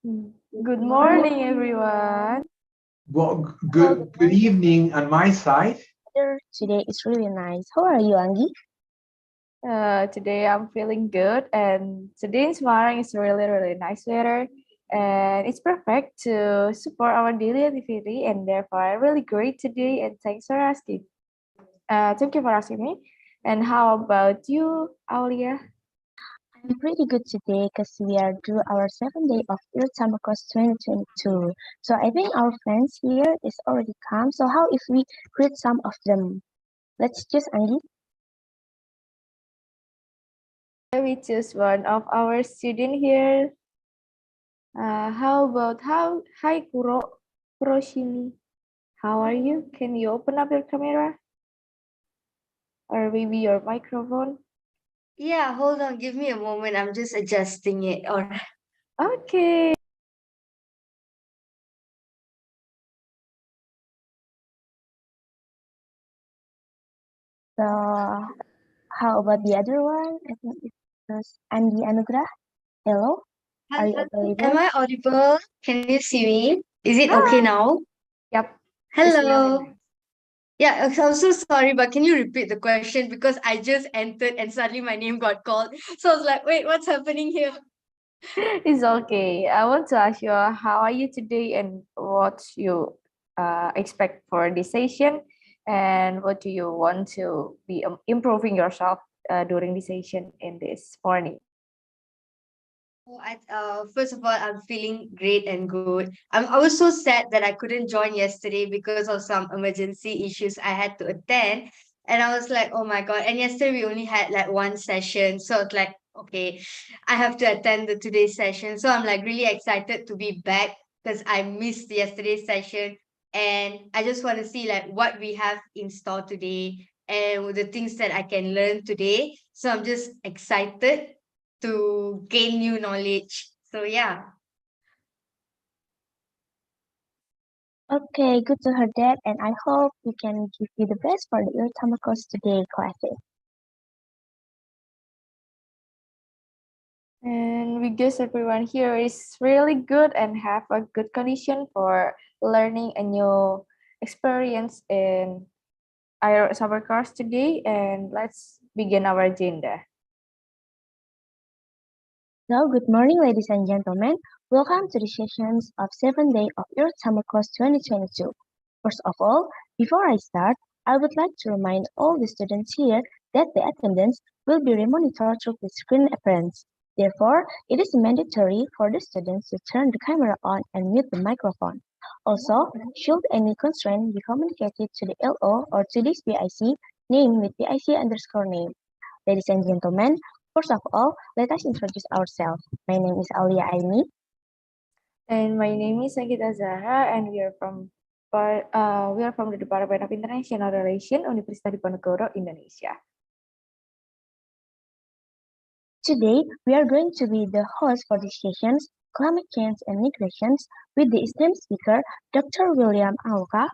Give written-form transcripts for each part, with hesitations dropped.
Good morning, everyone. Well, Well, good evening on my side. today is really nice. How are you, Anggi? Today I'm feeling good, and today in Semarang is really nice weather, and it's perfect to support our daily activity, and therefore really great today. And thanks for asking. Thank you for asking me. And how about you, Aulia? I'm pretty good today because we are due our 7th day of Earth Summer Course 2022. So I think our friends here is already come. So how if we read some of them? Let's choose Anggi. We choose one of our student here. How about hi Kuroshini? How are you? Can you open up your camera or maybe your microphone? Yeah, hold on. Give me a moment. I'm just adjusting it. Or Okay. So how about the other one? I think it's Andi Anugrah. Hello, are you am available? I audible? Can you see me? Is it okay Hi. now? Yep. It's really Hello. nice. Yeah, I'm so sorry, but can you repeat the question? Because I just entered and suddenly my name got called. So I was like, wait, what's happening here? It's okay. I want to ask you how are you today and what you expect for this session and what do you want to be improving yourself during this session in this morning. First of all, I'm feeling great and good. I was so sad that I couldn't join yesterday because of some emergency issues I had to attend. And I was like, oh my God. And yesterday we only had like one session. So it's like, okay, I have to attend the today's session. So I'm like really excited to be back because I missed yesterday's session. And I just want to see like what we have in store today and the things that I can learn today. So I'm just excited to gain new knowledge. So yeah. Okay, good to hear that, and I hope we can give you the best for the Earth Summer Course today classes. And we guess everyone here is really good and have a good condition for learning a new experience in our summer course today. And let's begin our agenda. So, good morning, ladies and gentlemen. Welcome to the sessions of 7th day of Earth Summer Course 2022. First of all, before I start, I would like to remind all the students here that the attendance will be monitored through the screen appearance. Therefore, it is mandatory for the students to turn the camera on and mute the microphone. Also, should any constraint be communicated to the LO or to this PIC, name with PIC underscore name. Ladies and gentlemen, first of all, let us introduce ourselves. My name is Alia Aini. And my name is Sagita Zahra, and we are from the Department of International Relations, Universitas Diponegoro, Indonesia. Today, we are going to be the host for the sessions Climate Change and Migrations with the esteemed speaker, Dr. William Arrocha.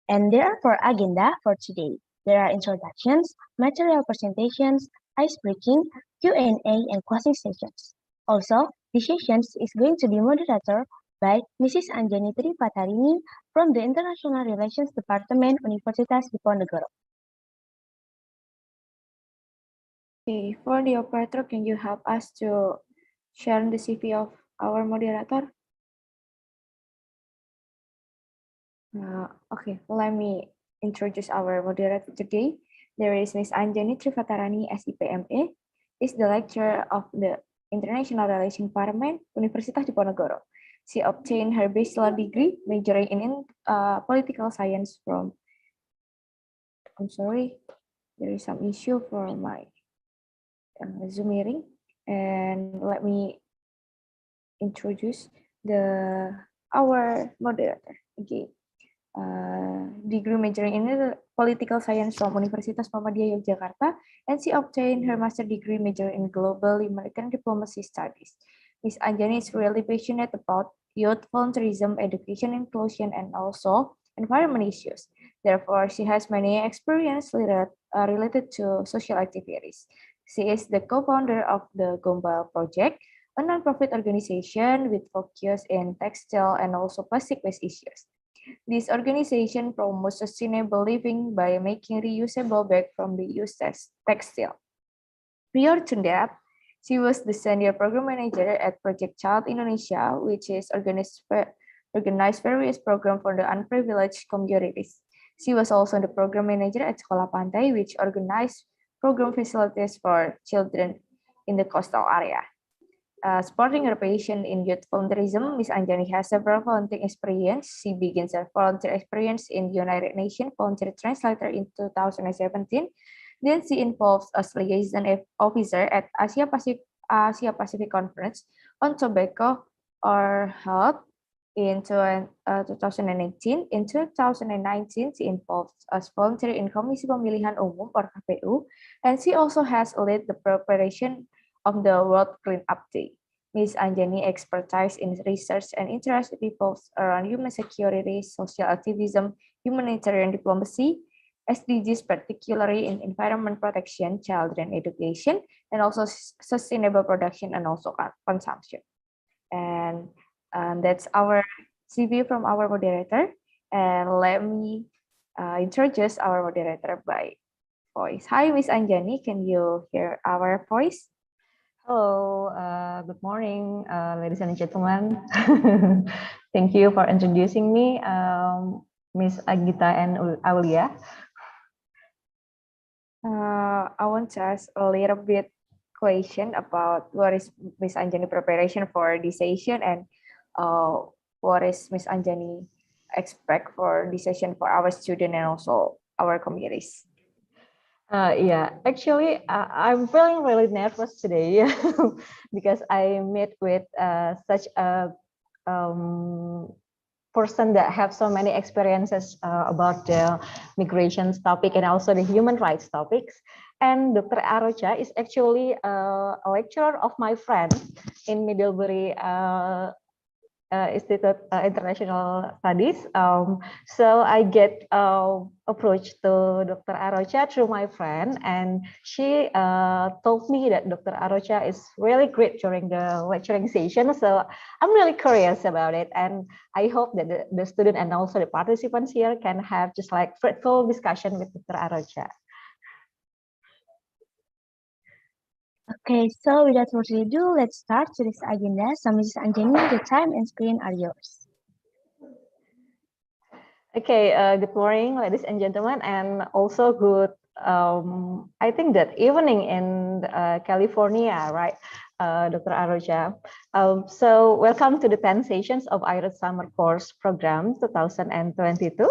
And there are four agenda for today. There are introductions, material presentations, ice breaking, Q&A, and closing sessions. Also, the sessions is going to be moderated by Mrs. Anjani Tripatarini from the International Relations Department, Universitas Diponegoro. Okay, for the operator, can you help us to share the CV of our moderator? Okay, let me introduce our moderator today. There is Ms. Anjani Trivatarani, SIPMA, is the lecturer of the International Relations Department, Universitas Diponegoro. She obtained her bachelor degree majoring in political science from, I'm sorry, there is some issue for my Zoom meeting. And let me introduce our moderator again. Degree majoring in political science from Universitas Muhammadiyah Yogyakarta, and she obtained her master degree major in global American diplomacy studies. Ms. Anjani is really passionate about youth volunteerism, education inclusion, and also environment issues. Therefore, she has many experience related to social activities. She is the co-founder of the Gombal project, a non-profit organization with focus in textile and also plastic waste issues. This organization promotes sustainable living by making reusable bags from the used textile. Prior to that, she was the senior program manager at Project Child Indonesia, which is organized various programs for the unprivileged communities. She was also the program manager at Sekolah Pantai, which organized program facilities for children in the coastal area. Supporting her passion in youth volunteerism, Ms. Anjani has several volunteer experience. She begins her volunteer experience in the United Nations Volunteer Translator in 2017. Then she involves as liaison officer at Asia Pacific Conference on Tobacco or Health in 2018. In 2019, she involves as volunteer in Komisi Pemilihan Umum or KPU, and she also has led the preparation of the World Cleanup Day. Ms. Anjani expertise in research and interest revolves around human security, social activism, humanitarian diplomacy, SDGs, particularly in environment protection, children education, and also sustainable production and also consumption. And that's our CV from our moderator. And let me introduce our moderator by voice. Hi, Ms. Anjani, can you hear our voice? Hello, good morning, ladies and gentlemen. Thank you for introducing me, Miss Agita and Aulia. I want to ask a little bit question about what is Miss Anjani preparation for this session and what is Miss Anjani expect for this session for our student and also our communities. Yeah, actually, I'm feeling really nervous today because I met with such a person that have so many experiences about the migrations topic and also the human rights topics. And Dr. Arrocha is actually a lecturer of my friend in Middlebury Institute International Studies. So I get approached to Dr. Arrocha through my friend, and she told me that Dr. Arrocha is really great during the lecturing session. So I'm really curious about it, and I hope that the student and also the participants here can have just like fruitful discussion with Dr. Arrocha. Okay, so without further ado, let's start today's agenda. So, Mrs. Anjani, the time and screen are yours. Okay, good morning, ladies and gentlemen, and also good, I think that evening in California, right, Dr. Arrocha. So welcome to the 10 sessions of IRUD Summer Course Program 2022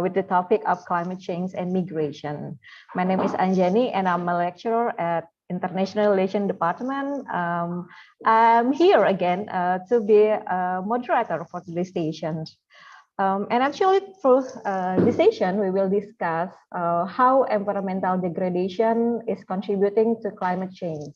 with the topic of climate change and migration. My name is Anjani and I'm a lecturer at International Relations Department. I'm here again to be a moderator for today's session. And actually, through this session, we will discuss how environmental degradation is contributing to climate change.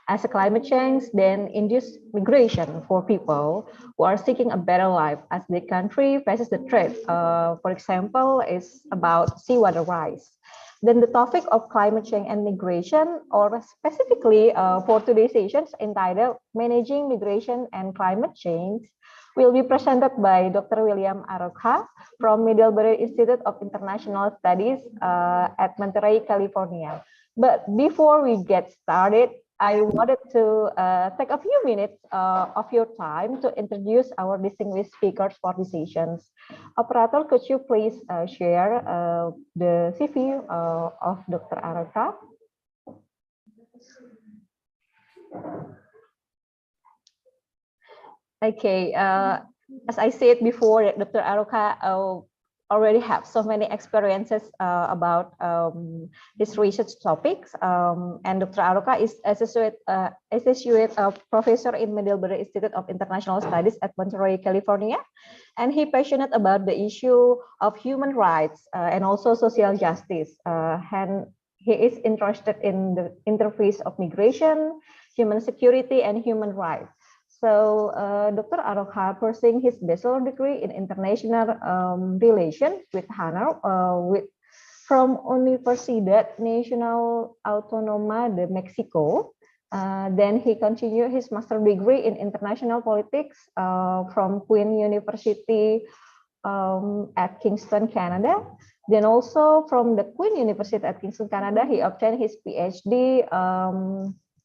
As a climate change then induce migration for people who are seeking a better life as the country faces the threat. For example, is about seawater rise. Then the topic of climate change and migration, or specifically for today's session entitled Managing Migration and Climate Change, will be presented by Dr. William Arrocha from Middlebury Institute of International Studies at Monterey, California. But before we get started, I wanted to take a few minutes of your time to introduce our distinguished speakers for the sessions. Operator, could you please share the CV of Dr. Arrocha? Okay, as I said before, Dr. Arrocha already have so many experiences about his research topics, and Dr. Arrocha is associate professor in Middlebury Institute of International Studies at Monterey, California, and he passionate about the issue of human rights and also social justice, and he is interested in the interface of migration, human security, and human rights. So Dr. Arrocha pursuing his bachelor degree in international relations with honor from Universidad Nacional Autónoma de Mexico. Then he continued his master degree in international politics from Queen University at Kingston, Canada. Then also from the Queen University at Kingston, Canada, he obtained his PhD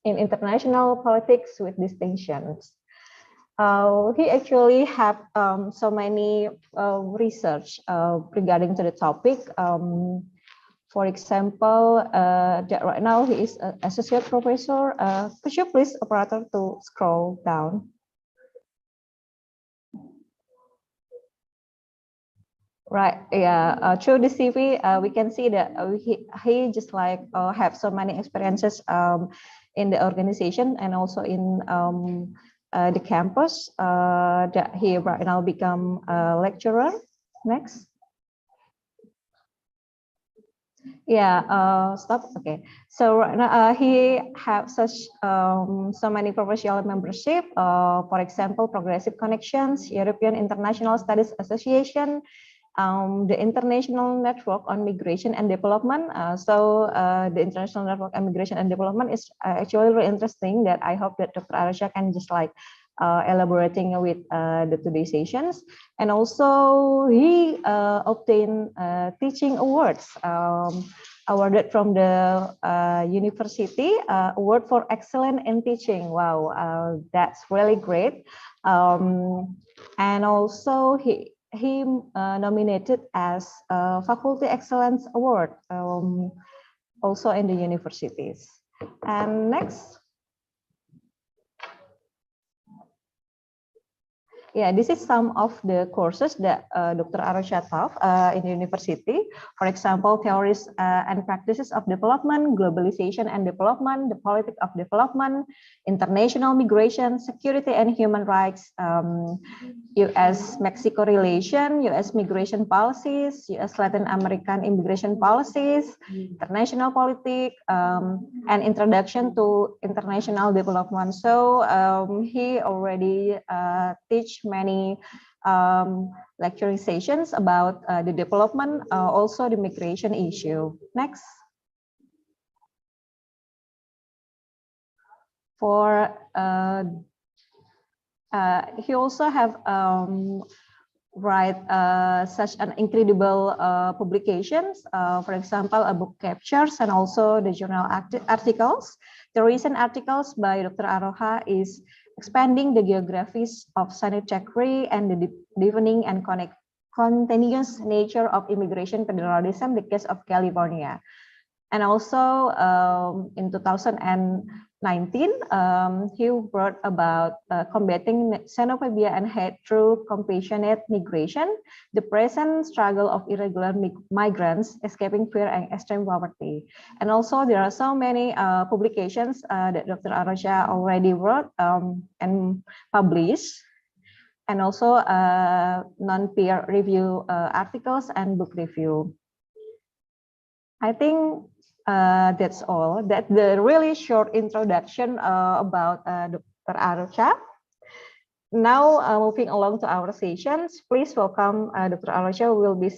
in international politics with distinctions. He actually had so many research regarding to the topic. For example, that right now he is an associate professor. Could you please, operator, to scroll down? Right, yeah. Through the CV, we can see that he just like have so many experiences in the organization and also in the campus that he right now become a lecturer. Next. Yeah, stop. Okay. So right now he have such so many professional membership. For example, Progressive Connections, European International Studies Association, the International Network on Migration and Development. The International Network on Migration and Development is actually really interesting. That I hope that Dr. Arrocha can just like elaborating with the today's sessions. And also he obtained teaching awards awarded from the university award for excellent in teaching. Wow, that's really great. And also he nominated as Faculty Excellence Award also in the universities. And next. Yeah, this is some of the courses that Dr. Arrocha taught in the university. For example, theories and practices of development, globalization and development, the politics of development, international migration, security and human rights, U.S.-Mexico relation, U.S. migration policies, U.S. Latin American immigration policies, international politics, and introduction to international development. So he already teach many lecturing sessions about the development, also the migration issue. Next. For he also have write such an incredible publications, for example, a book captures and also the journal articles. The recent articles by Dr. Arrocha is expanding the geographies of sanitary and the deepening and continuous nature of immigration federalism, the case of California. And also in 2019, he wrote about combating xenophobia and hate through compassionate migration, the present struggle of irregular migrants escaping fear and extreme poverty. And also there are so many publications that Dr. Arrocha already wrote and published, and also non-peer review articles and book review. I think that's all. That's the really short introduction about Dr. Arrocha. Now, moving along to our sessions, please welcome Dr. Arrocha, who will be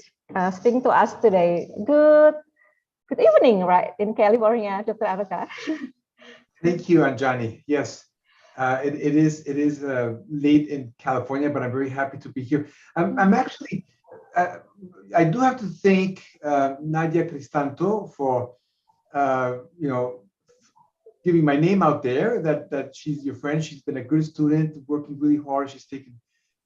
speaking to us today. Good evening, right, in California, Dr. Arrocha. Thank you, Anjani. Yes, it is late in California, but I'm very happy to be here. I'm actually, I do have to thank Nadia Cristanto for giving my name out there, that she's your friend. She's been a good student, working really hard. She's taken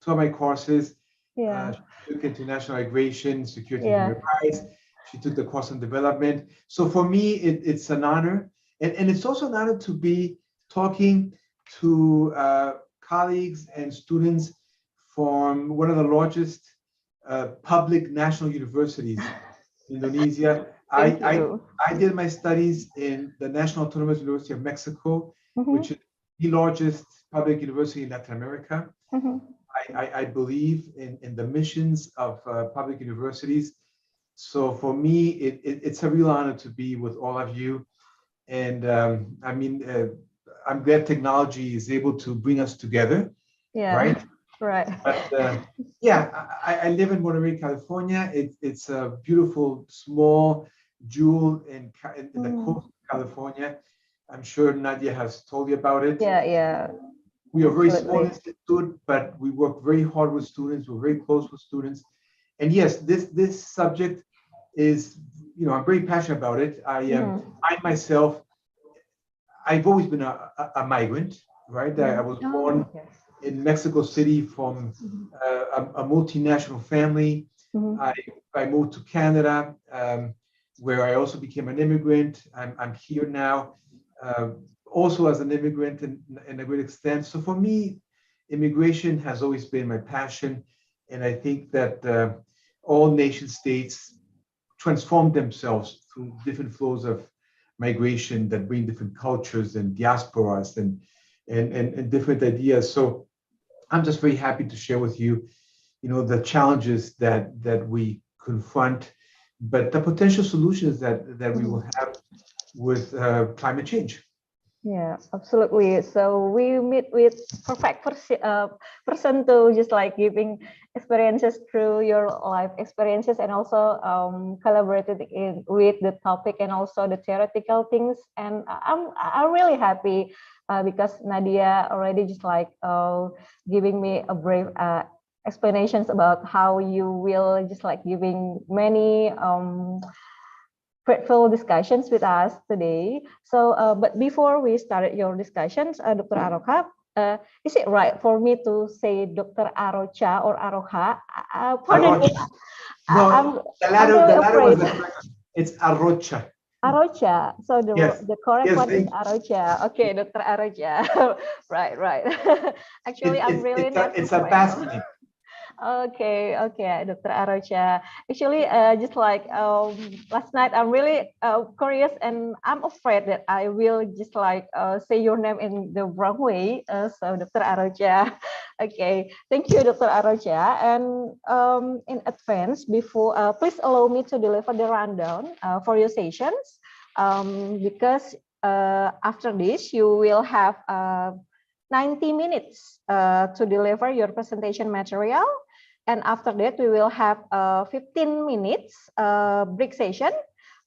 2 of my courses. Yeah. She took international migration, security, and human rights. She took the course on development. So for me, it's an honor. And it's also an honor to be talking to colleagues and students from one of the largest public national universities in Indonesia. I did my studies in the National Autonomous University of Mexico, which is the largest public university in Latin America. I believe in the missions of public universities. So for me, it's a real honor to be with all of you. And I mean, I'm glad technology is able to bring us together, right? Right. But yeah, I live in Puerto Rico, California. It's a beautiful, small jewel in the coast of California. I'm sure Nadia has told you about it. Yeah. We are a very small Absolutely. institute, but we work very hard with students. We're very close with students. And yes, this subject is, I'm very passionate about it. I myself, I've always been a migrant, right? I was born Yes. in Mexico City from a multinational family. I moved to Canada, where I also became an immigrant. I'm here now, also as an immigrant in a great extent. So for me, immigration has always been my passion. And I think that all nation states transform themselves through different flows of migration that bring different cultures and diasporas and different ideas. So I'm just very happy to share with you, the challenges that we confront, but the potential solutions that we will have with climate change. Yeah, absolutely. So we meet with perfect person to just like giving experiences through your life experiences and also collaborated with the topic and also the theoretical things. And I'm really happy because Nadia already just like giving me a brief explanations about how you will just like giving many fruitful discussions with us today. So, but before we start your discussions, Dr. Arrocha, is it right for me to say Dr. Arrocha or Arrocha? Pardon me. No, the latter was the correct. It's Arrocha. Arrocha. So Yes. the correct one is Thank you. Arrocha. Okay, Dr. Arrocha. Right. Actually, I'm really it's a Basque name. Okay, Dr. Arrocha. Actually, just like last night, I'm really curious and I'm afraid that I will just like say your name in the wrong way. So, Dr. Arrocha. Okay, thank you, Dr. Arrocha. And in advance, before, please allow me to deliver the rundown for your sessions because after this, you will have 90 minutes to deliver your presentation material. And after that, we will have 15 minutes break session.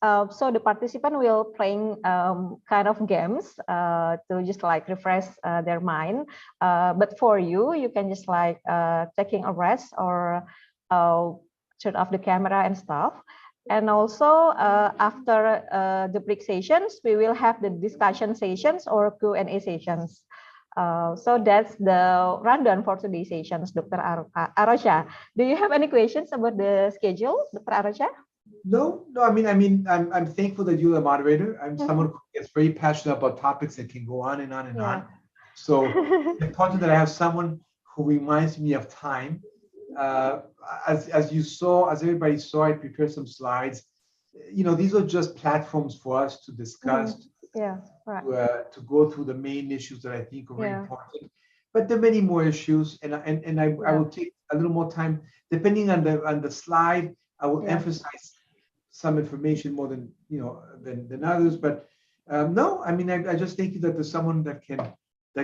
So the participant will playing kind of games to just like refresh their mind. But for you, you can just like taking a rest or turn off the camera and stuff. And also after the break sessions, we will have the discussion sessions or Q&A sessions. So that's the rundown for today's sessions, Dr. Arrocha. Do you have any questions about the schedule, Dr. Arrocha? No. I mean, I'm thankful that you're the moderator. I'm someone who gets very passionate about topics that can go on and on and on. So it's important that I have someone who reminds me of time. As you saw, as everybody saw, I prepared some slides. These are just platforms for us to discuss. To go through the main issues that I think are very important. But there are many more issues, and I will take a little more time depending on the slide. I will emphasize some information more than than others. But no, I mean I just think that there's someone that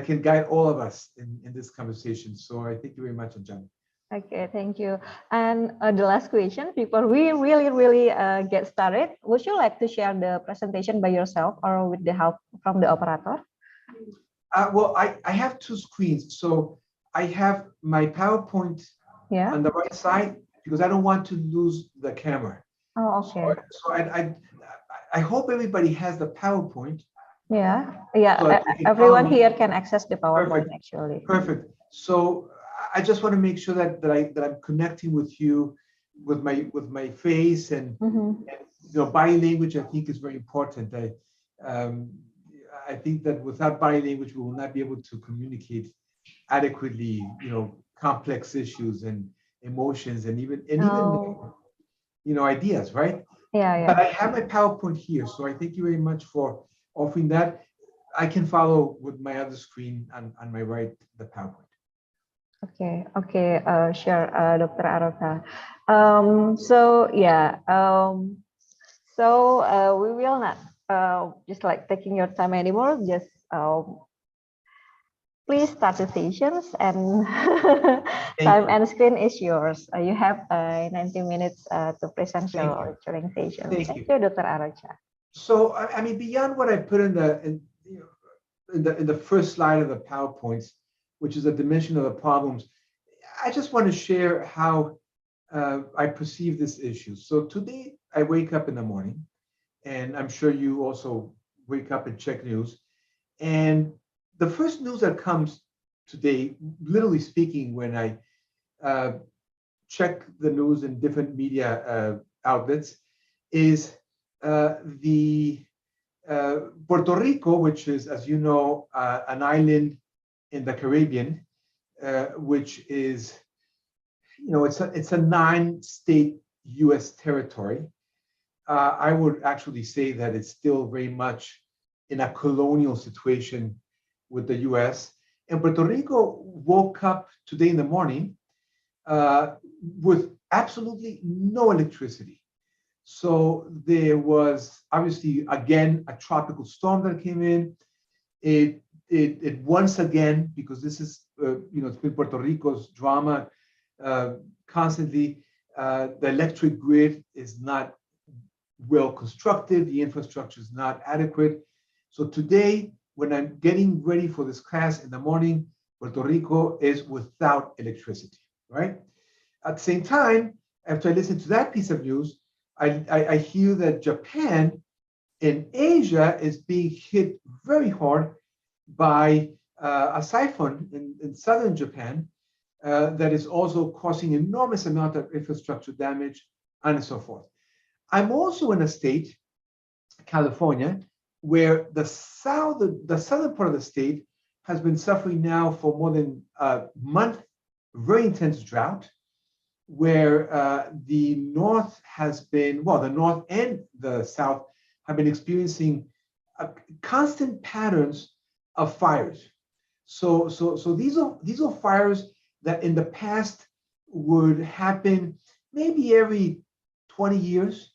can guide all of us in this conversation. So I thank you very much, Anjani. Okay, thank you. And the last question, before we really get started, would you like to share the presentation by yourself or with the help from the operator? Well, I have two screens. So I have my PowerPoint on the right side because I don't want to lose the camera. Oh, okay. So I hope everybody has the PowerPoint. Yeah. So everyone here can access the PowerPoint. Perfect. Actually. Perfect. So I just want to make sure that I'm connecting with you with my face and body language. I think is very important. I think that without body language, we will not be able to communicate adequately. Complex issues and emotions and even ideas, right? Yeah. But I have my PowerPoint here, so I thank you very much for offering that. I can follow with my other screen on my right, the PowerPoint. Okay. Sure, Dr. Arrocha. We will not just like taking your time anymore. Just please start the sessions and time and screen is yours. You have 90 minutes to present your lecturing session. Thank you, Dr. Arrocha. So I mean, beyond what I put in in the first slide of the PowerPoints, which is a dimension of the problems, I just want to share how I perceive this issue. So today I wake up in the morning, and I'm sure you also wake up and check news. And the first news that comes today, literally speaking, when I check the news in different media outlets, is the Puerto Rico, which is, as you know, an island in the Caribbean, which is, it's a 9-state U.S. territory. I would actually say that it's still very much in a colonial situation with the U.S. And Puerto Rico woke up today in the morning with absolutely no electricity. So there was obviously, again, a tropical storm that came in. It once again, because this is, it's been Puerto Rico's drama constantly, the electric grid is not well constructed, the infrastructure is not adequate. So today, when I'm getting ready for this class in the morning, Puerto Rico is without electricity, right? At the same time, after I listen to that piece of news, I hear that Japan in Asia is being hit very hard by a cyclone in southern Japan that is also causing enormous amount of infrastructure damage and so forth. I'm also in a state, California, where the southern part of the state has been suffering now for more than a month, very intense drought, where the north has been, well, the north and the south have been experiencing constant patterns of fires. So these are fires that in the past would happen maybe every 20 years.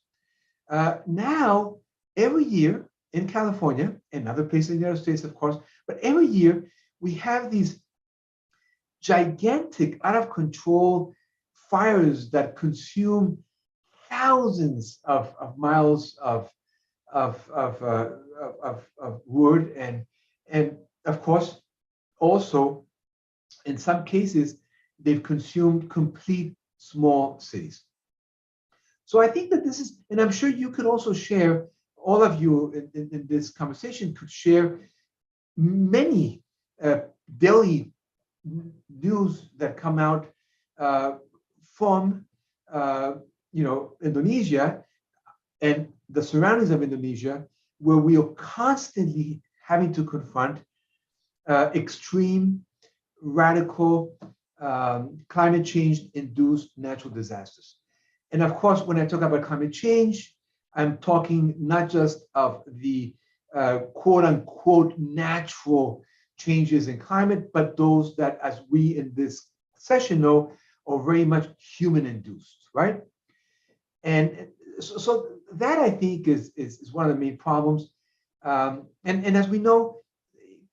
Now, every year in California and other places in the United States, of course, but every year we have these gigantic, out of control fires that consume thousands of miles of wood, and of course, also in some cases, they've consumed complete small cities. So I think that this is, and I'm sure you could also share, all of you in this conversation could share many daily news that come out from Indonesia and the surroundings of Indonesia, where we are constantly having to confront extreme, radical, climate change-induced natural disasters. And of course, when I talk about climate change, I'm talking not just of the quote-unquote natural changes in climate, but those that, as we in this session know, are very much human-induced, right? And so that, I think, is one of the main problems. And as we know,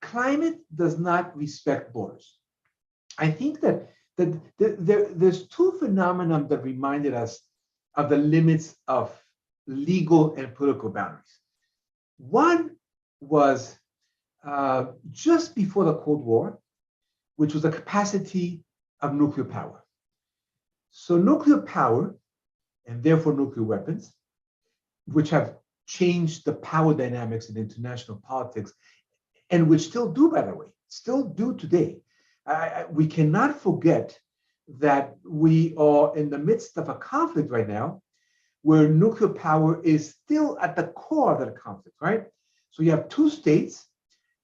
climate does not respect borders. I think that there's two phenomena that reminded us of the limits of legal and political boundaries. One was just before the Cold War, which was the capacity of nuclear power. So nuclear power, and therefore nuclear weapons, which have changed the power dynamics in international politics, and which still do, by the way, still do today. We cannot forget that we are in the midst of a conflict right now where nuclear power is still at the core of that conflict, right? So you have two states,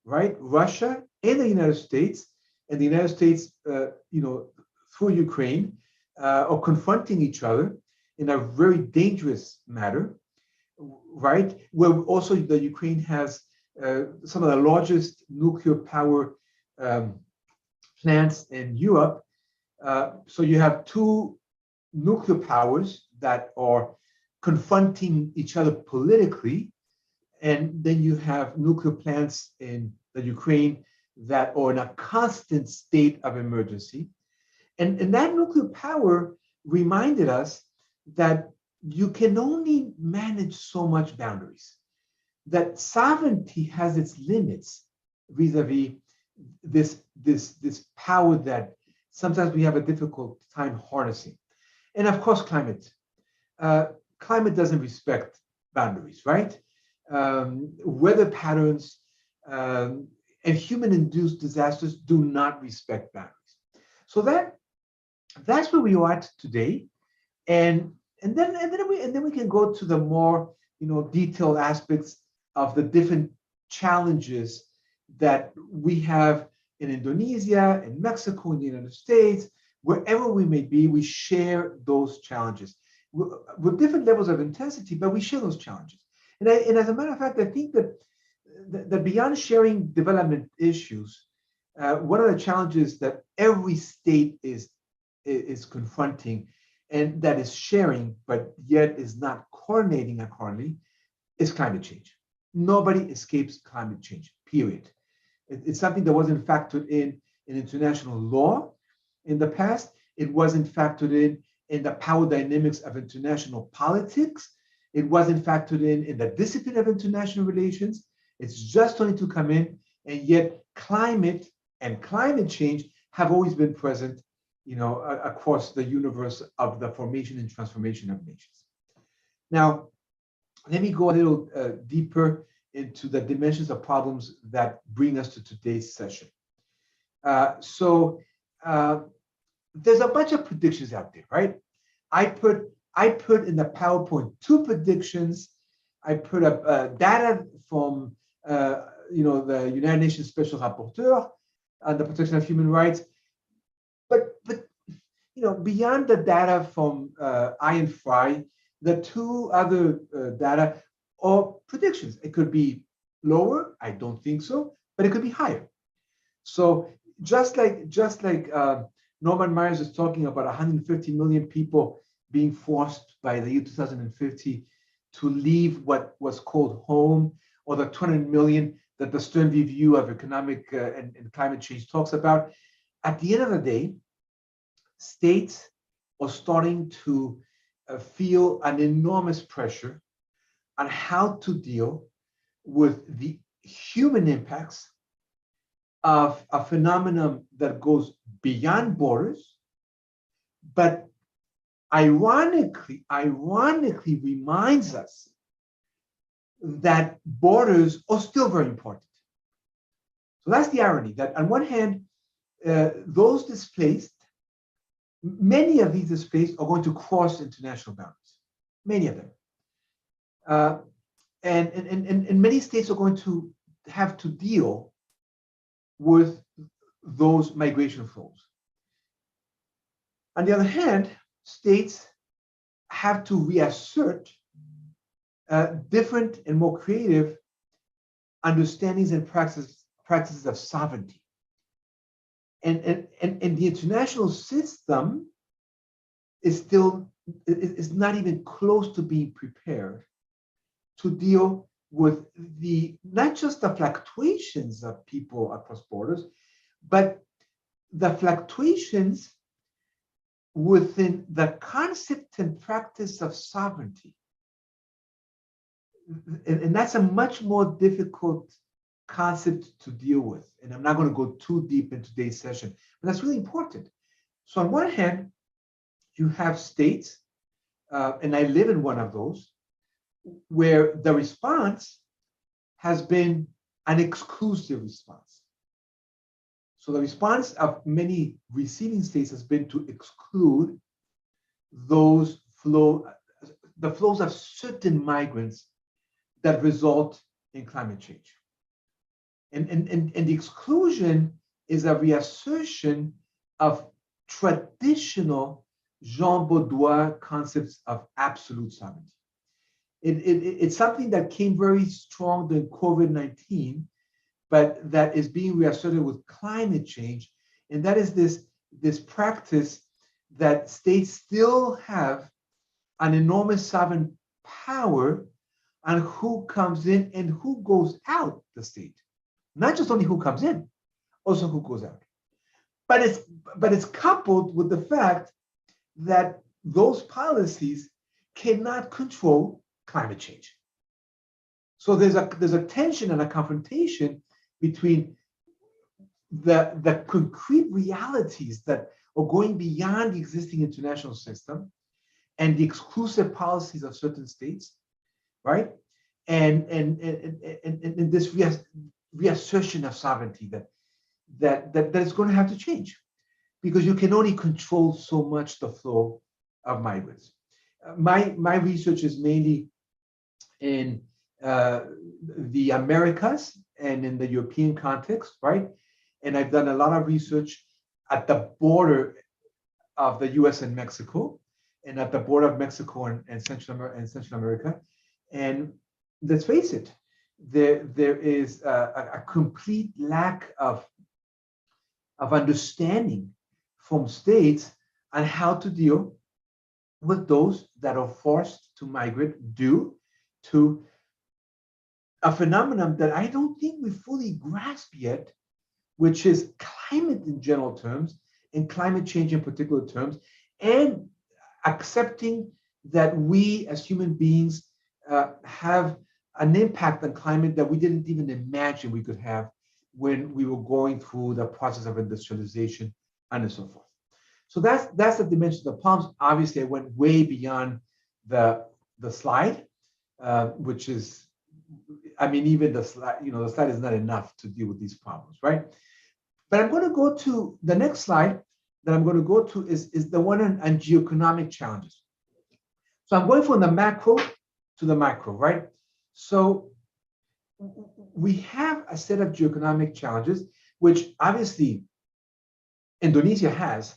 right? Russia and the United States, and the United States, through Ukraine, are confronting each other in a very dangerous matter, right? Where also the Ukraine has some of the largest nuclear power plants in Europe. So you have two nuclear powers that are confronting each other politically, and then you have nuclear plants in the Ukraine that are in a constant state of emergency. And that nuclear power reminded us that you can only manage so much boundaries. that sovereignty has its limits vis-a-vis this power that sometimes we have a difficult time harnessing. And of course, climate. Climate doesn't respect boundaries, right? Weather patterns and human-induced disasters do not respect boundaries. So that's where we are at today, and then we can go to the more detailed aspects of the different challenges that we have in Indonesia, in Mexico, in the United States, wherever we may be. We share those challenges with different levels of intensity, but we share those challenges. And as a matter of fact, I think that beyond sharing development issues, one of the challenges that every state is confronting, and that is sharing, but yet is not coordinating accordingly, is climate change. Nobody escapes climate change, period. It's something that wasn't factored in international law in the past. It wasn't factored in the power dynamics of international politics. It wasn't factored in the discipline of international relations. It's just starting to come in, and yet climate and climate change have always been present, across the universe of the formation and transformation of nations. Now, let me go a little deeper into the dimensions of problems that bring us to today's session. So there's a bunch of predictions out there, right? I put in the PowerPoint 2 predictions. I put up data from the United Nations Special Rapporteur on the protection of human rights. But beyond the data from Ian Fry, the 2 other data are predictions. It could be lower, I don't think so, but it could be higher. So just like Norman Myers is talking about 150 million people being forced by the year 2050 to leave what was called home, or the 200 million that the Stern Review of Economic and Climate Change talks about. At the end of the day, states are starting to feel an enormous pressure on how to deal with the human impacts of a phenomenon that goes beyond borders, but ironically reminds us that borders are still very important. So that's the irony, that on one hand, those displaced, many of these displaced are going to cross international boundaries, many of them. And many states are going to have to deal with those migration flows. On the other hand, states have to reassert different and more creative understandings and practices of sovereignty. And the international system is not even close to being prepared to deal with not just the fluctuations of people across borders, but the fluctuations within the concept and practice of sovereignty. And that's a much more difficult concept to deal with. And I'm not going to go too deep in today's session, but that's really important. So on one hand, you have states, and I live in one of those, where the response has been an exclusive response. So the response of many receiving states has been to exclude the flows of certain migrants that result in climate change. And the exclusion is a reassertion of traditional Jean Baudouin concepts of absolute sovereignty. It's something that came very strong during COVID-19, but that is being reasserted with climate change. And that is this practice that states still have an enormous sovereign power on who comes in and who goes out the state. Not just only who comes in, also who goes out. But it's coupled with the fact that those policies cannot control climate change. So there's a tension and a confrontation between the concrete realities that are going beyond the existing international system and the exclusive policies of certain states, right? And this reassertion of sovereignty that is going to have to change, because you can only control so much the flow of migrants. My research is mainly in the Americas and in the European context, right? And I've done a lot of research at the border of the US and Mexico, and at the border of Mexico and Central America. And let's face it, there is a complete lack of understanding from states on how to deal with those that are forced to migrate due to a phenomenon that I don't think we fully grasp yet, which is climate in general terms and climate change in particular terms, and accepting that we as human beings have an impact on climate that we didn't even imagine we could have when we were going through the process of industrialization and so forth. So that's the dimension of the problems. Obviously, I went way beyond the slide, which is, I mean, even the slide, the slide is not enough to deal with these problems, right? But I'm going to go to the next slide that I'm going to go to is the one on geoconomic challenges. So I'm going from the macro to the micro, right? So we have a set of geoconomic challenges, which obviously Indonesia has.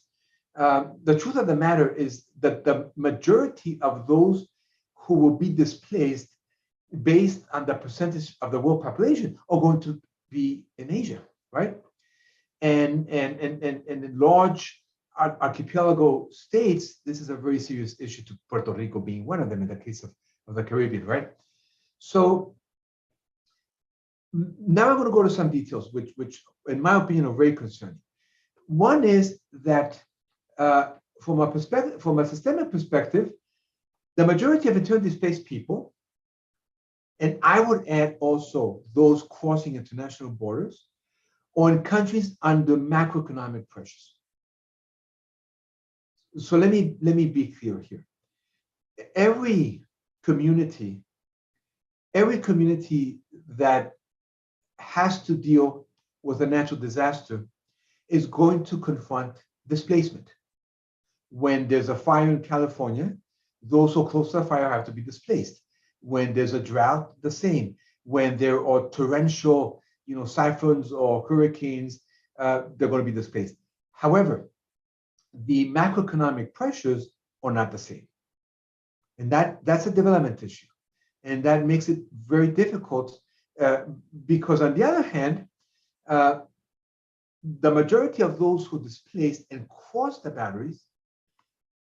The truth of the matter is that the majority of those who will be displaced based on the percentage of the world population are going to be in Asia, right? And in large archipelago states, this is a very serious issue, to Puerto Rico being one of them in the case of the Caribbean, right? So now I'm going to go to some details, which in my opinion are very concerning. One is that from a systemic perspective, the majority of internally displaced people, and I would add also those crossing international borders, or in countries under macroeconomic pressures. So let me be clear here. Every community that has to deal with a natural disaster is going to confront displacement. When there's a fire in California, those who are close to the fire have to be displaced. When there's a drought, the same. When there are torrential cyclones or hurricanes, they're going to be displaced. However, the macroeconomic pressures are not the same. And that's a development issue. And that makes it very difficult because on the other hand, the majority of those who displaced and cross the boundaries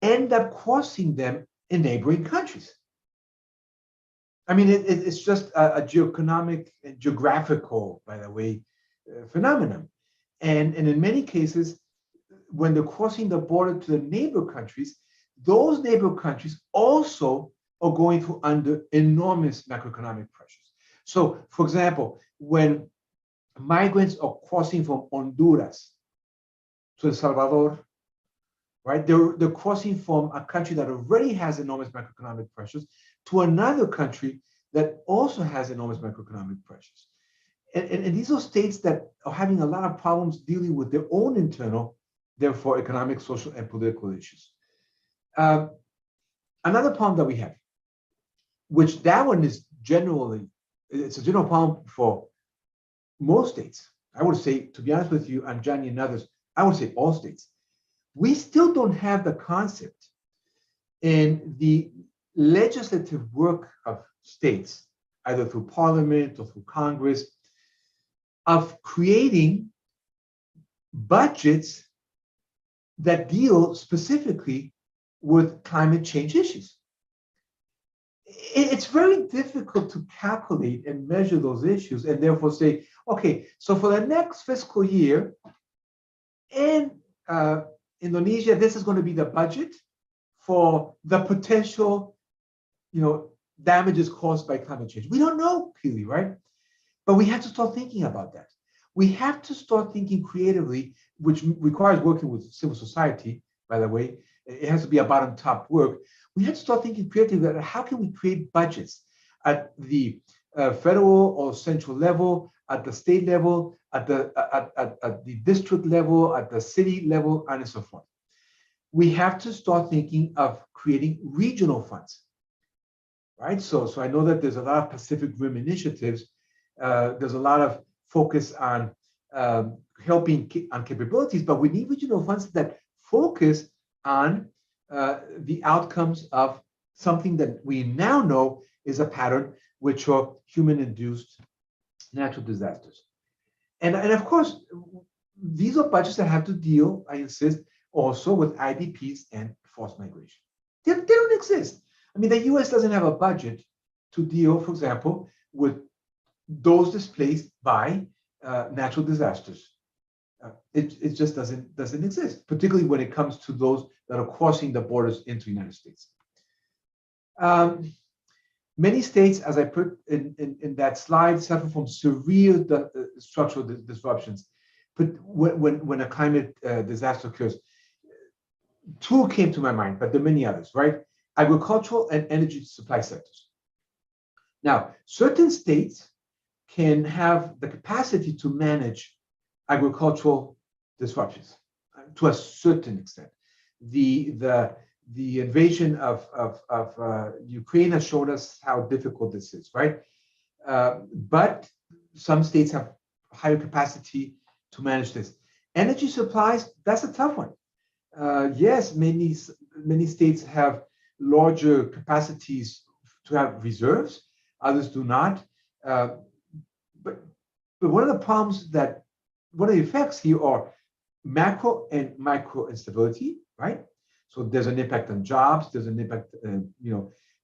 end up crossing them in neighboring countries. I mean, it's just a geoeconomic and geographical, by the way, phenomenon. And in many cases, when they're crossing the border to the neighbor countries, those neighbor countries also are going through under enormous macroeconomic pressures. So, for example, when migrants are crossing from Honduras to El Salvador, right? They're crossing from a country that already has enormous macroeconomic pressures to another country that also has enormous macroeconomic pressures. And these are states that are having a lot of problems dealing with their own internal, therefore, economic, social, and political issues. Another problem that we have, which that one is it's a general problem for most states. I would say, to be honest with you, and Johnny and others, I would say all states. We still don't have the concept in the legislative work of states, either through parliament or through Congress, of creating budgets that deal specifically with climate change issues. It's very difficult to calculate and measure those issues and therefore say, okay, so for the next fiscal year in Indonesia, this is going to be the budget for the potential, damages caused by climate change? We don't know clearly, right? But we have to start thinking about that. We have to start thinking creatively, which requires working with civil society, by the way. It has to be a bottom-top work. We have to start thinking creatively about how can we create budgets at the federal or central level, at the state level, at the district level, at the city level, and so forth. We have to start thinking of creating regional funds, right? So I know that there's a lot of Pacific Rim initiatives. There's a lot of focus on helping on capabilities, but we need regional funds that focus on the outcomes of something that we now know is a pattern, which are human-induced natural disasters. And of course, these are budgets that have to deal, I insist, also with IDPs and forced migration. They don't exist. I mean, the US doesn't have a budget to deal, for example, with those displaced by natural disasters. It just doesn't exist, particularly when it comes to those that are crossing the borders into the United States. Many states, as I put in that slide, suffer from severe structural disruptions. But when a climate disaster occurs, two came to my mind, but there are many others, right? Agricultural and energy supply sectors. Now, certain states can have the capacity to manage agricultural disruptions to a certain extent. The invasion of Ukraine has showed us how difficult this is, right? But some states have higher capacity to manage this. Energy supplies, that's a tough one. Yes, many states have larger capacities to have reserves, others do not. But one of the problems one of the effects here are macro and micro instability, right? So there's an impact on jobs, there's an impact,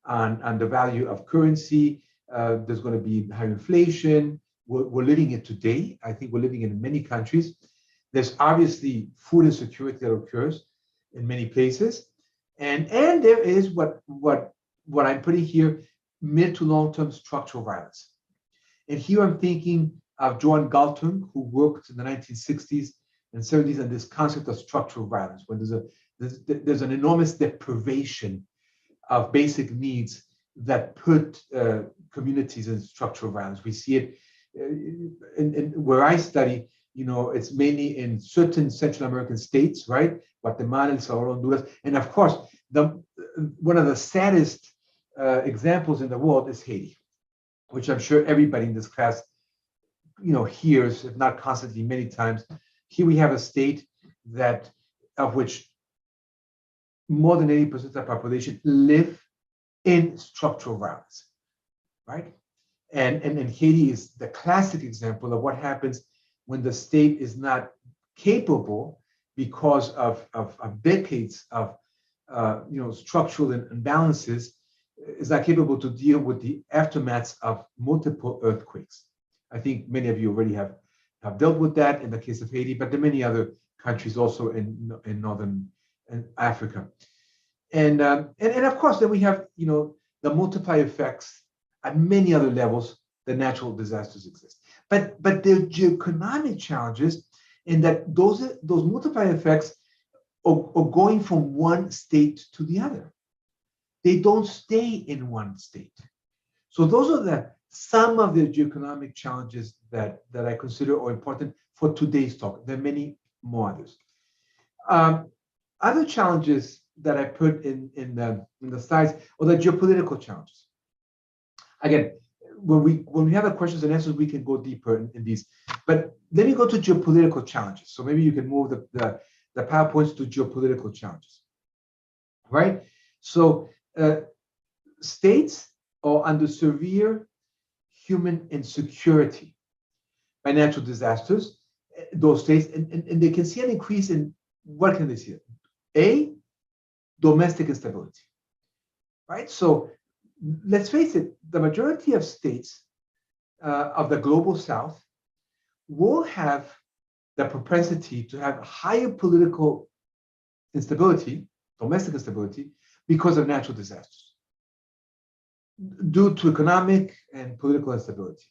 on the value of currency. There's going to be higher inflation. We're living it today. I think we're living it in many countries. There's obviously food insecurity that occurs in many places, and there is what I'm putting here, mid to long-term structural violence. And here I'm thinking of Joan Galtung, who worked in the 1960s and 70s on this concept of structural violence, when there's an enormous deprivation of basic needs that put communities in structural violence. We see it in where I study. It's mainly in certain Central American states, right? Guatemala, El Salvador, Honduras, and of course, one of the saddest examples in the world is Haiti, which I'm sure everybody in this class, hears, if not constantly, many times. Here we have a state of which more than 80% of the population live in structural violence, right? And Haiti is the classic example of what happens when the state is not capable, because of decades of structural imbalances, is not capable to deal with the aftermaths of multiple earthquakes. I think many of you already have dealt with that in the case of Haiti, but there are many other countries also in northern Africa. And of course, then we have the multiplier effects at many other levels that natural disasters exist. But there are geoconomic challenges in that those multiplier effects are going from one state to the other. They don't stay in one state. So those are some of the geoconomic challenges that I consider are important for today's talk. There are many more others. Other challenges that I put in the slides are the geopolitical challenges. Again, when we have the questions and answers, we can go deeper in these. But let me go to geopolitical challenges. So maybe you can move the PowerPoints to geopolitical challenges, right? So states are under severe human insecurity by natural disasters, those states, and they can see an increase in, what can they see? A, domestic instability, right? So let's face it, the majority of states of the global south will have the propensity to have higher political instability, domestic instability, because of natural disasters. due to economic and political instability,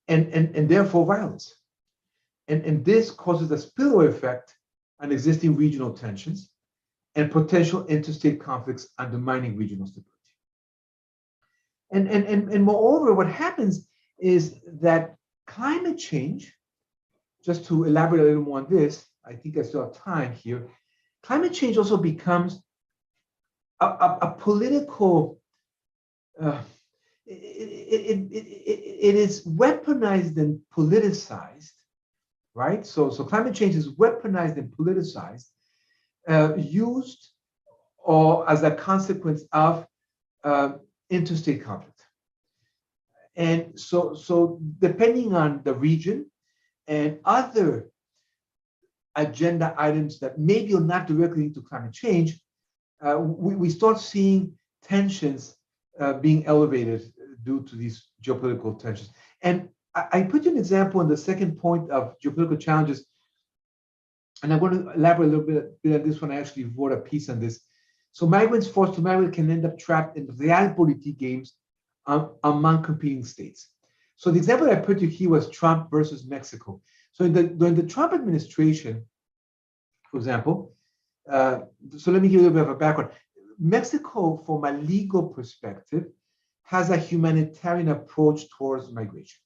and therefore violence. And this causes a spillover effect on existing regional tensions and potential interstate conflicts undermining regional stability. And moreover, what happens is that climate change, just to elaborate a little more on this, I think I still have time here, climate change also becomes a political, it is weaponized and politicized, right? So climate change is weaponized and politicized, used or as a consequence of interstate conflict. And so depending on the region and other agenda items that maybe are not directly linked to climate change, we start seeing tensions being elevated due to these geopolitical tensions. And I put you an example in the second point of geopolitical challenges, and I'm going to elaborate a little bit on this one. I actually wrote a piece on this. So migrants forced to migrate can end up trapped in realpolitik games among competing states. So the example I put you here was Trump versus Mexico. So during the Trump administration, for example, so let me give you a little bit of a background. Mexico, from a legal perspective, has a humanitarian approach towards migration,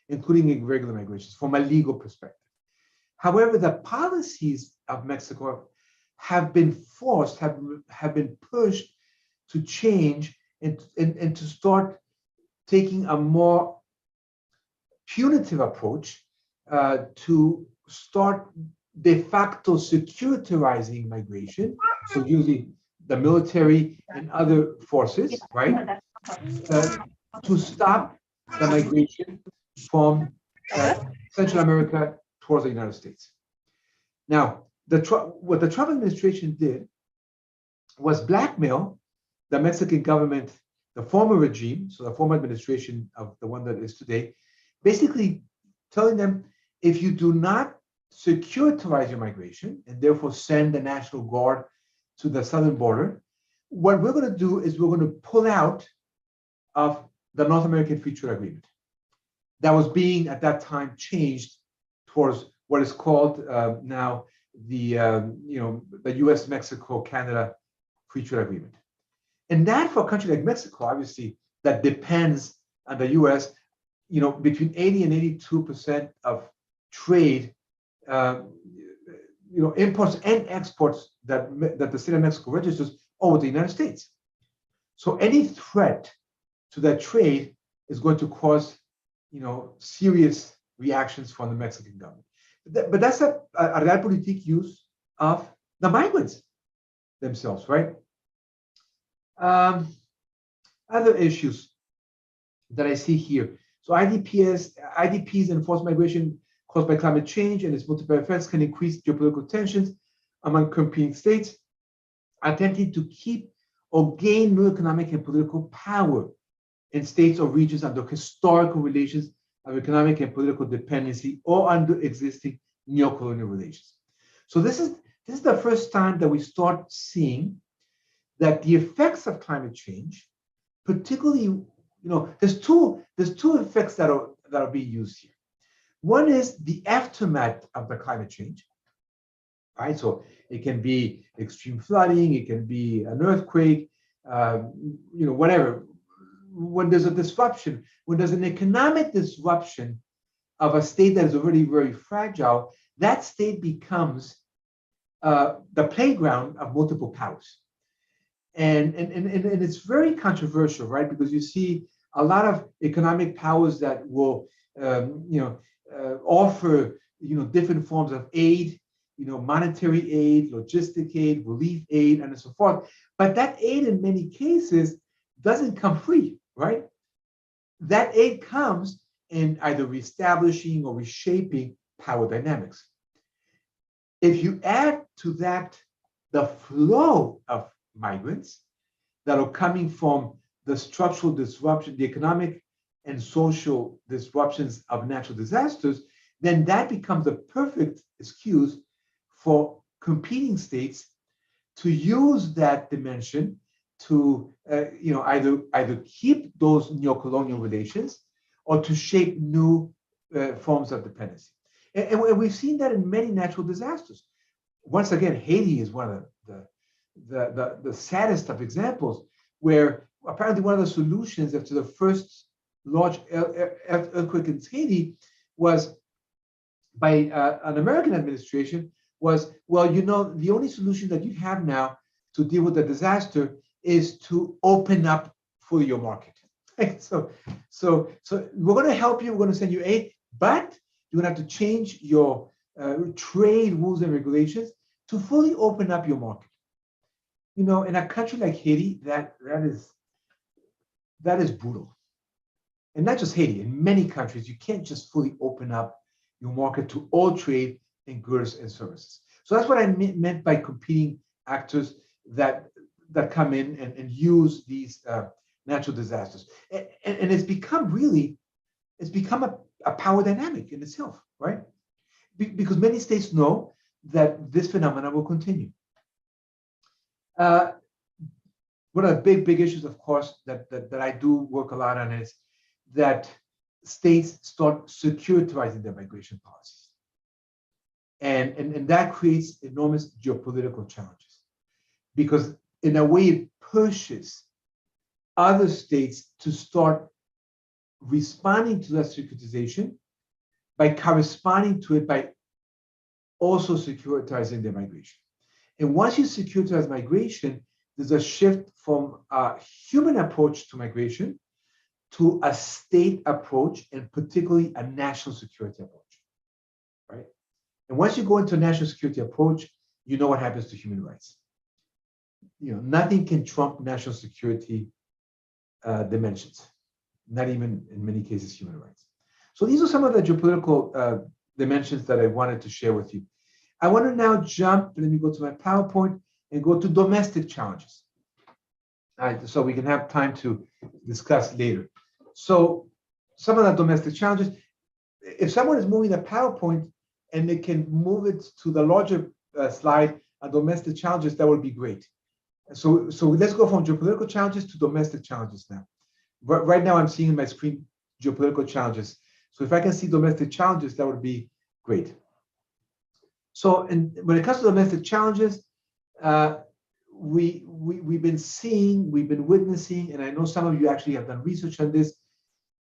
including irregular migrations, from a legal perspective. However, the policies of Mexico have been forced, have been pushed to change and to start taking a more punitive approach to start de facto securitizing migration, so using the military and other forces, right, to stop the migration from Central America towards the United States. Now, what the Trump administration did was blackmail the Mexican government, the former regime, so the former administration of the one that is today, basically telling them, if you do not securitize your migration and therefore send the National Guard to the southern border, what we're going to do is we're going to pull out of the North American Free Trade Agreement that was being at that time changed towards what is called now the U.S., Mexico, Canada Free Trade Agreement. And that, for a country like Mexico, obviously, that depends on the U.S., between 80 and 82% of trade, imports and exports that the state of Mexico registers over the United States. So any threat to that trade is going to cause, serious reactions from the Mexican government. But that's a realpolitik use of the migrants themselves, right? Other issues that I see here. So IDPs and forced migration caused by climate change and its multiple effects can increase geopolitical tensions among competing states, attempting to keep or gain new economic and political power in states or regions under historical relations of economic and political dependency or under existing neocolonial relations. So this is the first time that we start seeing that the effects of climate change, particularly, there's two effects that are being used here. One is the aftermath of the climate change, right? So it can be extreme flooding, it can be an earthquake, whatever. When there's a disruption, when there's an economic disruption of a state that is already very fragile, that state becomes the playground of multiple powers. And it's very controversial, right? Because you see a lot of economic powers that will, offer, different forms of aid, monetary aid, logistic aid, relief aid, and so forth. But that aid, in many cases, doesn't come free, right? That aid comes in either reestablishing or reshaping power dynamics. If you add to that the flow of migrants that are coming from the structural disruption, the economic and social disruptions of natural disasters, then that becomes a perfect excuse for competing states to use that dimension to either keep those neocolonial relations or to shape new forms of dependency. And we've seen that in many natural disasters. Once again, Haiti is one of the saddest of examples, where apparently one of the solutions after the first large earthquake in Haiti was by an American administration was, well, you know, the only solution that you have now to deal with the disaster is to open up fully your market. Right? So we're going to help you. We're going to send you aid, but you're going to have to change your trade rules and regulations to fully open up your market. You know, in a country like Haiti, that is brutal. And not just Haiti, in many countries, you can't just fully open up your market to all trade in goods and services. So that's what I meant by competing actors that come in and use these natural disasters. And it's become a power dynamic in itself, right? Because many states know that this phenomenon will continue. One of the big issues, of course, that I do work a lot on is that states start securitizing their migration policies. And that creates enormous geopolitical challenges, because in a way it pushes other states to start responding to that securitization by corresponding to it by also securitizing their migration. And once you securitize migration, there's a shift from a human approach to migration to a state approach, and particularly a national security approach, right? And once you go into a national security approach, you know what happens to human rights. You know, nothing can trump national security dimensions, not even in many cases human rights. So these are some of the geopolitical dimensions that I wanted to share with you. I want to now jump, let me go to my PowerPoint and go to domestic challenges. So we can have time to discuss later. So some of the domestic challenges, if someone is moving a PowerPoint and they can move it to the larger slide on domestic challenges, that would be great. So let's go from geopolitical challenges to domestic challenges now. Right now I'm seeing on my screen geopolitical challenges. So if I can see domestic challenges, that would be great. So when it comes to domestic challenges, we've been witnessing, and I know some of you actually have done research on this,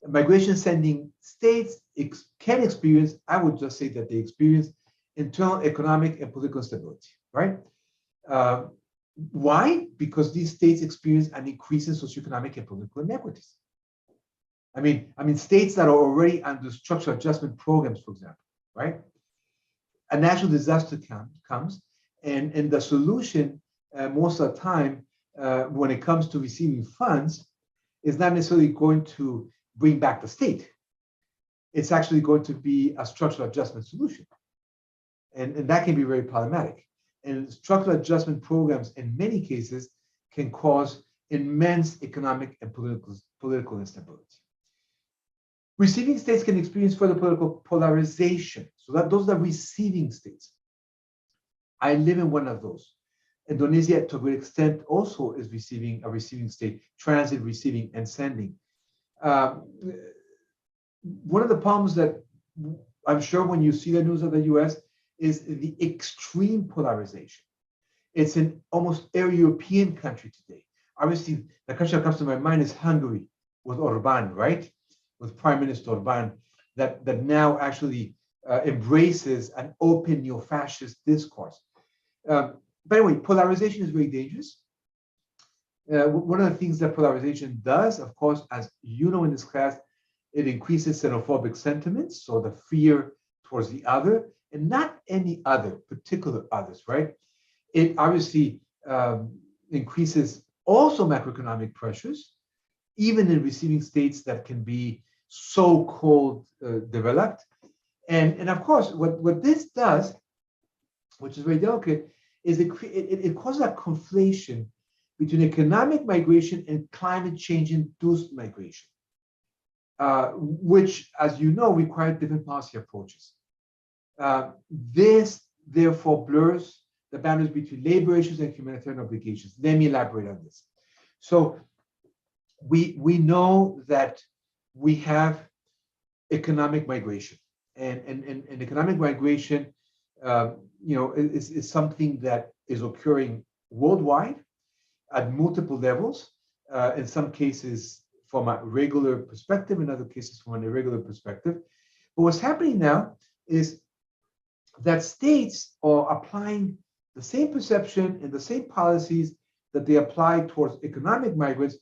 migration sending states can experience, I would just say that they experience internal economic and political instability, right? Why? Because these states experience an increase in socioeconomic and political inequities. I mean, states that are already under structural adjustment programs, for example, right? A natural disaster comes, and the solution most of the time when it comes to receiving funds is not necessarily going to bring back the state. It's actually going to be a structural adjustment solution. And that can be very problematic. And structural adjustment programs in many cases can cause immense economic and political instability. Receiving states can experience further political polarization. So those are receiving states. I live in one of those. Indonesia, to a great extent, also is a receiving state, transit, receiving, and sending. One of the problems that I'm sure when you see the news of the US is the extreme polarization. It's in almost every European country today. Obviously, the country that comes to my mind is Hungary with Orban, right? With Prime Minister Orban, that now actually embraces an open neo-fascist discourse. But anyway, polarization is very dangerous. One of the things that polarization does, of course, as you know in this class, it increases xenophobic sentiments, so the fear towards the other, and not any other, particular others, right? It obviously increases also macroeconomic pressures, even in receiving states that can be so-called developed. And of course, what this does, which is very delicate, is it causes a conflation between economic migration and climate change-induced migration, which, as you know, require different policy approaches. This, therefore, blurs the boundaries between labor issues and humanitarian obligations. Let me elaborate on this. So we know that we have economic migration, and economic migration, is something that is occurring worldwide at multiple levels. In some cases from a regular perspective, in other cases from an irregular perspective. But what's happening now is that states are applying the same perception and the same policies that they apply towards economic migrants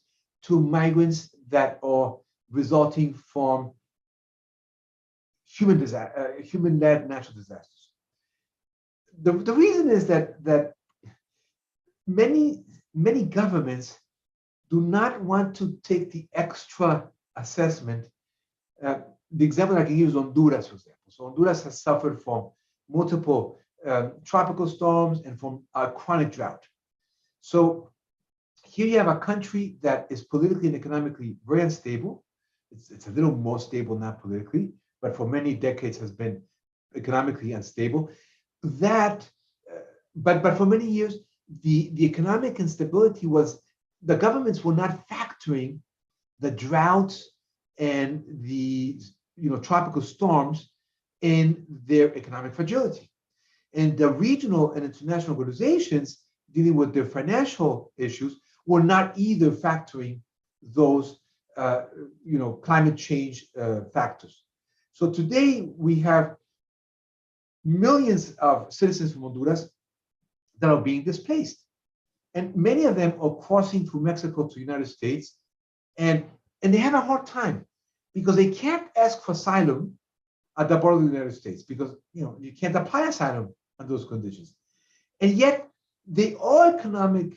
to migrants that are resulting from human-led natural disasters. The reason is that many governments do not want to take the extra assessment. The example I can use is Honduras, for example. So Honduras has suffered from multiple tropical storms and from a chronic drought. So here you have a country that is politically and economically very unstable. It's a little more stable, not politically, but for many decades has been economically unstable. But for many years, the economic instability was, the governments were not factoring the droughts and the tropical storms in their economic fragility. And the regional and international organizations dealing with their financial issues were not either factoring those climate change factors. So today we have millions of citizens from Honduras that are being displaced. And many of them are crossing through Mexico to the United States, and they have a hard time because they can't ask for asylum at the border of the United States because you can't apply asylum under those conditions. And yet they are economic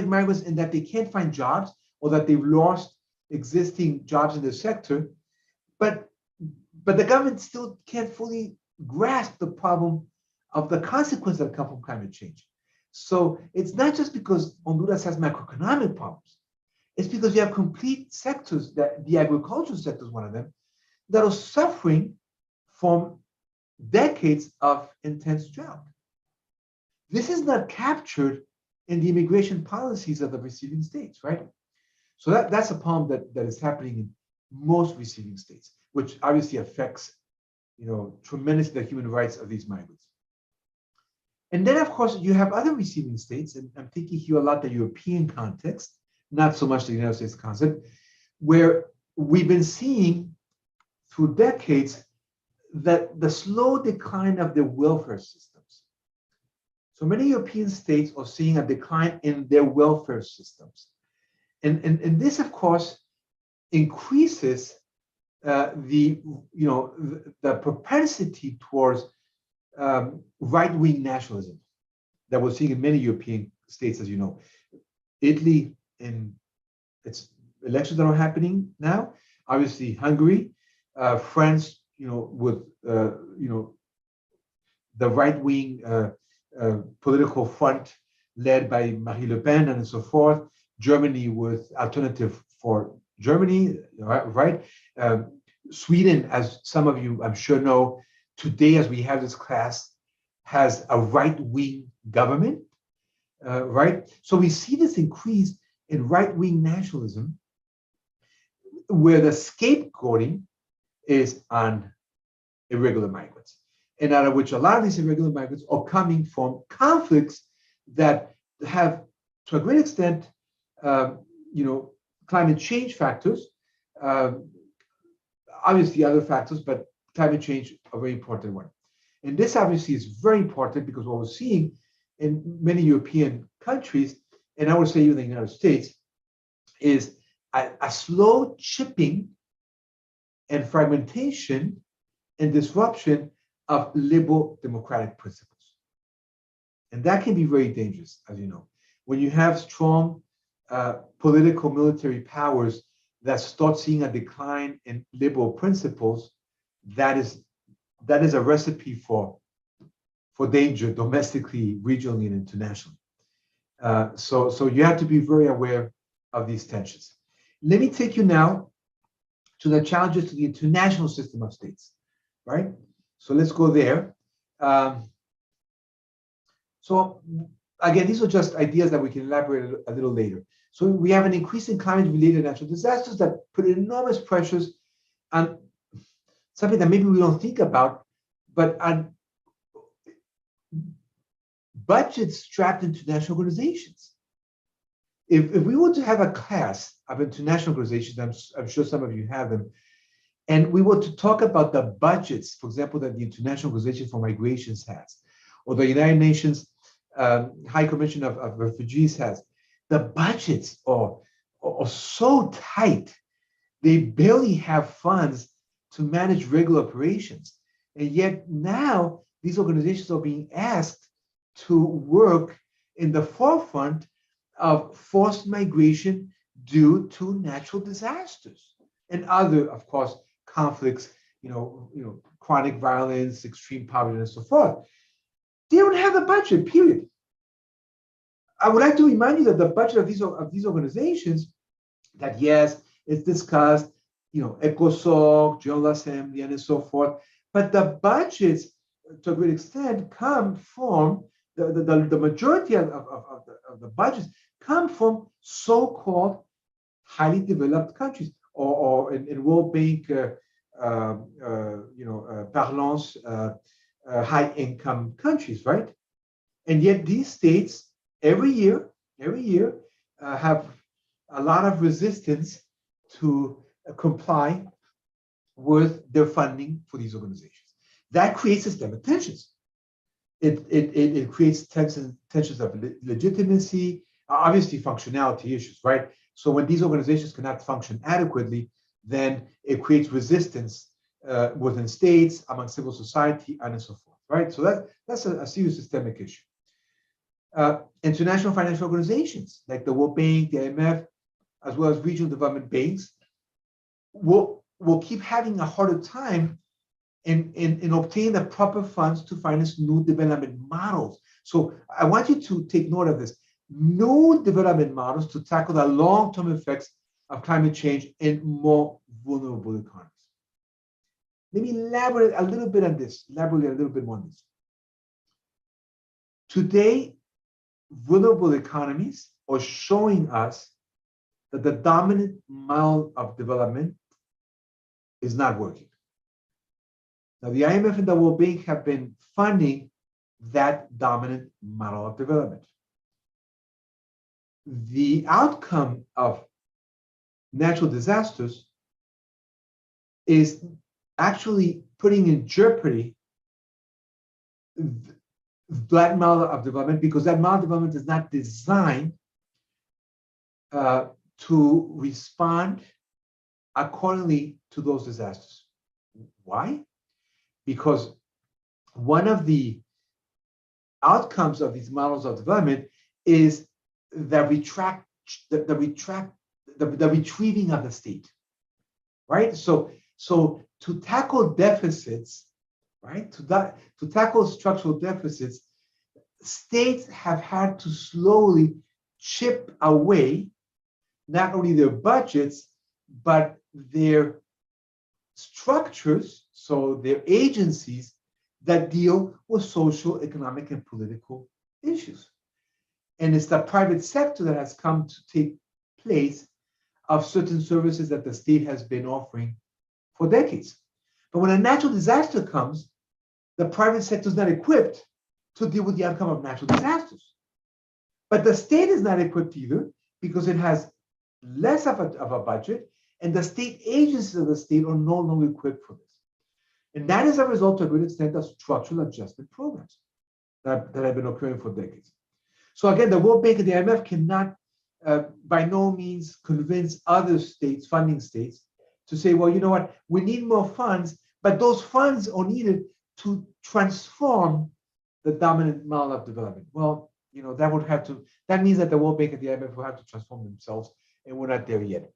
migrants in that they can't find jobs or that they've lost existing jobs in the sector, but the government still can't fully grasp the problem of the consequences that come from climate change. So it's not just because Honduras has macroeconomic problems. It's because you have complete sectors, that the agricultural sector is one of them, that are suffering from decades of intense drought. This is not captured in the immigration policies of the receiving states, right? So that's a problem that is happening in most receiving states, which obviously affects, tremendously the human rights of these migrants. And then, of course, you have other receiving states, and I'm thinking here a lot the European context, not so much the United States concept, where we've been seeing through decades that the slow decline of their welfare systems. So many European states are seeing a decline in their welfare systems. And this, of course, increases the propensity towards right-wing nationalism that we're seeing in many European states, as you know. Italy, in its elections that are happening now, obviously Hungary, France, with the right-wing political front led by Marie Le Pen and so forth. Germany with Alternative for Germany, right? Sweden, as some of you I'm sure know, today as we have this class, has a right-wing government, right? So we see this increase in right-wing nationalism where the scapegoating is on irregular migrants, and out of which a lot of these irregular migrants are coming from conflicts that have, to a great extent, climate change factors, obviously other factors, but climate change a very important one. And this obviously is very important because what we're seeing in many European countries, and I would say even the United States, is a slow chipping and fragmentation and disruption of liberal democratic principles. And that can be very dangerous, as you know. When you have strong political military powers that start seeing a decline in liberal principles, that is a recipe for danger domestically, regionally, and internationally. So you have to be very aware of these tensions. Let me take you now to the challenges to the international system of states, right? So let's go there. So again, these are just ideas that we can elaborate a little later. So we have an increase in climate-related natural disasters that put enormous pressures on something that maybe we don't think about, but on budgets strapped into international organizations. If we were to have a class of international organizations, I'm sure some of you have them, and we were to talk about the budgets, for example, that the International Organization for Migrations has, or the United Nations High Commission of Refugees has, the budgets are so tight, they barely have funds to manage regular operations. And yet now these organizations are being asked to work in the forefront of forced migration due to natural disasters and other, of course, conflicts, chronic violence, extreme poverty, and so forth. They don't have the budget, period. I would like to remind you that the budget of these organizations, that yes, it's discussed, ECOSOC, General Assembly, and so forth, but the budgets, to a great extent, come from the majority of the budgets come from so-called highly developed countries, or in World Bank parlance, high-income countries, right? And yet these states every year have a lot of resistance to comply with their funding for these organizations. That creates systemic tensions. It creates tensions of legitimacy, obviously functionality issues, right? So when these organizations cannot function adequately, then it creates resistance within states, among civil society, and so forth, right? So that's a serious systemic issue. International financial organizations like the World Bank, the IMF, as well as regional development banks, will keep having a harder time in obtaining the proper funds to finance new development models. So I want you to take note of this. New development models to tackle the long-term effects of climate change in more vulnerable economies. Let me elaborate a little bit on this, more on this. Today, vulnerable economies are showing us that the dominant model of development is not working. Now, the IMF and the World Bank have been funding that dominant model of development. The outcome of natural disasters is actually putting in jeopardy that model of development, because that model of development is not designed to respond accordingly to those disasters. Why? Because one of the outcomes of these models of development is the retrieving of the state, right? So to tackle deficits, right? To tackle structural deficits, states have had to slowly chip away not only their budgets, but their structures, so their agencies that deal with social, economic, and political issues. And it's the private sector that has come to take place of certain services that the state has been offering for decades. But when a natural disaster comes, the private sector is not equipped to deal with the outcome of natural disasters. But the state is not equipped either, because it has less of a budget, and the state agencies of the state are no longer equipped for this. And that is a result, to a great extent, of structural adjustment programs that have been occurring for decades. So again, the World Bank and the IMF cannot by no means convince other states, funding states, to say, well, you know what, we need more funds, but those funds are needed to transform the dominant model of development. Well, that means that the World Bank and the IMF will have to transform themselves, and we're not there yet.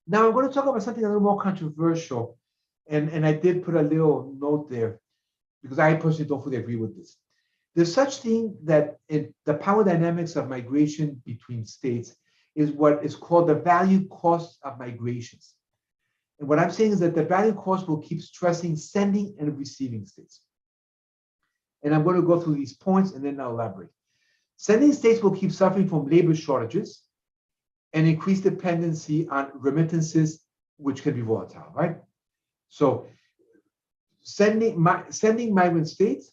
Now I'm going to talk about something a little more controversial, and I did put a little note there, because I personally don't fully agree with this. There's such thing that in the power dynamics of migration between states is what is called the value cost of migrations. And what I'm saying is that the value cost will keep stressing sending and receiving states. And I'm going to go through these points and then I'll elaborate. Sending states will keep suffering from labor shortages and increased dependency on remittances, which can be volatile, right? So sending migrant states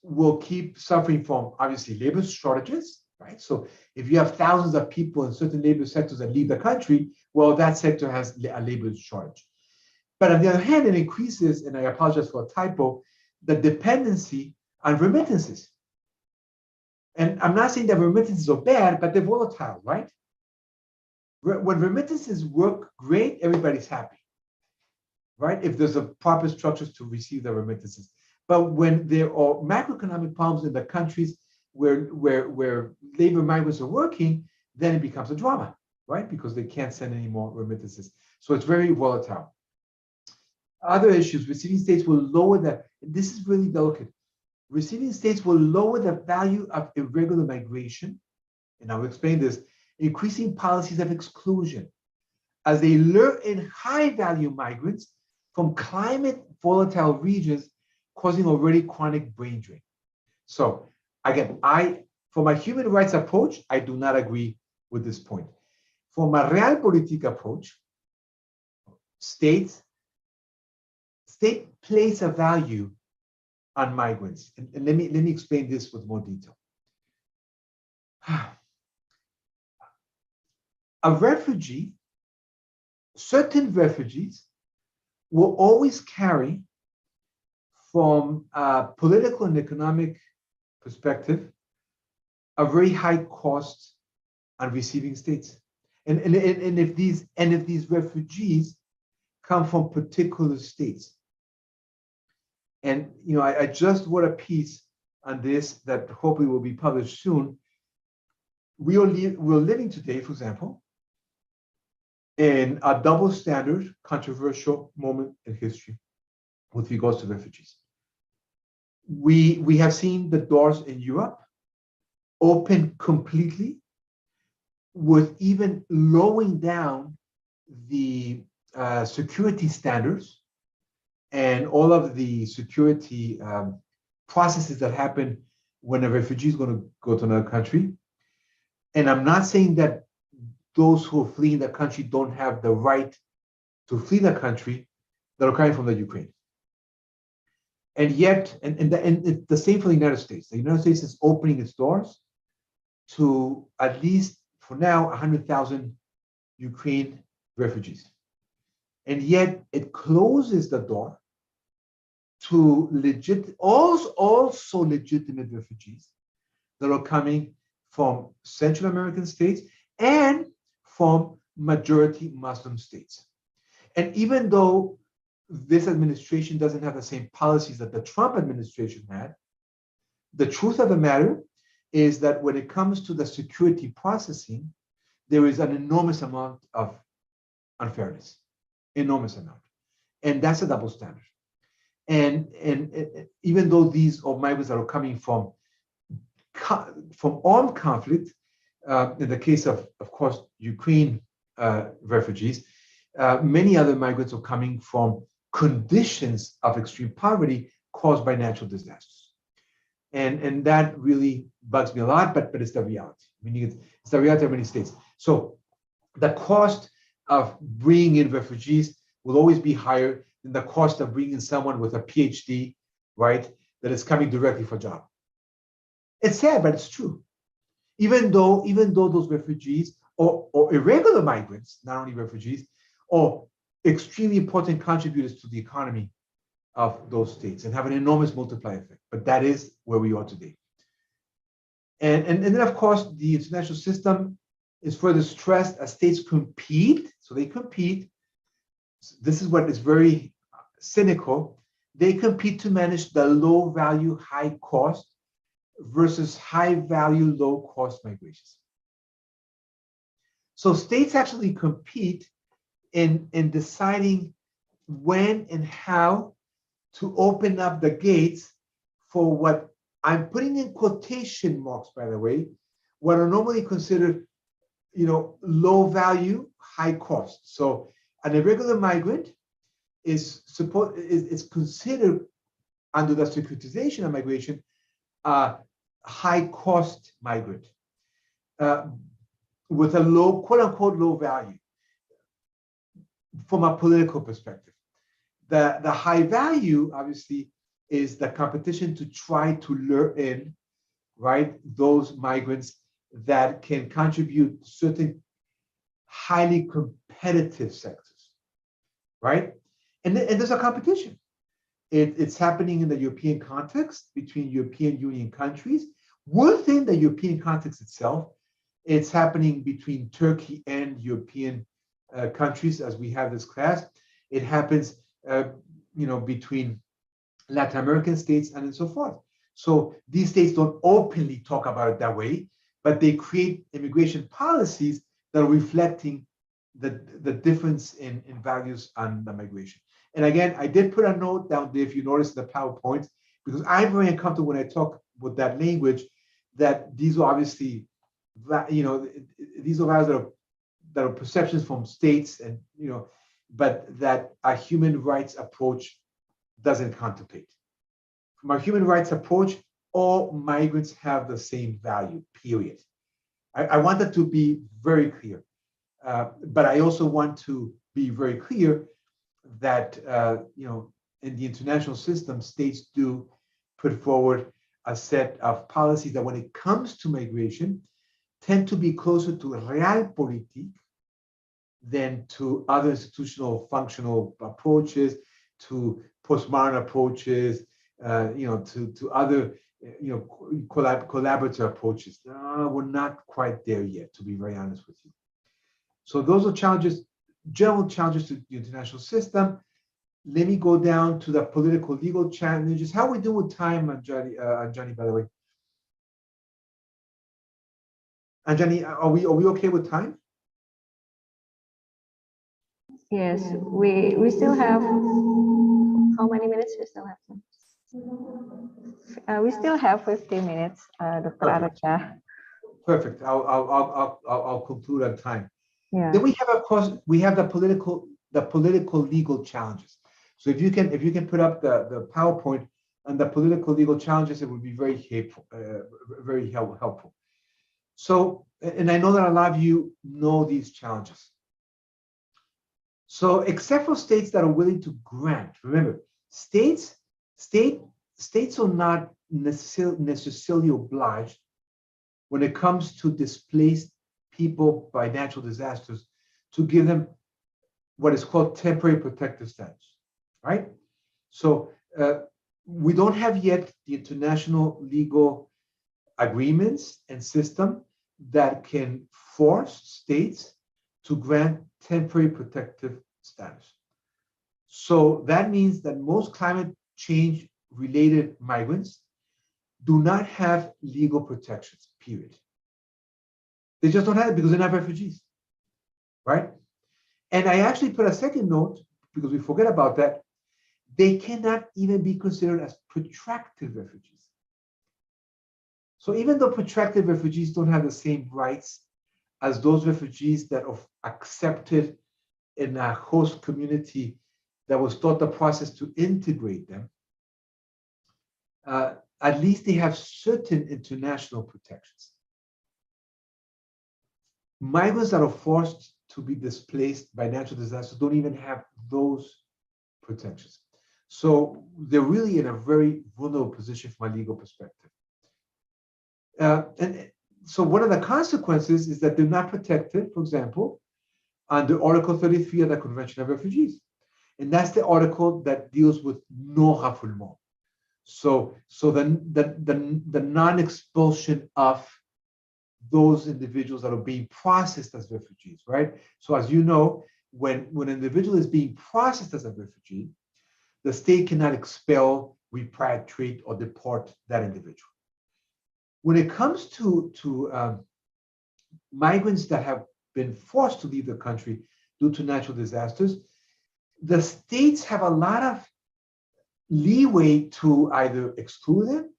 will keep suffering from, obviously, labor shortages, right? So if you have thousands of people in certain labor sectors that leave the country, well, that sector has a labor shortage. But on the other hand, it increases, and I apologize for a typo, the dependency on remittances. And I'm not saying that remittances are bad, but they're volatile, right? When remittances work great, everybody's happy, right? If there's a proper structures to receive the remittances. But when there are macroeconomic problems in the countries where labor migrants are working, then it becomes a drama, right? Because they can't send any more remittances. So it's very volatile. Other issues, receiving states will lower this is really delicate. Receiving states will lower the value of irregular migration, and I will explain this, increasing policies of exclusion as they lure in high-value migrants from climate volatile regions, causing already chronic brain drain. So again, for my human rights approach, I do not agree with this point. For my realpolitik approach, state place a value on migrants. And let me explain this with more detail. Certain refugees will always carry, from a political and economic perspective, a very high cost on receiving states. And if these refugees come from particular states. And I just wrote a piece on this that hopefully will be published soon. We're living today, for example, in a double standard, controversial moment in history with regards to refugees. We have seen the doors in Europe open completely, with even lowering down the security standards and all of the security processes that happen when a refugee is going to go to another country. And I'm not saying that those who are fleeing the country don't have the right to flee the country that are coming from the Ukraine. And yet, and it's the same for the United States. The United States is opening its doors to, at least for now, 100,000 Ukraine refugees. And yet it closes the door to also legitimate refugees that are coming from Central American states and from majority Muslim states. And even though this administration doesn't have the same policies that the Trump administration had, the truth of the matter is that when it comes to the security processing, there is an enormous amount of unfairness, enormous amount. And that's a double standard. And even though these are migrants that are coming from armed conflict, in the case of course, Ukraine refugees, many other migrants are coming from conditions of extreme poverty caused by natural disasters. And that really bugs me a lot, but it's the reality. Meaning it's the reality of many states. So the cost of bringing in refugees will always be higher than the cost of bringing someone with a PhD, right, that is coming directly for a job. It's sad, but it's true. Even though those refugees or irregular migrants, not only refugees, are extremely important contributors to the economy of those states and have an enormous multiplier effect. But that is where we are today. And then, of course, the international system is further stressed as states compete. So they compete. This is what is very cynical. They compete to manage the low value, high cost versus high value, low cost migrations. So states actually compete in deciding when and how to open up the gates for what I'm putting in quotation marks, by the way, what are normally considered, low value, high cost. So an irregular migrant is considered under the securitization of migration a high cost migrant. with a low, quote unquote, low value from a political perspective. The high value, obviously, is the competition to try to lure in, right, those migrants that can contribute certain highly competitive sectors, right? And there's a competition. It's happening in the European context between European Union countries. Within the European context itself, it's happening between Turkey and European countries, as we have this class. It happens, between Latin American states and so forth. So these states don't openly talk about it that way, but they create immigration policies that are reflecting the difference in values on the migration. And again, I did put a note down there, if you notice the PowerPoint, because I'm very uncomfortable when I talk with that language, that these are obviously, these are values that are perceptions from states, and but that a human rights approach doesn't contemplate. From a human rights approach, all migrants have the same value, period. I want that to be very clear. But I also want to be very clear that, in the international system, states do put forward a set of policies that when it comes to migration, tend to be closer to realpolitik than to other institutional functional approaches, to postmodern approaches, to other, collaborative approaches. We're not quite there yet, to be very honest with you. So those are challenges, general challenges to the international system. Let me go down to the political legal challenges. How are we doing with time, Anjani, by the way? Anjani, are we okay with time? Yes, we still have, how many minutes we still have? We still have 15 minutes, Dr. Arrocha. Perfect. I'll conclude on time. Yeah. Then we have, of course, the political legal challenges. So if you can put up the PowerPoint and the political legal challenges, it would be very helpful. So, and I know that a lot of you know these challenges. So, except for states that are willing to grant, remember, states are not necessarily obliged when it comes to displaced people by natural disasters to give them what is called temporary protective status, right? So we don't have yet the international legal agreements and system that can force states to grant temporary protective status. So that means that most climate change related migrants do not have legal protections, period. They just don't have it because they're not refugees, right? And I actually put a second note, because we forget about that. They cannot even be considered as protracted refugees. So even though protracted refugees don't have the same rights as those refugees that are accepted in a host community that will start the process to integrate them, at least they have certain international protections. Migrants that are forced to be displaced by natural disasters don't even have those protections. So they're really in a very vulnerable position from a legal perspective. And so one of the consequences is that they're not protected, for example, under Article 33 of the Convention of Refugees. And that's the article that deals with non-refoulement. So the non-expulsion of those individuals that are being processed as refugees, right? So as you know, when an individual is being processed as a refugee, the state cannot expel, repatriate, or deport that individual. When it comes to migrants that have been forced to leave the country due to natural disasters, the states have a lot of leeway to either exclude them,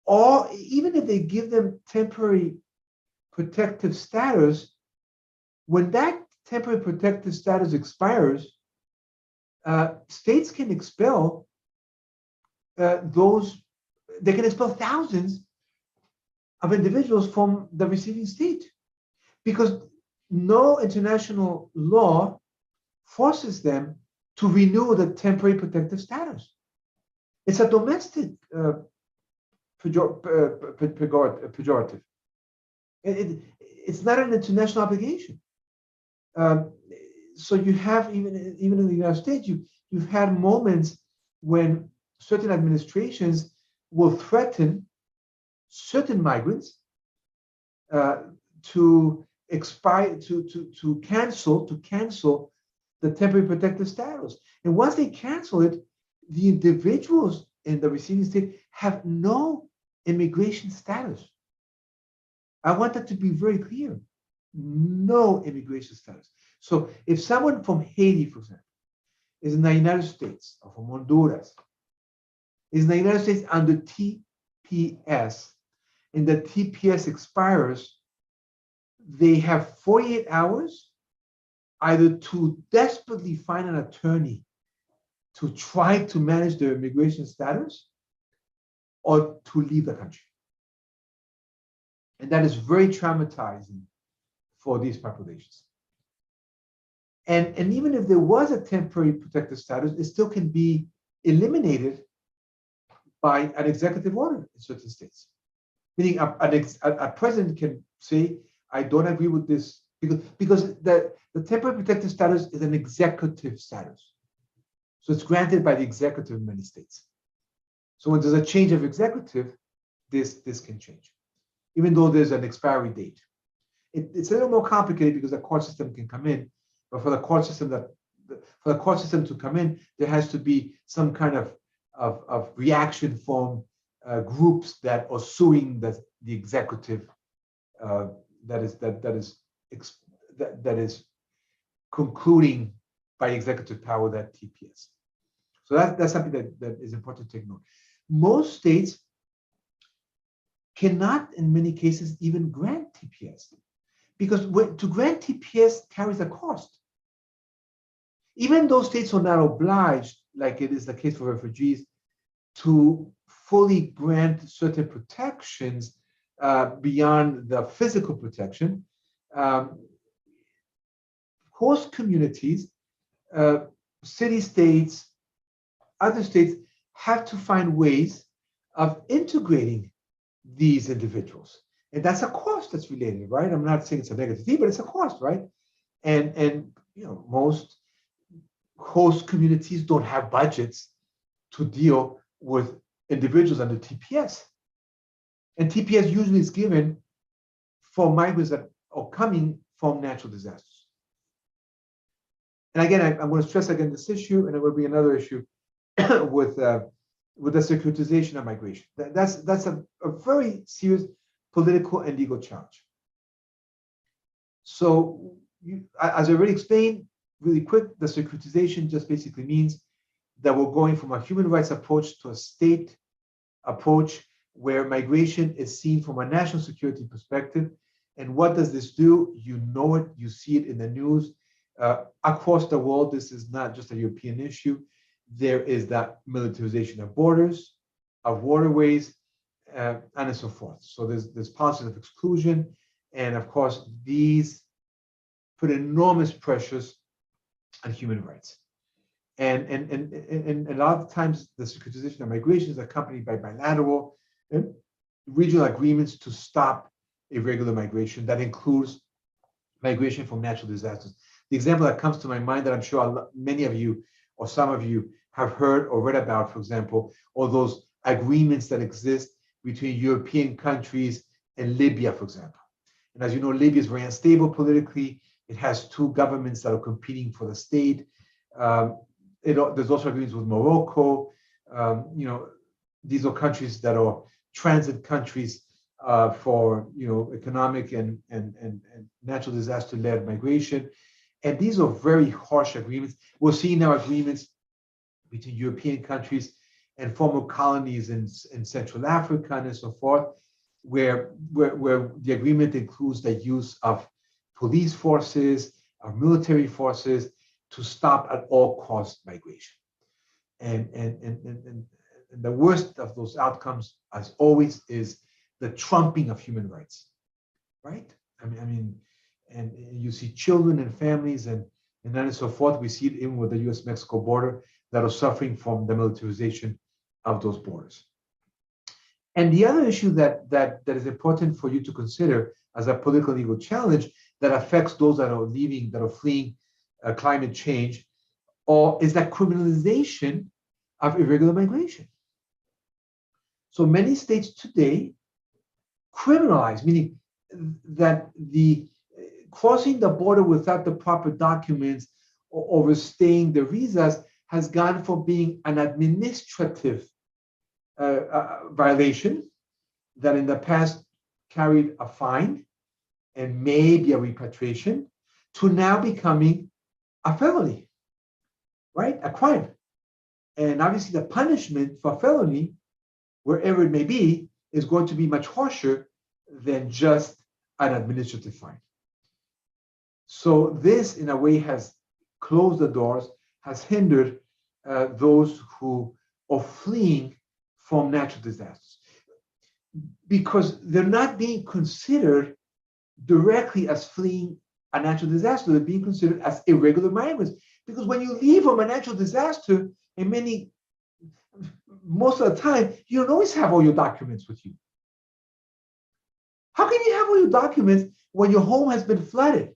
or even if they give them temporary protective status, when that temporary protective status expires, states can expel they can expel thousands of individuals from the receiving state. because no international law forces them to renew the temporary protective status. It's a domestic pejorative. It's not an international obligation. So you have, even in the United States, you've had moments when certain administrations will threaten certain migrants to cancel the temporary protective status. And once they cancel it, the individuals in the receiving state have no immigration status. I want that to be very clear. No immigration status. So if someone from Haiti, for example, is in the United States, or from Honduras, is in the United States under TPS, and the TPS expires, they have 48 hours either to desperately find an attorney to try to manage their immigration status or to leave the country. And that is very traumatizing for these populations. And even if there was a temporary protective status, it still can be eliminated by an executive order in certain states. Meaning a president can say, I don't agree with this, because the temporary protective status is an executive status. So it's granted by the executive in many states. So when there's a change of executive, this can change, even though there's an expiry date. It's a little more complicated because the court system can come in, but for the court system to come in, there has to be some kind of reaction from groups that are suing the executive that is concluding by executive power that TPS. So that's something that is important to take note. Most states cannot, in many cases, even grant TPS, because to grant TPS carries a cost. Even though states are not obliged, like it is the case for refugees, to fully grant certain protections beyond the physical protection, host communities, city-states, other states have to find ways of integrating these individuals. And that's a cost that's related, right? I'm not saying it's a negative thing, but it's a cost, right? And most host communities don't have budgets to deal with individuals under TPS. And TPS usually is given for migrants that are coming from natural disasters. And again, I'm going to stress again this issue, and it will be another issue with the securitization of migration. That's a very serious political and legal challenge. So, as I already explained, really quick, the securitization just basically means that we're going from a human rights approach to a state approach where migration is seen from a national security perspective. And what does this do? You know it, you see it in the news. Across the world, this is not just a European issue. There is that militarization of borders, of waterways, and so forth. So there's policies of exclusion. And of course, these put enormous pressures on human rights. And a lot of times, the securitization of migration is accompanied by bilateral and regional agreements to stop irregular migration. That includes migration from natural disasters. The example that comes to my mind that I'm sure many of you or some of you have heard or read about, for example, all those agreements that exist between European countries and Libya, for example. And as you know, Libya is very unstable politically. It has two governments that are competing for the state. There's also agreements with Morocco. These are countries that are transit countries for economic and natural disaster-led migration. And these are very harsh agreements. We're seeing now agreements between European countries and former colonies in Central Africa and so forth, where the agreement includes the use of police forces, of military forces to stop at all cost migration. And the worst of those outcomes, as always, is the trumping of human rights, right? I mean, and you see children and families and then and so forth. We see it even with the U.S.-Mexico border that are suffering from the militarization of those borders. And the other issue that is important for you to consider as a political legal challenge that affects those that are leaving, that are fleeing climate change, or is that criminalization of irregular migration. So many states today criminalize, meaning that the crossing the border without the proper documents or overstaying the visas has gone from being an administrative violation that in the past carried a fine and maybe a repatriation to now becoming a felony, right? A crime. And obviously the punishment for felony, wherever it may be, is going to be much harsher than just an administrative fine. So this, in a way, has closed the doors, has hindered those who are fleeing from natural disasters, because they're not being considered directly as fleeing a natural disaster. They're being considered as irregular migrants, because when you leave from a natural disaster, and most of the time, you don't always have all your documents with you. How can you have all your documents when your home has been flooded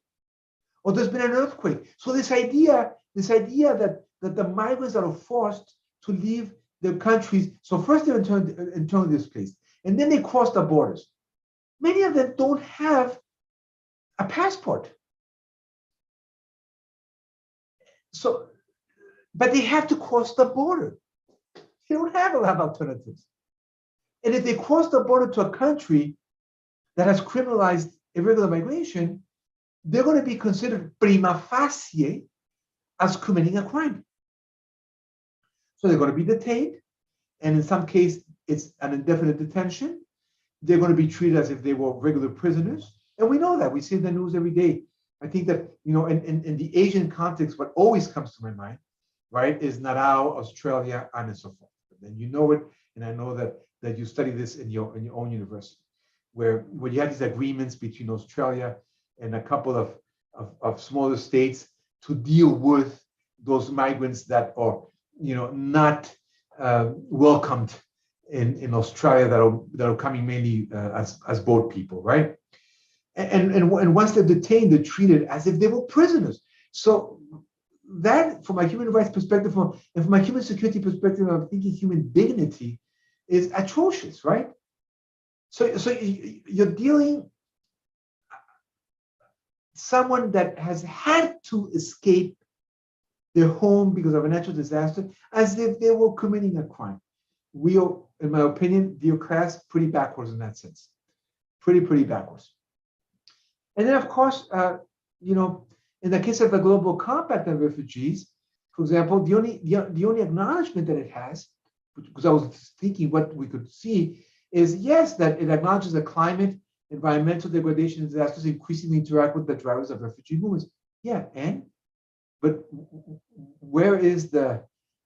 or there's been an earthquake? So this idea that the migrants that are forced to leave their countries, so first they're internally displaced, and then they cross the borders. Many of them don't have a passport. So, but they have to cross the border. They don't have a lot of alternatives. And if they cross the border to a country that has criminalized irregular migration, they're going to be considered prima facie as committing a crime. So they're going to be detained, and in some cases, it's an indefinite detention. They're going to be treated as if they were regular prisoners. And we know that. We see in the news every day. I think that, in the Asian context, what always comes to my mind, right, is Nauru, Australia, and so forth. And you know it, and I know that you study this in your own university, where you have these agreements between Australia and a couple of smaller states to deal with those migrants that are, not welcomed in Australia, that are coming mainly as boat people, right? And once they're detained, they're treated as if they were prisoners. So that, from a human rights perspective, and from a human security perspective, of thinking human dignity, is atrocious, right? So you're dealing someone that has had to escape their home because of a natural disaster, as if they were committing a crime. We are, in my opinion, dear class, pretty backwards in that sense. Pretty backwards. And then, of course, in the case of the Global Compact on refugees, for example, the only acknowledgement that it has, because I was thinking what we could see, is yes, that it acknowledges that climate, environmental degradation, and disasters increasingly interact with the drivers of refugee movements. Yeah, but where is the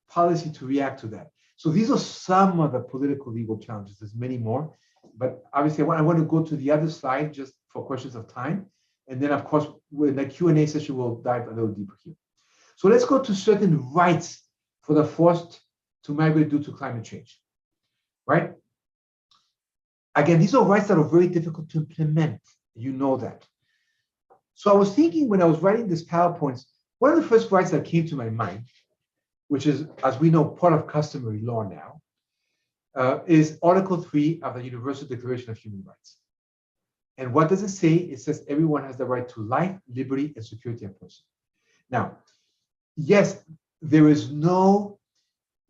policy to react to that? So these are some of the political legal challenges. There's many more, but obviously I want to go to the other slide just for questions of time. And then, of course, in the Q&A session, we'll dive a little deeper here. So let's go to certain rights for the forced to migrate due to climate change, right? Again, these are rights that are very difficult to implement. You know that. So I was thinking when I was writing this PowerPoint, one of the first rights that came to my mind, which is, as we know, part of customary law now, is Article 3 of the Universal Declaration of Human Rights. And what does it say? It says everyone has the right to life, liberty, and security of person. Now, yes, there is no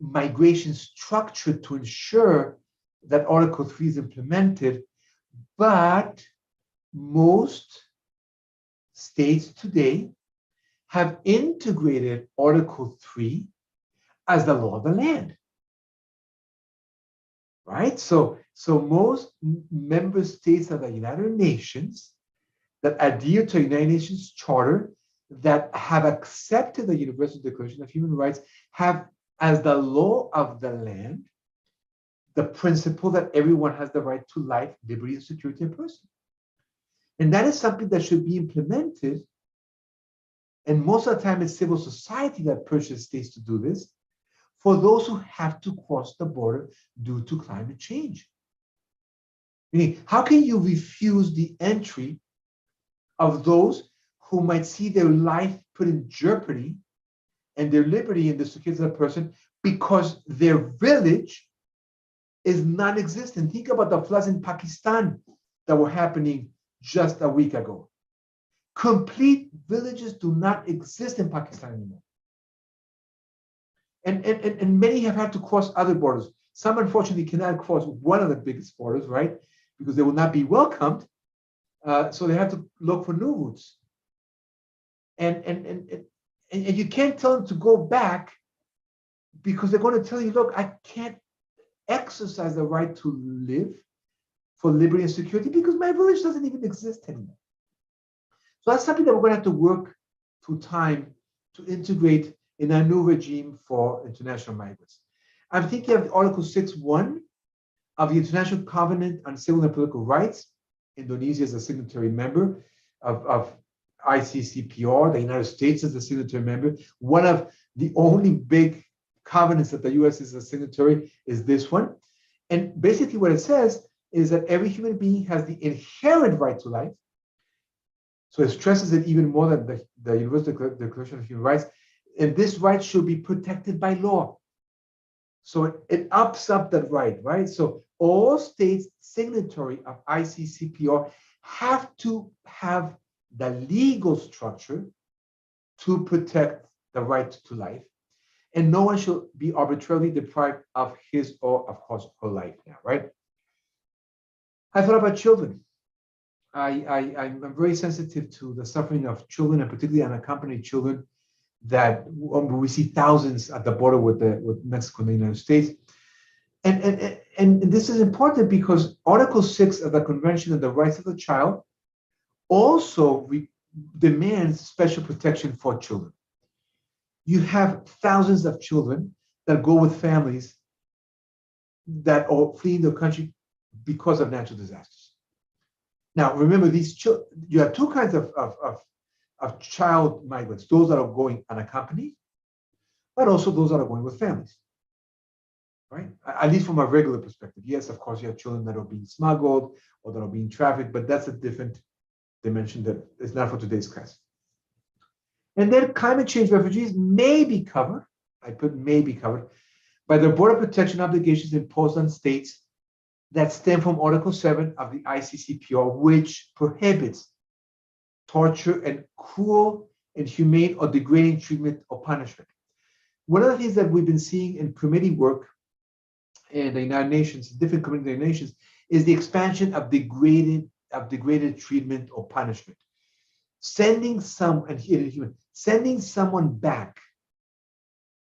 migration structure to ensure that Article 3 is implemented, but most states today have integrated Article 3 as the law of the land, right? So most member states of the United Nations that adhere to the United Nations Charter, that have accepted the Universal Declaration of Human Rights, have as the law of the land the principle that everyone has the right to life, liberty, and security of person. And that is something that should be implemented. And most of the time, it's civil society that pushes states to do this for those who have to cross the border due to climate change. Meaning, how can you refuse the entry of those who might see their life put in jeopardy and their liberty and the security of the person because their village is non-existent? Think about the floods in Pakistan that were happening just a week ago. Complete villages do not exist in Pakistan anymore. And many have had to cross other borders. Some, unfortunately, cannot cross one of the biggest borders, right? Because they will not be welcomed. So they have to look for new routes. And you can't tell them to go back because they're going to tell you, look, I can't exercise the right to live for liberty and security because my village doesn't even exist anymore. So that's something that we're going to have to work through time to integrate in a new regime for international migrants. I'm thinking of Article 6.1 of the International Covenant on Civil and Political Rights. Indonesia is a signatory member of ICCPR. The United States is a signatory member. One of the only big covenants that the US is a signatory is this one. And basically what it says is that every human being has the inherent right to life. So it stresses it even more than the Universal Declaration of Human Rights. And this right should be protected by law. So it ups up that right? So all states signatory of ICCPR have to have the legal structure to protect the right to life. And no one should be arbitrarily deprived of his or, of course, her life now, right? I thought about children. I'm very sensitive to the suffering of children, and particularly unaccompanied children, that we see thousands at the border with Mexico and the United States. And this is important because Article 6 of the Convention on the Rights of the Child also demands special protection for children. You have thousands of children that go with families that are fleeing the country because of natural disasters. Now, remember, you have two kinds of child migrants, those that are going unaccompanied, but also those that are going with families, right? At least from a regular perspective. Yes, of course, you have children that are being smuggled or that are being trafficked, but that's a different dimension that is not for today's class. And then climate change refugees may be covered, I put may be covered, by the border protection obligations imposed on states that stem from Article 7 of the ICCPR, which prohibits torture and cruel, inhumane, or degrading treatment or punishment. One of the things that we've been seeing in committee work in the United Nations, different committees in the United Nations, is the expansion of degraded treatment or punishment. Sending someone back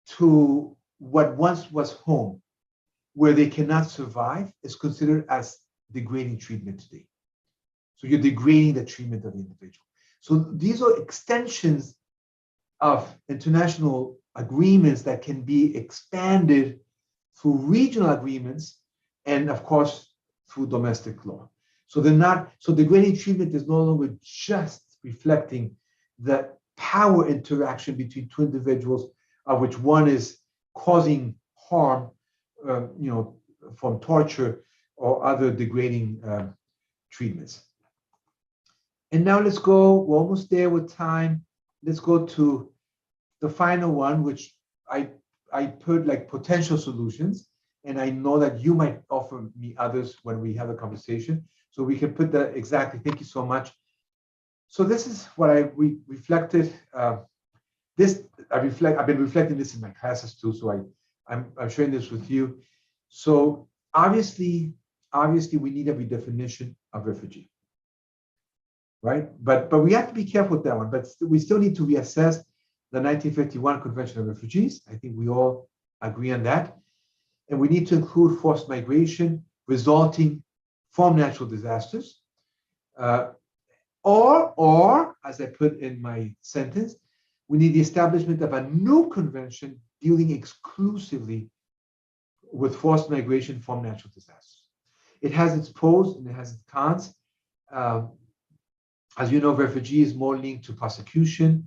to what once was home, where they cannot survive, is considered as degrading treatment today. So you're degrading the treatment of the individual. So these are extensions of international agreements that can be expanded through regional agreements and, of course, through domestic law. So degrading treatment is no longer just reflecting the power interaction between two individuals, of which one is causing harm, from torture or other degrading treatments. And now let's go, we're almost there with time. Let's go to the final one, which I put like potential solutions. And I know that you might offer me others when we have a conversation. So we can put that exactly. Thank you so much. So this is what we reflected. I've been reflecting this in my classes too. So I'm sharing this with you. So obviously we need a redefinition of refugee, right? But we have to be careful with that one. But we still need to reassess the 1951 Convention on Refugees. I think we all agree on that. And we need to include forced migration resulting from natural disasters. Or, as I put in my sentence, we need the establishment of a new convention dealing exclusively with forced migration from natural disasters. It has its pros and it has its cons. As you know, refugee is more linked to persecution,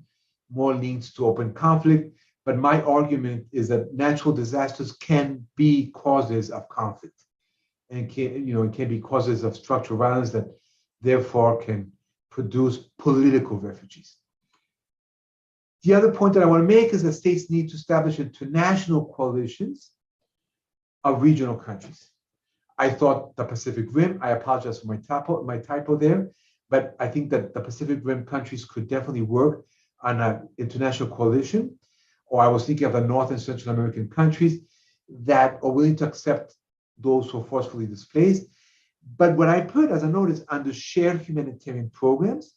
more linked to open conflict. But my argument is that natural disasters can be causes of conflict, and it can be causes of structural violence that therefore can produce political refugees. The other point that I want to make is that states need to establish international coalitions of regional countries. I thought the Pacific Rim, I apologize for my typo there, but I think that the Pacific Rim countries could definitely work on an international coalition. Or I was thinking of the North and Central American countries that are willing to accept those who are forcefully displaced. But what I put as a note is under shared humanitarian programs,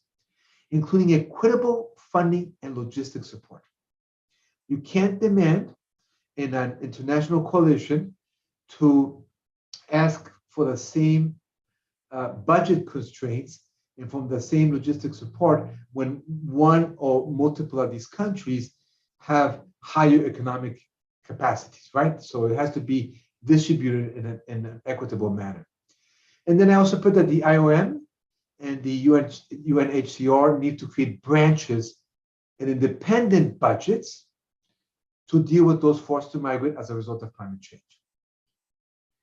including equitable funding and logistic support. You can't demand in an international coalition to ask for the same budget constraints and from the same logistic support when one or multiple of these countries have higher economic capacities, right? So it has to be distributed in an equitable manner. And then I also put that the IOM and the UNHCR need to create branches and independent budgets to deal with those forced to migrate as a result of climate change.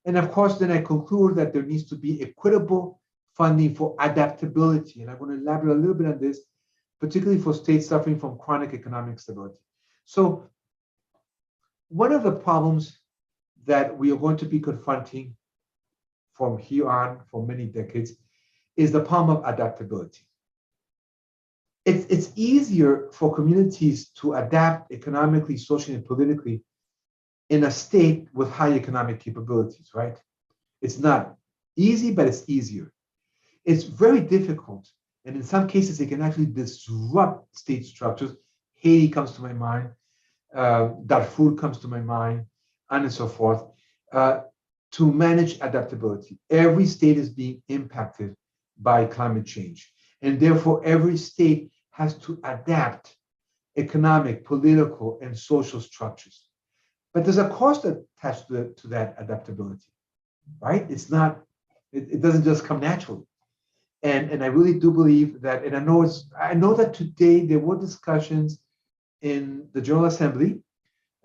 And of course, then I conclude that there needs to be equitable funding for adaptability. And I'm going to elaborate a little bit on this, particularly for states suffering from chronic economic instability. So one of the problems that we are going to be confronting from here on for many decades is the problem of adaptability. It's easier for communities to adapt economically, socially, and politically in a state with high economic capabilities, right? It's not easy, but it's easier. It's very difficult, and in some cases, it can actually disrupt state structures. Haiti comes to my mind, Darfur comes to my mind, and so forth, to manage adaptability. Every state is being impacted by climate change, and therefore every state has to adapt economic, political, and social structures. But there's a cost attached to that adaptability, right? It's not, it doesn't just come naturally. And I really do believe that, and I know that today there were discussions in the General Assembly.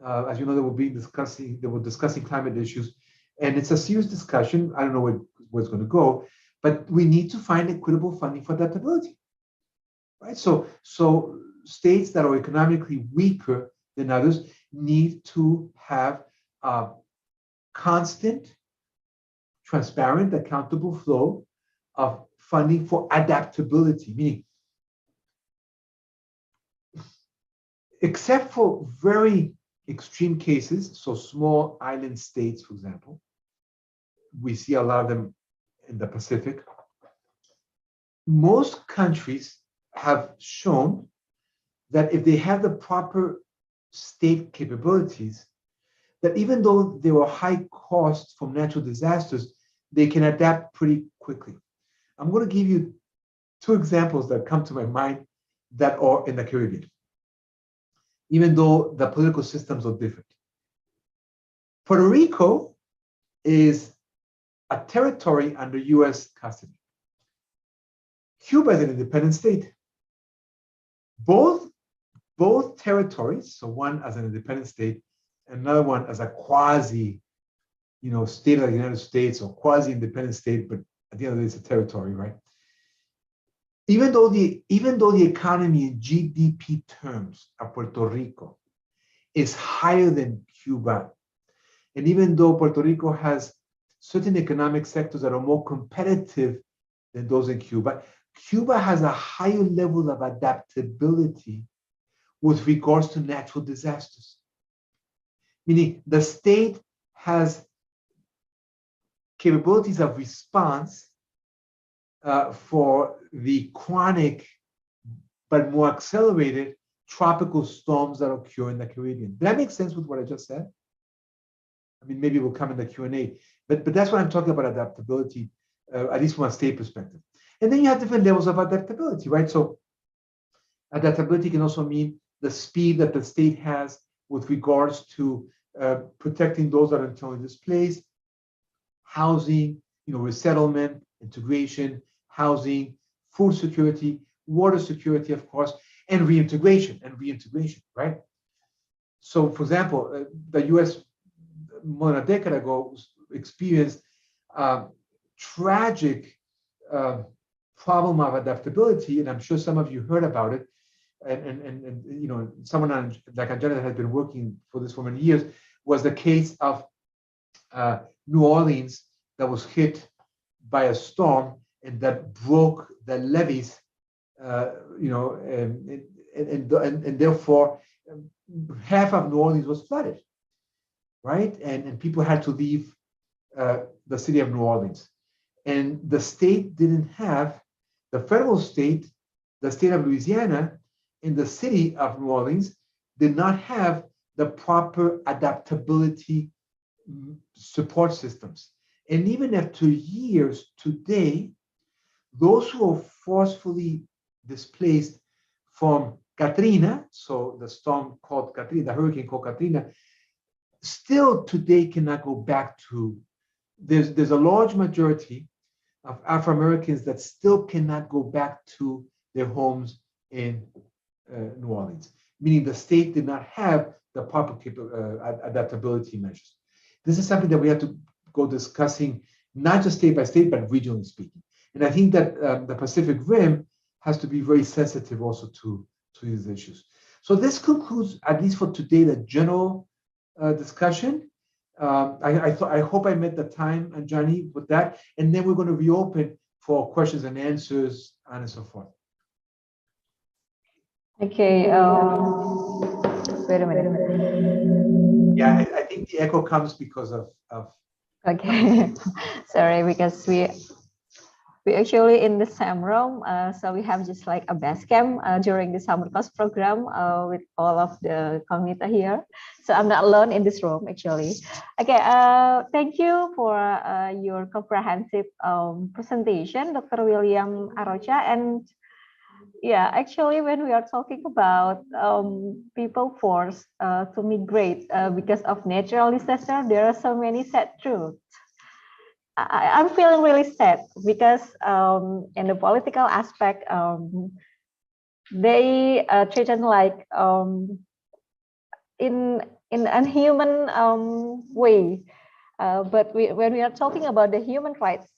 As you know, they were discussing climate issues, and it's a serious discussion. I don't know where it's going to go, but we need to find equitable funding for adaptability, right? So states that are economically weaker than others need to have a constant, transparent, accountable flow of funding for adaptability, meaning except for very extreme cases, so small island states, for example, we see a lot of them in the Pacific. Most countries have shown that if they have the proper state capabilities, that even though there are high costs from natural disasters, they can adapt pretty quickly. I'm going to give you two examples that come to my mind that are in the Caribbean, even though the political systems are different. Puerto Rico is a territory under US custody. Cuba is an independent state. Both territories, so one as an independent state, another one as a quasi, state of the United States or quasi-independent state, but at the end of the day, it's a territory, right? Even though the economy in GDP terms of Puerto Rico is higher than Cuba, and even though Puerto Rico has certain economic sectors that are more competitive than those in Cuba, Cuba has a higher level of adaptability with regards to natural disasters. Meaning the state has capabilities of response for the chronic but more accelerated tropical storms that occur in the Caribbean. Did that make sense with what I just said? I mean, maybe it will come in the Q&A, but that's what I'm talking about adaptability, at least from a state perspective. And then you have different levels of adaptability, right? So adaptability can also mean the speed that the state has with regards to protecting those that are internally displaced, housing, resettlement, integration, housing, food security, water security, of course, and reintegration, right? So, for example, the U.S. more than a decade ago experienced tragic problem of adaptability, and I'm sure some of you heard about it. And you know, someone like Angela that had been working for this for many years, was the case of New Orleans that was hit by a storm and that broke the levees, you know, and therefore half of New Orleans was flooded, right? And people had to leave the city of New Orleans. And the state didn't have, the federal state, the state of Louisiana, and the city of New Orleans did not have the proper adaptability support systems. And even after years today, those who are forcefully displaced from Katrina, so the storm called Katrina, the hurricane called Katrina, still today cannot go back to, there's a large majority of Afro-Americans that still cannot go back to their homes in New Orleans, meaning the state did not have the proper adaptability measures. This is something that we have to go discussing, not just state by state, but regionally speaking. And I think that the Pacific Rim has to be very sensitive also to these issues. So this concludes, at least for today, the general discussion. I hope I met the time, Anjani, with that. And then we're going to reopen for questions and answers and so forth. Okay. Wait a minute. Yeah, I think the echo comes because of Okay. Sorry, because we actually in the same room, so we have just like a base camp during the summer course program with all of the community here. So I'm not alone in this room actually. Okay, thank you for your comprehensive presentation, Dr. William Arrocha. And yeah, actually, when we are talking about people forced to migrate because of natural disaster, there are so many sad truths. I'm feeling really sad because in the political aspect, they treated like in an unhuman way. But when we are talking about the human rights,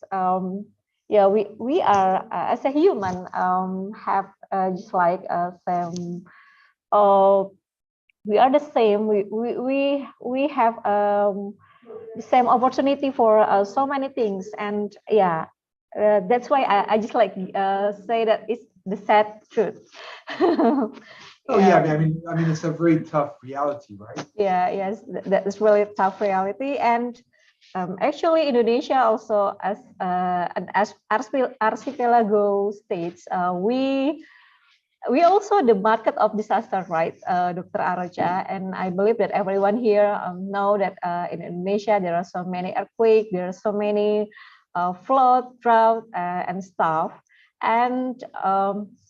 yeah, we are as a human have just like same. We are the same. We have the same opportunity for so many things, and yeah, that's why I just like say that it's the sad truth. Oh yeah, I mean it's a very tough reality, right? Yeah, yes, that is really a tough reality. And actually, Indonesia also as an archipelago states, we also the market of disaster, right, Dr. Arrocha? And I believe that everyone here know that in Indonesia there are so many earthquakes, there are so many flood, drought, and stuff. And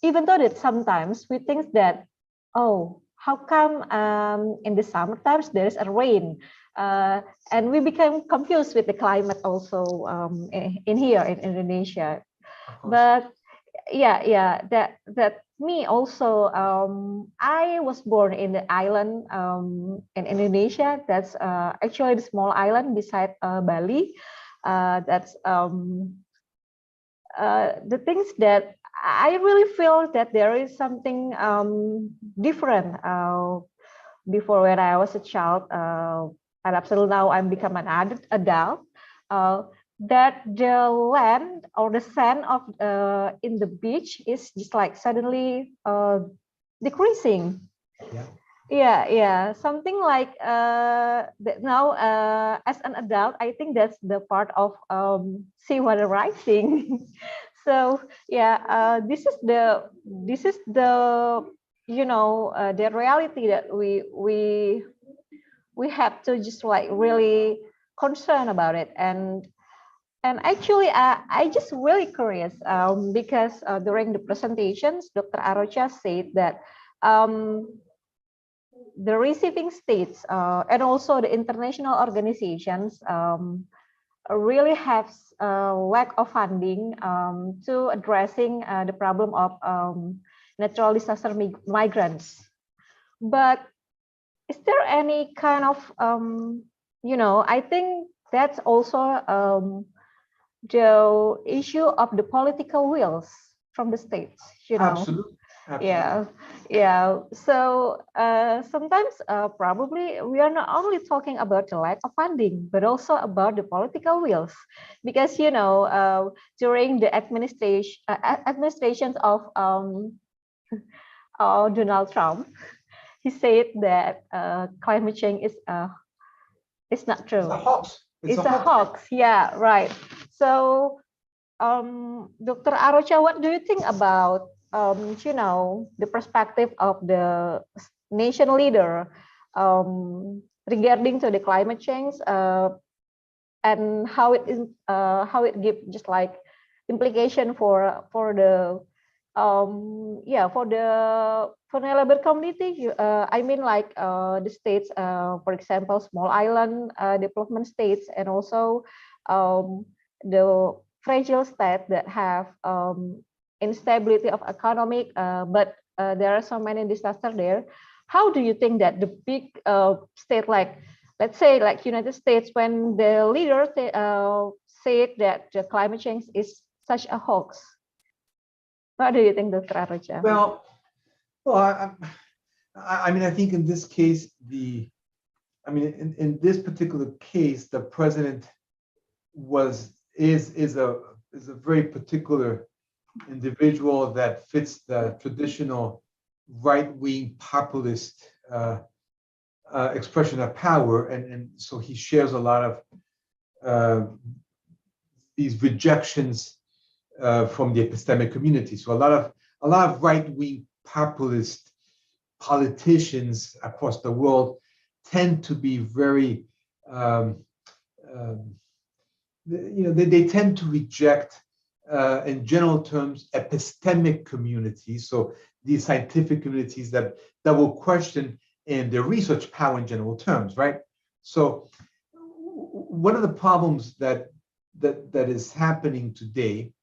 even though that sometimes we think that, oh, how come in the summer times there is a rain, and we become confused with the climate also in here in Indonesia. But yeah, that me also. I was born in the island in Indonesia. That's actually the small island beside Bali. That's the things that I really feel that there is something different before when I was a child, and up till now I'm become an adult. That the land or the sand of in the beach is just like suddenly decreasing. Yeah, something like that now. As an adult, I think that's the part of seawater rising. So yeah, this is the you know the reality that we have to just like really concern about it. And actually, I just really curious because during the presentations, Dr. Arrocha said that the receiving states and also the international organizations really have lack of funding to addressing the problem of natural disaster migrants. But is there any kind of, I think that's also the issue of the political wills from the states, Absolutely. Yeah. So sometimes probably we are not only talking about the lack of funding, but also about the political wills, because during the administrations of Donald Trump, he said that climate change is not true. It's a hoax. It's a hoax. Yeah, right. So, Dr. Arrocha, what do you think about the perspective of the nation leader regarding to the climate change and how it gives just like implication for the for the vulnerable community? I mean, like the states, for example, small island development states, and also the fragile states that have instability of economic, but there are so many disasters there. How do you think that the big state, like let's say like United States, when the leaders said that the climate change is such a hoax? What do you think, Dr. Arrocha? Well, I mean, I think in this case, in this particular case, the president is a very particular individual that fits the traditional right-wing populist expression of power, and so he shares a lot of these rejections from the epistemic community. So a lot of right-wing populist politicians across the world tend to be very, they tend to reject, in general terms, epistemic communities. So these scientific communities that will question in their research power in general terms, right? So one of the problems that is happening today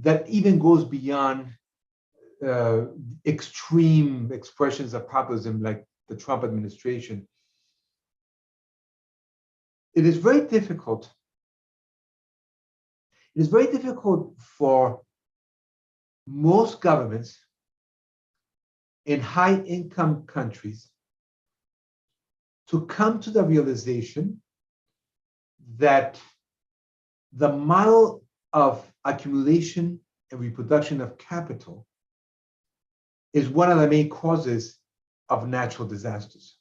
that even goes beyond extreme expressions of populism like the Trump administration. It is very difficult. It is very difficult for most governments in high-income countries to come to the realization that the model of accumulation and reproduction of capital is one of the main causes of natural disasters.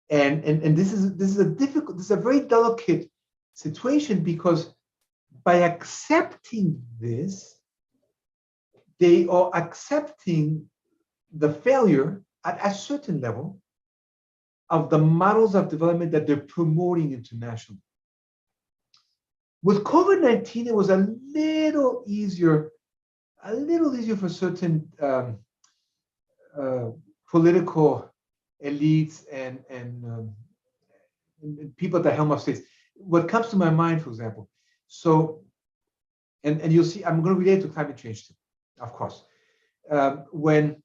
And this is a very delicate situation, because by accepting this, they are accepting the failure at a certain level of the models of development that they're promoting internationally. With COVID-19, it was a little easier for certain political elites and people at the helm of states. What comes to my mind, for example, so, and you'll see, I'm going to relate to climate change too, of course. When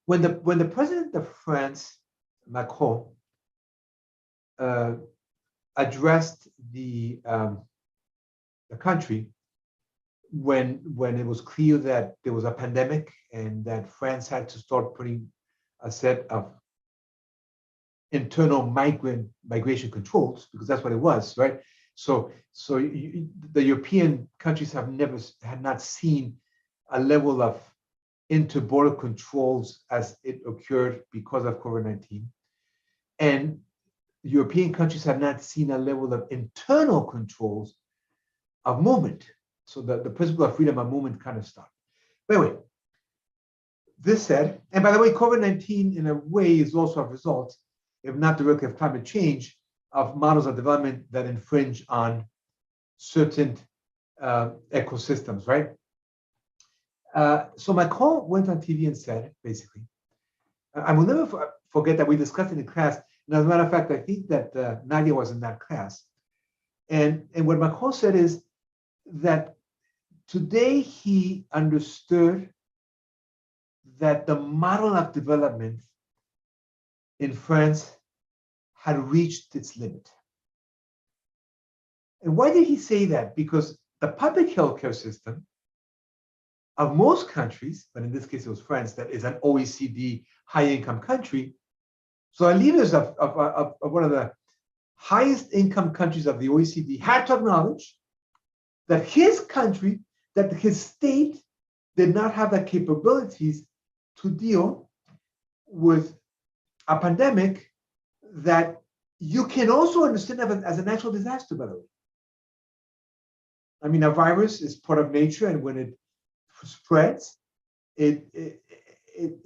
the president of France, Macron, addressed the country when it was clear that there was a pandemic and that France had to start putting a set of internal migration controls, because that's what it was, right? So the European countries had not seen a level of inter-border controls as it occurred because of COVID-19. And European countries have not seen a level of internal controls of movement. So the principle of freedom of movement kind of stopped. But anyway, this said, and by the way, COVID-19 in a way is also a result, if not directly of climate change, of models of development that infringe on certain ecosystems, right? So Macron went on TV and said, basically, I will never forget that we discussed it in class. And as a matter of fact, I think that Nadia was in that class. And what Macron said is that today he understood that the model of development in France had reached its limit. And why did he say that? Because the public healthcare system of most countries, but in this case it was France, that is an OECD high-income country. So our leaders of one of the highest income countries of the OECD had to acknowledge that his country, that his state did not have the capabilities to deal with a pandemic that you can also understand as a natural disaster, by the way. I mean, a virus is part of nature, and when it spreads, it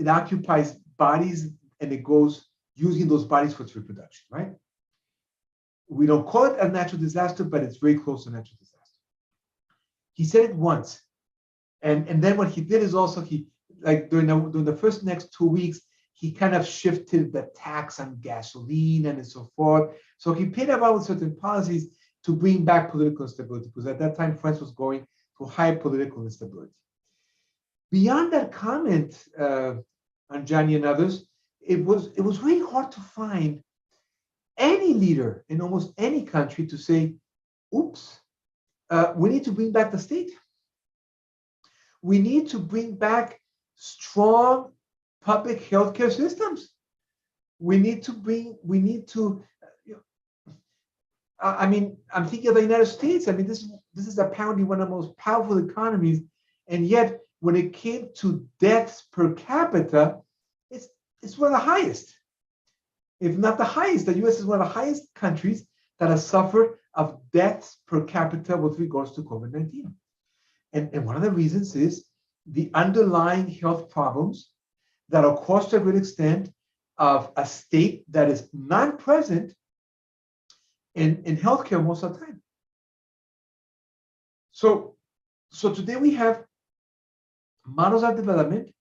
occupies bodies, and it goes using those bodies for its reproduction, right? We don't call it a natural disaster, but it's very close to a natural disaster. He said it once, and then what he did is also he, like during the first next 2 weeks, he kind of shifted the tax on gasoline and so forth. So he played about with certain policies to bring back political instability, because at that time France was going through high political instability. Beyond that comment, Anjani and others, it was really hard to find any leader in almost any country to say, oops, we need to bring back the state. We need to bring back strong public healthcare systems. We need to, I mean, I'm thinking of the United States. I mean, this is apparently one of the most powerful economies, and yet when it came to deaths per capita, it's one of the highest, if not the highest. The US is one of the highest countries that has suffered of deaths per capita with regards to COVID-19. And one of the reasons is the underlying health problems that are caused to a great extent of a state that is not present in healthcare most of the time. So today we have models of development,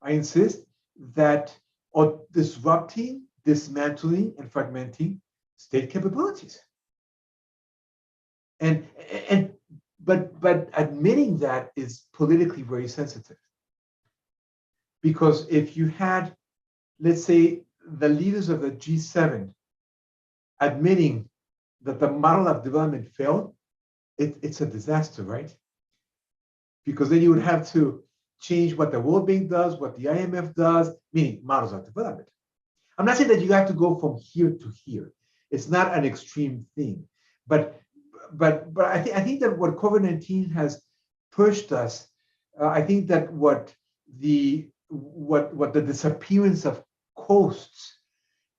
I insist, that are disrupting, dismantling, and fragmenting state capabilities. But admitting that is politically very sensitive. Because if you had, let's say, the leaders of the G7 admitting that the model of development failed, it's a disaster, right? Because then you would have to change what the World Bank does, what the IMF does, meaning models of development. I'm not saying that you have to go from here to here. It's not an extreme thing. But I think that what COVID-19 has pushed us, I think that what the disappearance of coasts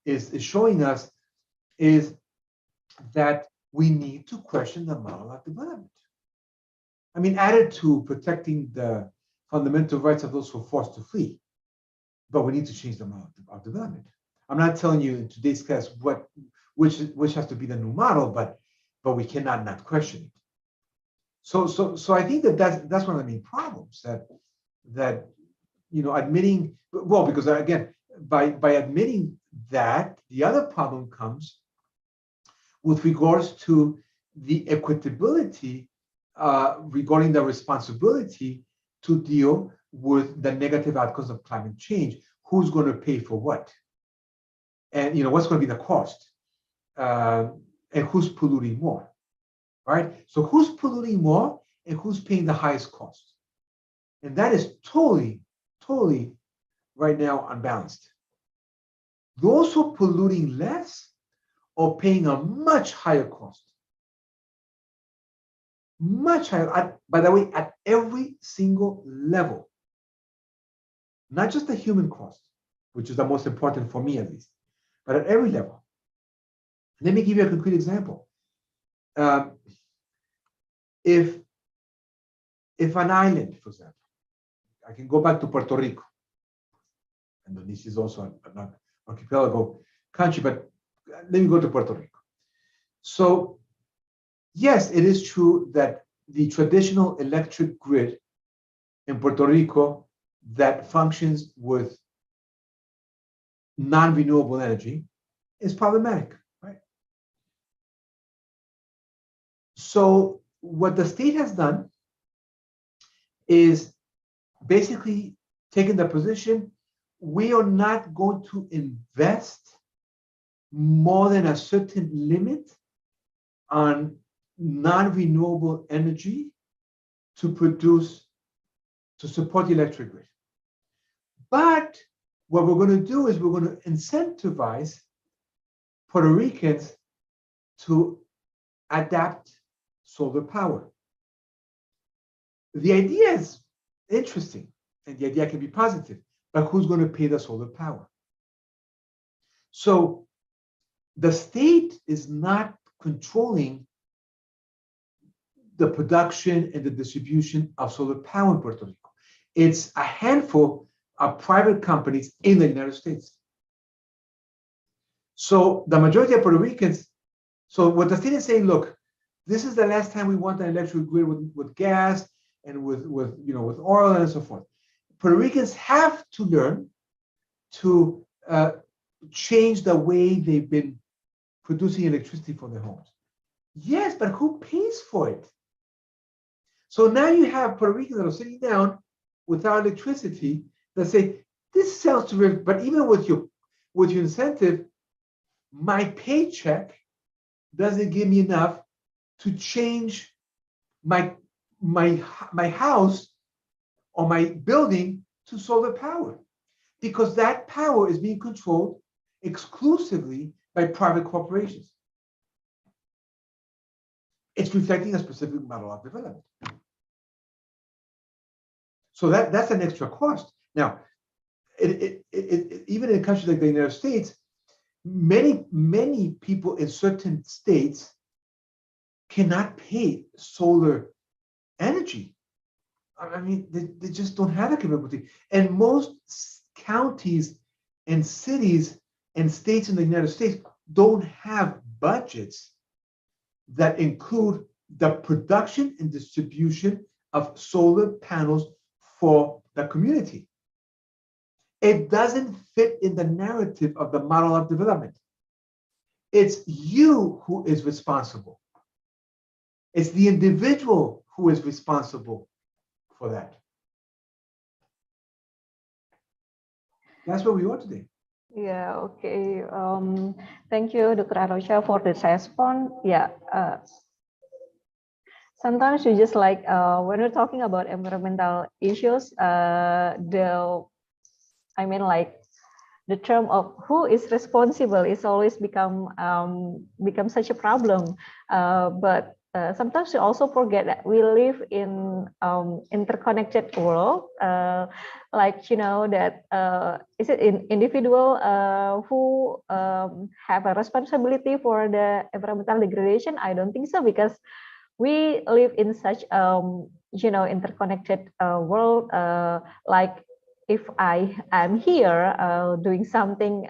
is showing us is that we need to question the model of development. I mean, added to protecting the fundamental rights of those who are forced to flee, but we need to change the model of development. I'm not telling you in today's class which has to be the new model, but we cannot not question it. So I think that's one of the main problems that admitting, well, because again, by admitting that, the other problem comes with regards to the equitability regarding the responsibility to deal with the negative outcomes of climate change. Who's going to pay for what? And what's going to be the cost? And who's polluting more, right? So who's polluting more and who's paying the highest cost? And that is totally right now unbalanced. Those who are polluting less are paying a much higher cost. Much higher, by the way, at every single level. Not just the human cost, which is the most important for me at least, but at every level. Let me give you a concrete example. If an island, for example, I can go back to Puerto Rico, and this is also an archipelago country, but let me go to Puerto Rico. So, yes, it is true that the traditional electric grid in Puerto Rico that functions with non-renewable energy is problematic, right? So what the state has done is basically taken the position, we are not going to invest more than a certain limit on non-renewable energy to support the electric grid. But what we're going to do is we're going to incentivize Puerto Ricans to adapt solar power. The idea is interesting, and the idea can be positive, but who's going to pay the solar power? So the state is not controlling the production and the distribution of solar power in Puerto Rico. It's a handful of private companies in the United States. So the majority of Puerto Ricans, so what the state is saying, look, this is the last time we want an electric grid with gas and with oil and so forth. Puerto Ricans have to learn to change the way they've been producing electricity for their homes. Yes, but who pays for it? So now you have Puerto Ricans that are sitting down without electricity that say, this sounds terrific, but even with your incentive, my paycheck doesn't give me enough to change my house or my building to solar power, because that power is being controlled exclusively by private corporations. It's reflecting a specific model of development. So that's an extra cost. Now, even in countries like the United States, many people in certain states cannot pay solar energy. I mean, they just don't have the capability. And most counties and cities and states in the United States don't have budgets that include the production and distribution of solar panels for the community. It doesn't fit in the narrative of the model of development. It's you who is responsible. It's the individual who is responsible for that. That's where we are today. Yeah, okay. Thank you, Dr. Arrocha, for this response. Yeah. Sometimes you just like when we're talking about environmental issues, the term of who is responsible is always become such a problem. But sometimes we also forget that we live in interconnected world. That is it in individual who have a responsibility for the environmental degradation? I don't think so, because we live in such interconnected world. Like if I am here doing something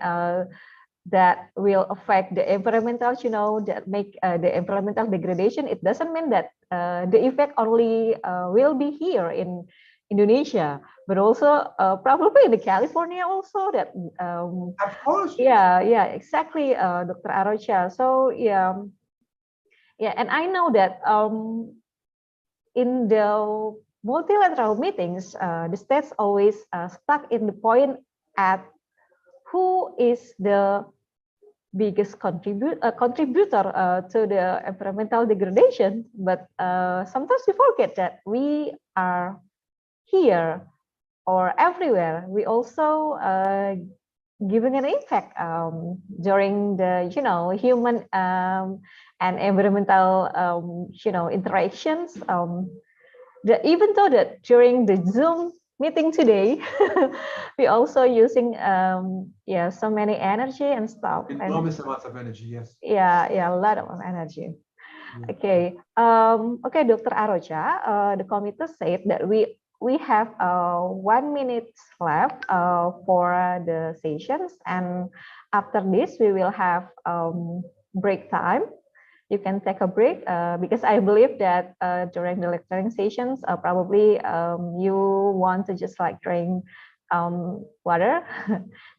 that will affect the environmental, that make the environmental degradation, it doesn't mean that the effect only will be here in Indonesia, but also probably in the California also. That of course. Yeah, exactly, Dr. Arrocha. So yeah, and I know that in the multilateral meetings, the states always stuck in the point at who is the biggest contributor to the environmental degradation. But sometimes we forget that we are here or everywhere. We also giving an impact during the human and environmental interactions. Even though that during the Zoom meeting today, we also using so many energy and stuff. Enormous amounts of energy, yes. Yeah, a lot of energy. Yeah. Okay, okay, Dr. Arrocha, the committee said that we have 1 minute left for the sessions, and after this we will have break time. You can take a break because I believe that during the lecturing sessions, probably you want to just like drink water,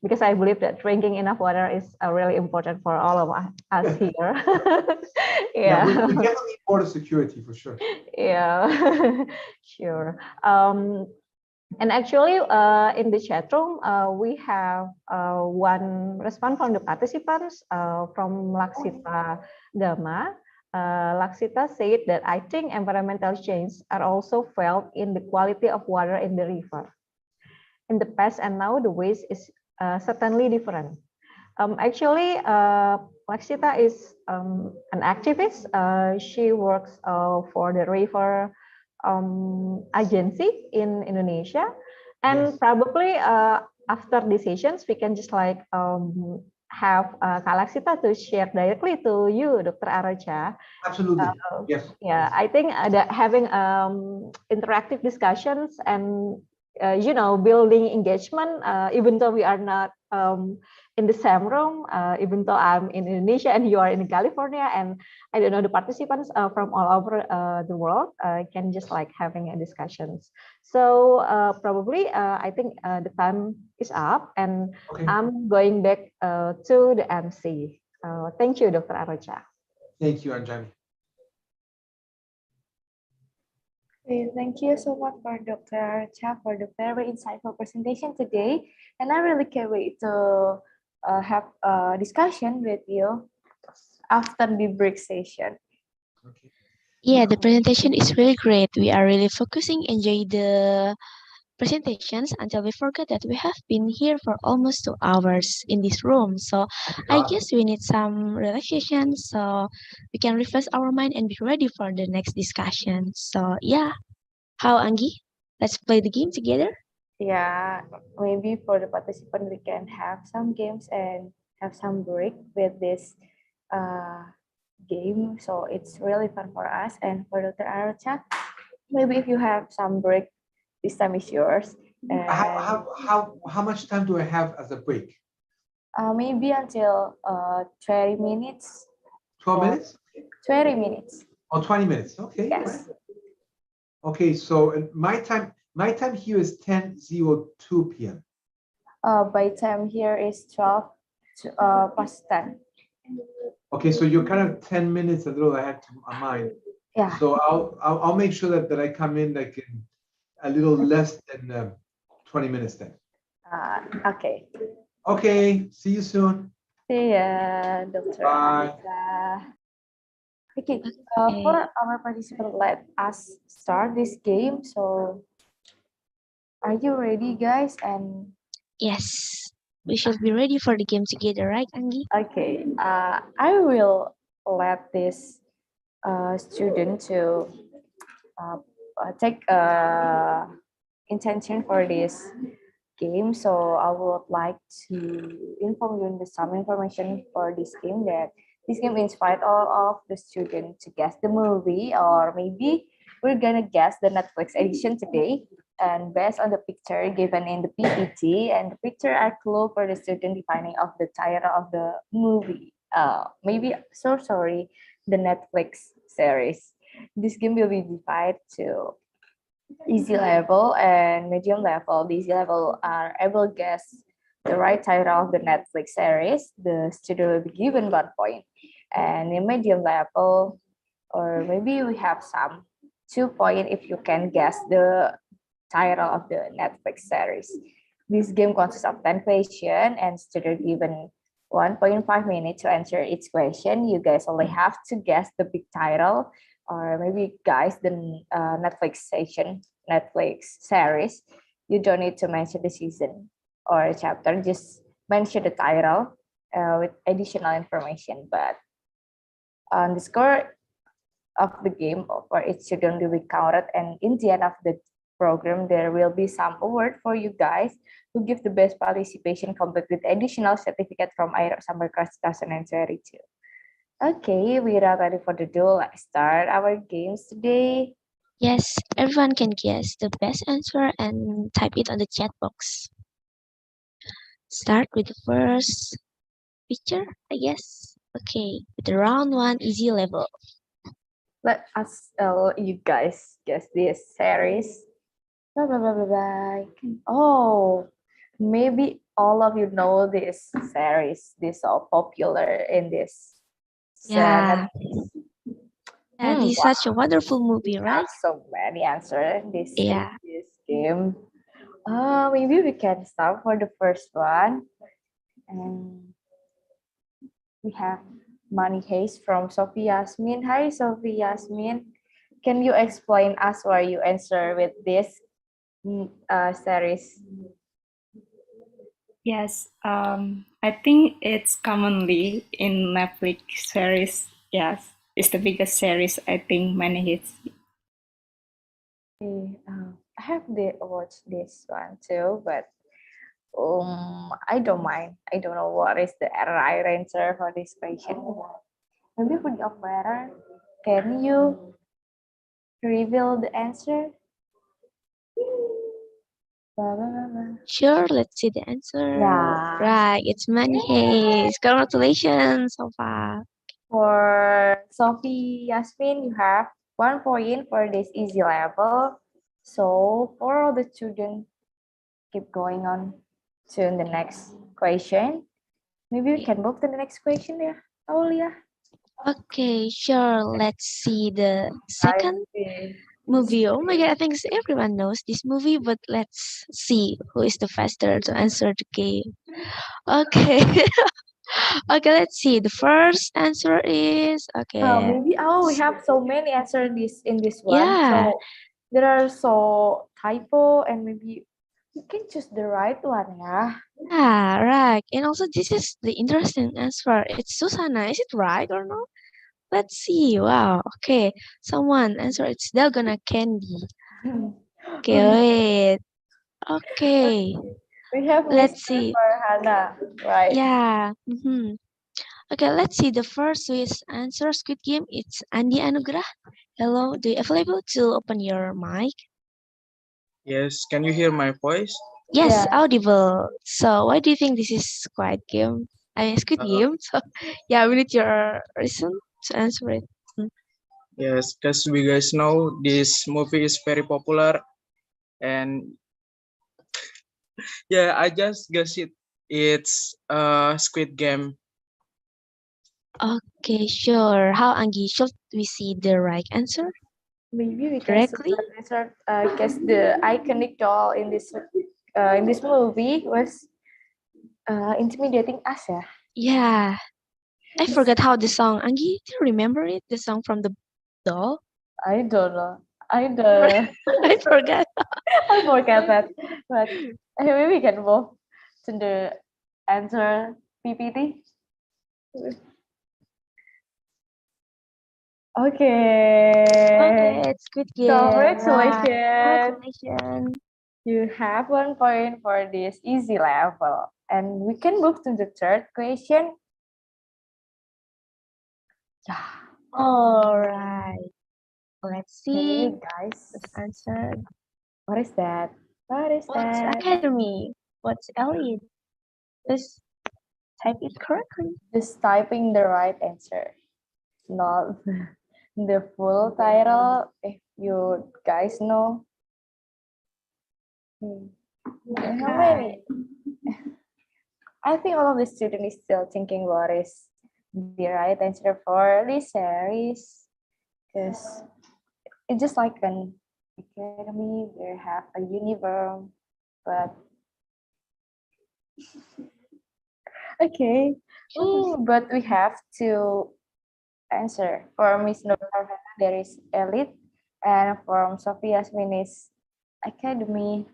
because I believe that drinking enough water is really important for all of us here. Yeah, we Yeah. definitely need border security for sure. Yeah, sure. And actually, in the chat room, we have one response from the participants from Laksita Gama. Laksita said that I think environmental change are also felt in the quality of water in the river. In the past and now, the waste is certainly different. Actually, Laksita is an activist. She works for the river agency in Indonesia, and Yes. probably after the sessions, we can just like have Kak Laksita to share directly to you, Dr. Arrocha. Absolutely. Yes. Yeah, I think that having interactive discussions and building engagement, even though we are not in the same room, even though I'm in Indonesia and you are in California, and I don't know the participants from all over the world can just like having a discussions. So probably I think the time is up, and Okay. I'm going back to the MC. Thank you, Dr. Arrocha. Thank you, Anjani. Okay, thank you so much for Dr. Cha for the very insightful presentation today. And I really can't wait to have a discussion with you after the break session. Okay. Yeah, the presentation is really great. We are really focusing, enjoy the presentations until we forget that we have been here for almost 2 hours in this room. So I God. guess we need some relaxation so we can refresh our mind and be ready for the next discussion. So yeah, how Anggi? Let's play the game together. Yeah, maybe for the participant we can have some games and have some break with this game. So it's really fun for us and for Dr. Arrocha. Maybe if you have some break, this time is yours. And How much time do I have as a break? maybe until 20 minutes. 12 or minutes? 20 minutes. Or 20 minutes? Okay. Yes. Right. Okay, so my time here is 10:02 p.m. By time here is 12 past 10. Okay, so you're kind of 10 minutes a little ahead to mine. Yeah. So I'll make sure that I come in like in a little less than 20 minutes then. Okay. Okay, see you soon. See ya, Dr. Bye. Anita. Okay, Okay. for our participant, let us start this game. So, are you ready, guys? And Yes, we should be ready for the game together, right, Anggi? okay, I will let this student to take intention for this game. So I would like to inform you some information for this game, that this game inspired all of the students to guess the movie, or maybe we're gonna guess the Netflix edition today. And based on the picture given in the PPT, and the picture are clue for the student defining of the title of the movie. Maybe so sorry, the Netflix series. This game will be divided to easy level and medium level. The easy level are able to guess the right title of the Netflix series. The student will be given 1 point. And in medium level, or maybe we have some 2 point if you can guess the title of the Netflix series. This game consists of 10 questions and student given 1.5 minutes to answer each question. You guys only have to guess the big title, or maybe guys the Netflix series. You don't need to mention the season or chapter, just mention the title with additional information. But on the score of the game for each student will be counted, and in the end of the program there will be some award for you guys who give the best participation, complete with additional certificate from IRUD Summer Class 2022. Okay, we are ready for the duel. Let's start our games today. Yes, everyone can guess the best answer and type it on the chat box. Start with the first picture, I guess. Okay, with the round one easy level. Let us you guys guess this series. Blah, blah, blah, blah, blah. Oh, Maybe all of you know this series. This so popular in this Yeah. Netflix. Yeah, this is Wow. such a wonderful movie, We right? have so many answers in Yeah. this game. Maybe we can start for the first one. And we have Money Haze from Sophie Yasmin. Hi, Sophie Yasmin. Can you explain us why you answer with this series? Yes, I think it's commonly in Netflix series. Yes, it's the biggest series. I think many hits. Okay, I have watched this one too, but I don't mind. I don't know what is the right answer for this question. Maybe for the operator, can you reveal the answer? Blah, blah, blah, blah. Sure, let's see the answer. Yeah. Right, it's Money Haze. Congratulations so far. For Sophie Yasmin, you have 1 point for this easy level. So for all the students, keep going on to the next question. Maybe we can move to the next question, yeah, Aulia. Okay, sure. Let's see the second movie. Oh my god, I think everyone knows this movie, but let's see who is the faster to answer the game. Okay. Okay, let's see. The first answer is okay. Maybe we have so many answers in this one. Yeah. So there are so typo and maybe you can choose the right one, yeah. Yeah, right. And also this is the interesting answer. It's Susanna. Is it right or no? Let's see. Wow. Okay. Someone answer it's Dalgona Candy. Okay, wait. Okay. We have Let's Mr. see. Farhana, right? Yeah. Okay, let's see. The first Swiss answer Squid Game. It's Andi Anugrah. Hello. Do you available to open your mic? Yes, can you hear my voice? Yes, Yeah. audible. So why do you think this is Squid Game? I mean Squid Game. So yeah, we need your reason to answer it. Yes, because we guys know this movie is very popular, and yeah, I just guess it's Squid Game. Okay, sure. How Anggi should we see the right answer? Maybe we can Directly? guess the iconic doll in this movie was intimidating us, yeah. Yeah. I forgot how the song. Anggi, do you remember it? The song from the doll? I don't know. I don't. I forgot. I forget that. But maybe we can move to the answer PPT. Okay. Okay, it's Squid Game. Congratulations. Right. Congratulations. You have 1 point for this easy level. And we can move to the third question. Yeah. All right. Let's see. Hey guys. Let's answer. What is that? What is What's that? Academy? What's Elliot? Just type it correctly. Just typing the right answer. Not the full title, if you guys know. How many? I think all of the students is still thinking what is the right answer for this series, because it's just like an academy. They have a uniform, but okay. But we have to answer. For Miss Nur Farhana, there is elite, and from Sophia Yasmin is academy,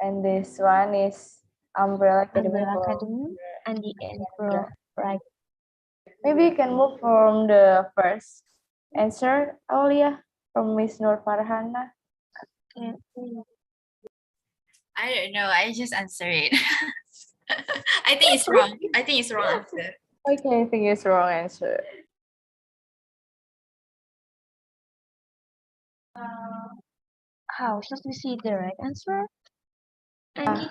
and this one is Umbrella Academy. Umbrella Academy and the Emperor, right? Maybe you can move from the first answer, Aulia, from Miss Nur Farhana. I don't know. I just answer it. I think it's wrong. I think it's wrong answer. Okay, I think it's wrong answer. How should we see the right answer? Angie?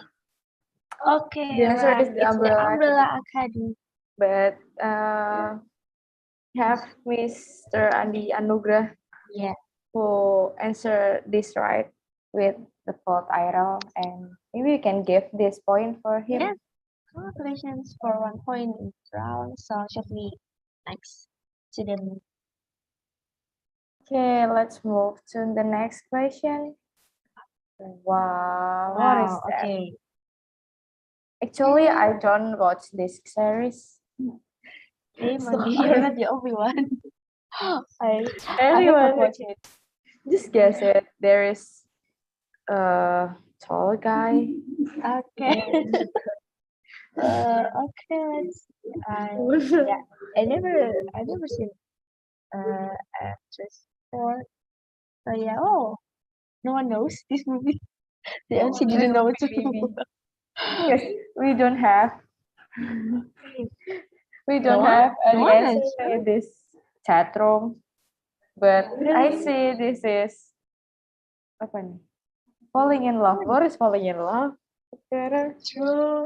Okay, The answer right. is the It's the Umbrella Umbrella Academy. But have Mr. Andi Anugrah Yeah. who answered this right with the fault title, and maybe you can give this point for him. Yeah. Congratulations for 1 point in this round. So shall we next to the Okay, let's move to the next question. Wow, what is that? Okay. Actually, I don't watch this series. Hey, So Mandy, you're not the only one. I Anyone haven't watched it. just guess it. There is a tall guy. Okay. Okay, let's yeah. I never seen actress before. So yeah, oh, no one knows this movie. The MC didn't know it too. Yes, we don't have No one? any No one answer answered? in this chat room. But I see this is apa nih? Falling in love. What is falling in love? Better. True.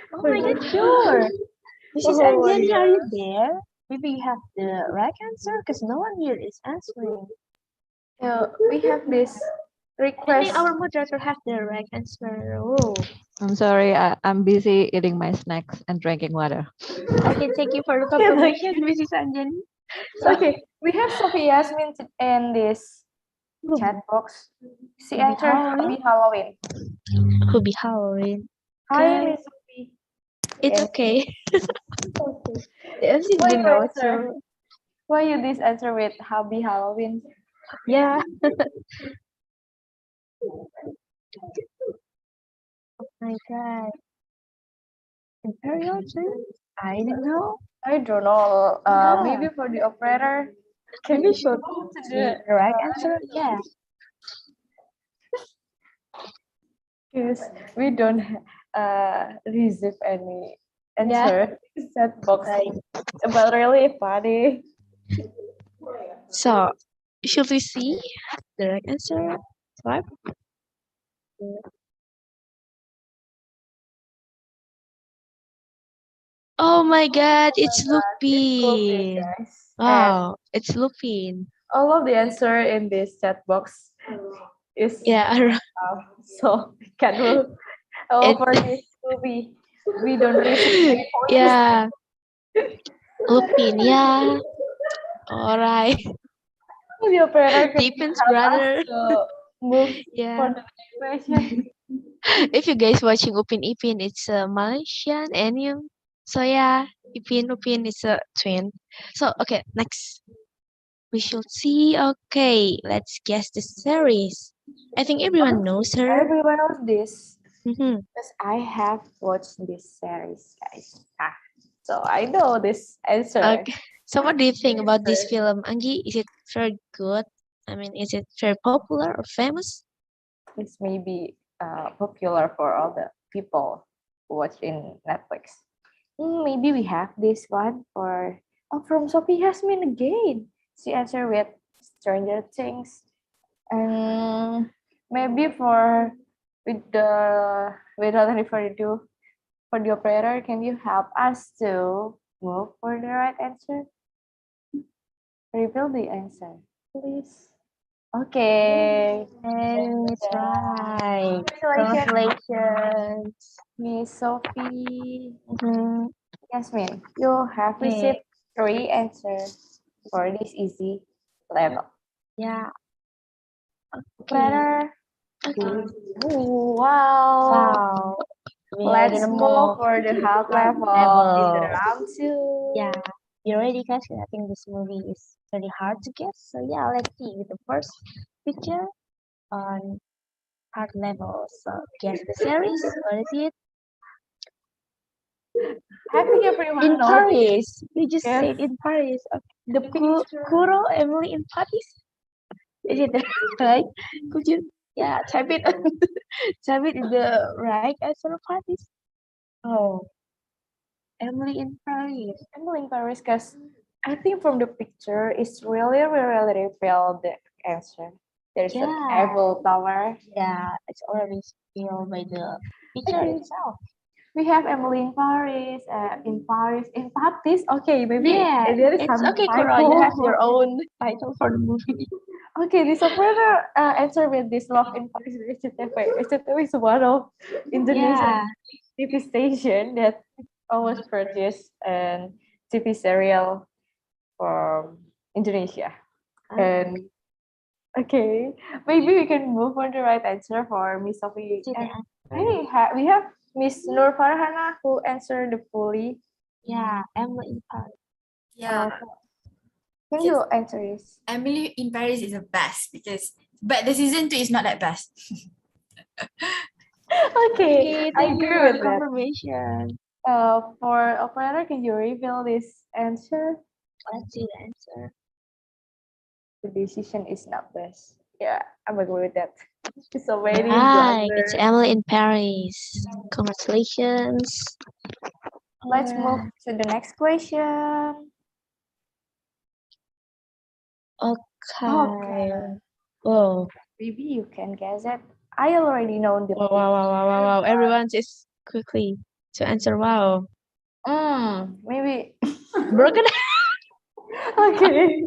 Oh my god, sure. Mrs. Oh, Anjani, yeah. are you there? Maybe you have the right answer because no one here is answering. We have this I request. think our moderator has the right answer. Oh. I'm sorry, I'm busy eating my snacks and drinking water. Okay, thank you for the confirmation, Mrs. Anjani. Okay, we have Sophie Yasmin in this chat box. She Happy answered Halloween. Happy Halloween. Could be Halloween. Hi, Okay. Miss Sophie. It's Yes. okay. The MC Why didn't you know it answer? too. Why you this answer with Happy Halloween? Yeah. Oh my god. Imperial tree? I don't know. I don't know. Yeah. Maybe for the operator. Can Maybe you should go to be the right answer? Yeah. Because we don't receive any Yeah. answer in chat box. Right. But really funny. So, should we see the right answer? Right? Oh my god, it's Lupin, Lupin. guys. And Wow, it's Lupin. all of the answer in this chat box is Yeah, so we can move over this movie. We don't receive any points. yeah, Lupin. Yeah. All right. The operator can Lupin's help brother. us to move for Yeah. the next question. If you guys watching Upin Ipin, it's a Malaysian anime. So yeah, Upin is a twin. So okay, next. We should see. Okay, let's guess the series. I think everyone knows her. Everyone knows this Mhm. because I have watched this series, guys. So I know this answer. Okay. So what do you think about this film, Anggi? Is it very good? I mean, is it very popular or famous? This may be popular for all the people who watch in Netflix. Maybe we have this one for from Sophie Yasmin again. She answered with Stranger Things, and maybe for without any further ado, for the operator, can you help us to move for the right answer? Reveal the answer, please. Okay. And it's right. Congratulations, Congratulations. Miss Sophie. Mhm. Yasmin, you have Okay. received 3 answers for this easy level. Yeah. Okay. Better. Okay. Wow. Wow. We are Let's gonna move move for the hard level in the level. round 2. Yeah. You ready, guys? I think this movie is very hard to guess. So yeah, let's see with the first picture on hard level. So guess the series. What is it? I think everyone In knows Paris. You just Yes. said in Paris. Okay. The picture. Kuro Emily in Paris. Is it right? Could you type it type it in the right answer of Paris? Oh, Emily in Paris. Emily in Paris, because I think from the picture, it's really reveal the answer. There's an Yeah. Eiffel Tower. Yeah, it's already filled by the picture itself. We have Emily in Paris, in Paris. Okay, maybe Yeah, there is it's some okay, typo. Kuro. You have your own title for the movie. Okay, this operator answer with this love in Paris with SCTV. SCTV is one of Indonesian TV station that always produce and TV serial from Indonesia. And okay, maybe we can move on to the right answer for Miss Sophie. And we have Miss Nur Farhana who answered the fully. Yeah, Emily in Paris. Yeah. Can you answer this? Emily in Paris is the best but the season 2 is not that best. Okay, I thank you agree for with the that. confirmation. For operator, can you reveal this answer? Let's see the answer. The decision is not best. Yeah, I'm agree with that. So many Right, it's blunders. Emily in Paris. Congratulations. Let's move to the next question. Okay. Whoa. Maybe you can guess it. I already know the Wow. Everyone is quickly to answer. Wow. maybe Broken. okay.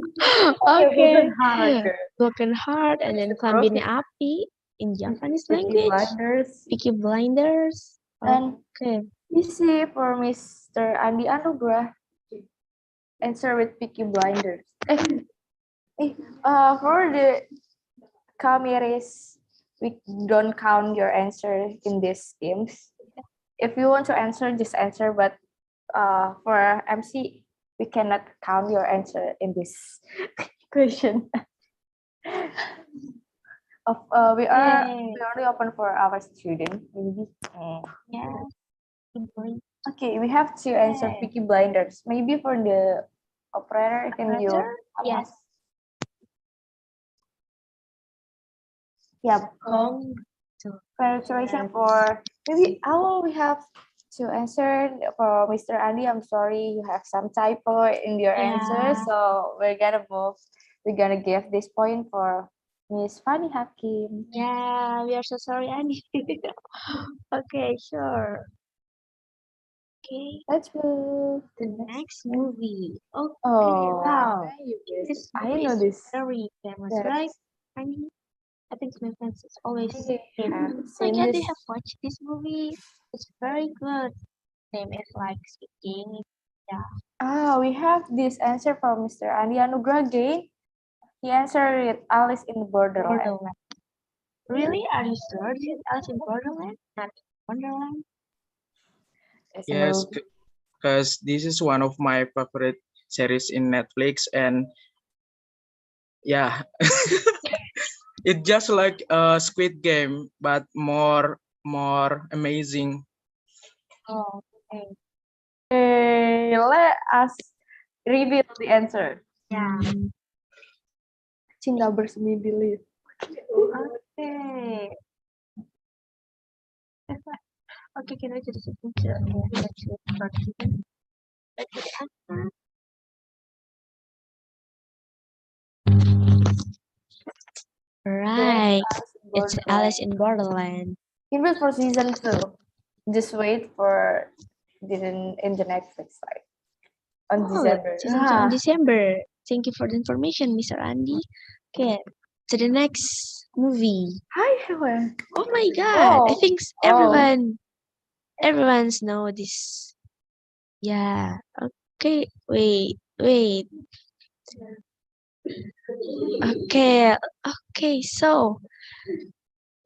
Okay. Okay. Broken heart and then Klambine Api in Japanese Peaky language. Blinders. Peaky Blinders. And Okay. easy for Mr. Andi Anugrah. Answer with Peaky Blinders. For the Kamiris, we don't count your answer in these games. If you want to answer, just answer. But for MC, we cannot count your answer in this question. We only open for our student, maybe. Yeah. Okay, we have to answer Peaky Blinders. Maybe for the operator, can you? Yes. Yeah. Congratulations for maybe. Oh, we have to answer for Mr. Andy. I'm sorry, you have some typo in your answer, so we're gonna move. We're gonna give this point for Miss Fanny Hakim. Yeah, we are so sorry, Andy. Okay, sure. Okay, let's move to the next movie. Okay, Oh, wow. this I movie know is this very famous, yes. right? I think my friends is always I saying, have oh my seen god, they this. have watched this movie. It's very good. Name is like speaking. Yeah. We have this answer from Mr. Andi Anugrah again. He answered it Alice in Borderland. Really? Are you sure this is Alice in Borderland? Not Wonderland? Yes, because this is one of my favorite series in Netflix, and yeah, it's just like a Squid Game, but more amazing. Oh, okay. Let us reveal the answer. Yeah. Cinta bersemi bilir. Okay. Okay, can I do the signature? Right. It's Alice in Borderland. Even for season 2. Just wait for in the Netflix site on December. Season 2 on December. Thank you for the information, Mr. Andy. Okay, to the next movie. Hi, Helen. Oh my god, I think everyone's know this. Yeah. Okay, wait. Okay, so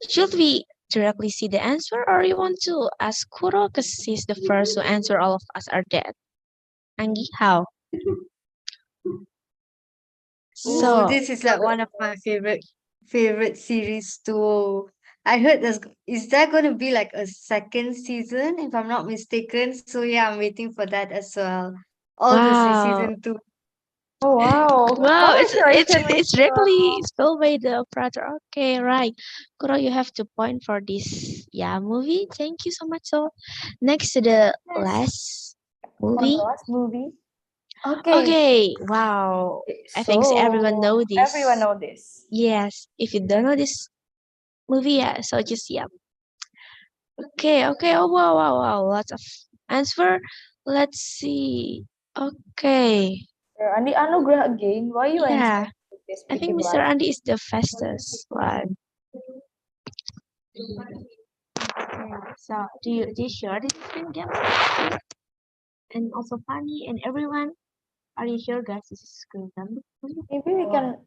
should we directly see the answer or you want to ask Kuro because he's the first to answer, all of us are dead? Anggi, how? So this is like one of my favorite series too. I heard is there going to be like a second season if I'm not mistaken? So yeah, I'm waiting for that as well. All this is season 2. Oh wow! Wow, it's directly spelled by the operator. Okay, right. Kuro, you have to point for this movie. Thank you so much. So next to the last movie. Okay. Wow. I think everyone know this. Everyone know this. Yes. If you don't know this movie, so just Okay. Oh wow. Lots of answer. Let's see. Okay. Andi Anugrah again. Why you answer? I think Mr. Andy is the fastest one. So do you sure this is screen game? And also funny and everyone? Are you sure guys this is screen game? Maybe we can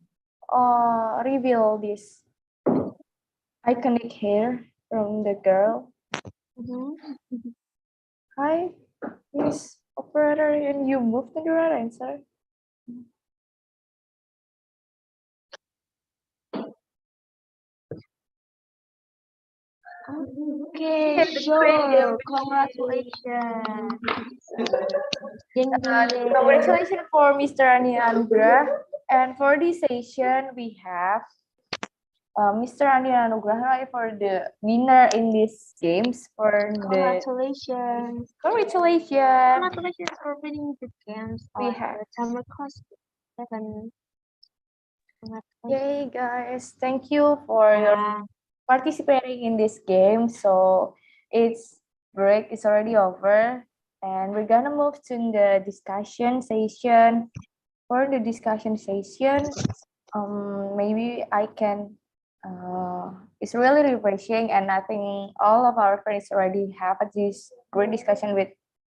reveal this iconic hair from the girl. Hi, Miss Operator, and you move to the right answer. Okay, sure. Congratulations. Congratulations for Mr. Ani Anugrah. And for this session, we have Mr. Ani Anugrah for the winner in these games. Congratulations. Congratulations. Congratulations for winning the games We on have. the summer course 7. Yay, guys. Thank you for your participating in this game. So its break is already over. And we're gonna move to the discussion session. For the discussion session, maybe I can, it's really refreshing, and I think all of our friends already have this great discussion with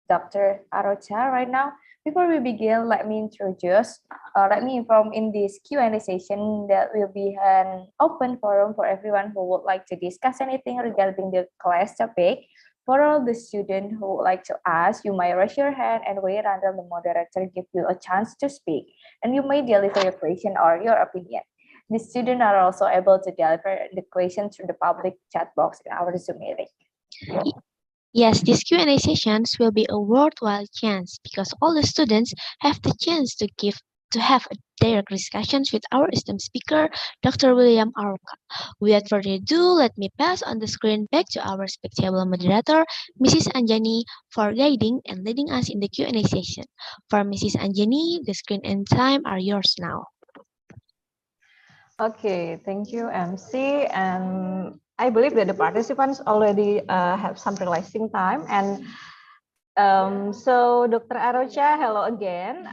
Dr. Arrocha right now. Before we begin, let me inform in this Q&A session that will be an open forum for everyone who would like to discuss anything regarding the class topic. For all the students who would like to ask, you may raise your hand and wait until the moderator gives you a chance to speak, and you may deliver your question or your opinion. The students are also able to deliver the question through the public chat box in our Zoom meeting. Yes, these Q&A sessions will be a worthwhile chance because all the students have the chance to have a direct discussions with our esteemed speaker, Dr. William Arrocha. Without further ado, let me pass on the screen back to our respectable moderator, Mrs. Anjani, for guiding and leading us in the Q&A session. For Mrs. Anjani, the screen and time are yours now. Okay, thank you, MC. And I believe that the participants already have some relaxing time. And so, Dr. Arrocha, hello again.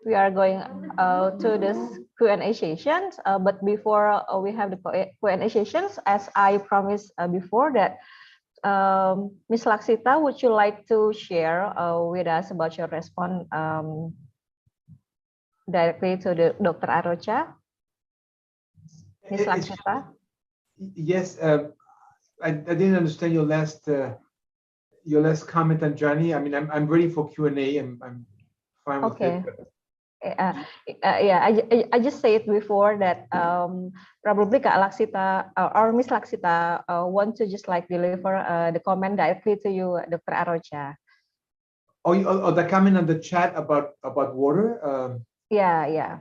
We are going to this Q&A sessions. But before we have the Q&A sessions, as I promised before that, Ms. Laksita, would you like to share with us about your response directly to the Dr. Arrocha? Ms. Laksita? Yes, I didn't understand your last comment on Johnny. I mean, I'm ready for Q&A. I'm fine with it. Yeah, I just said before that probably Kak Laksita or Miss Laksita want to just like deliver the comment directly to you, Dr. Arrocha. Oh, the comment on the chat about water. Yeah,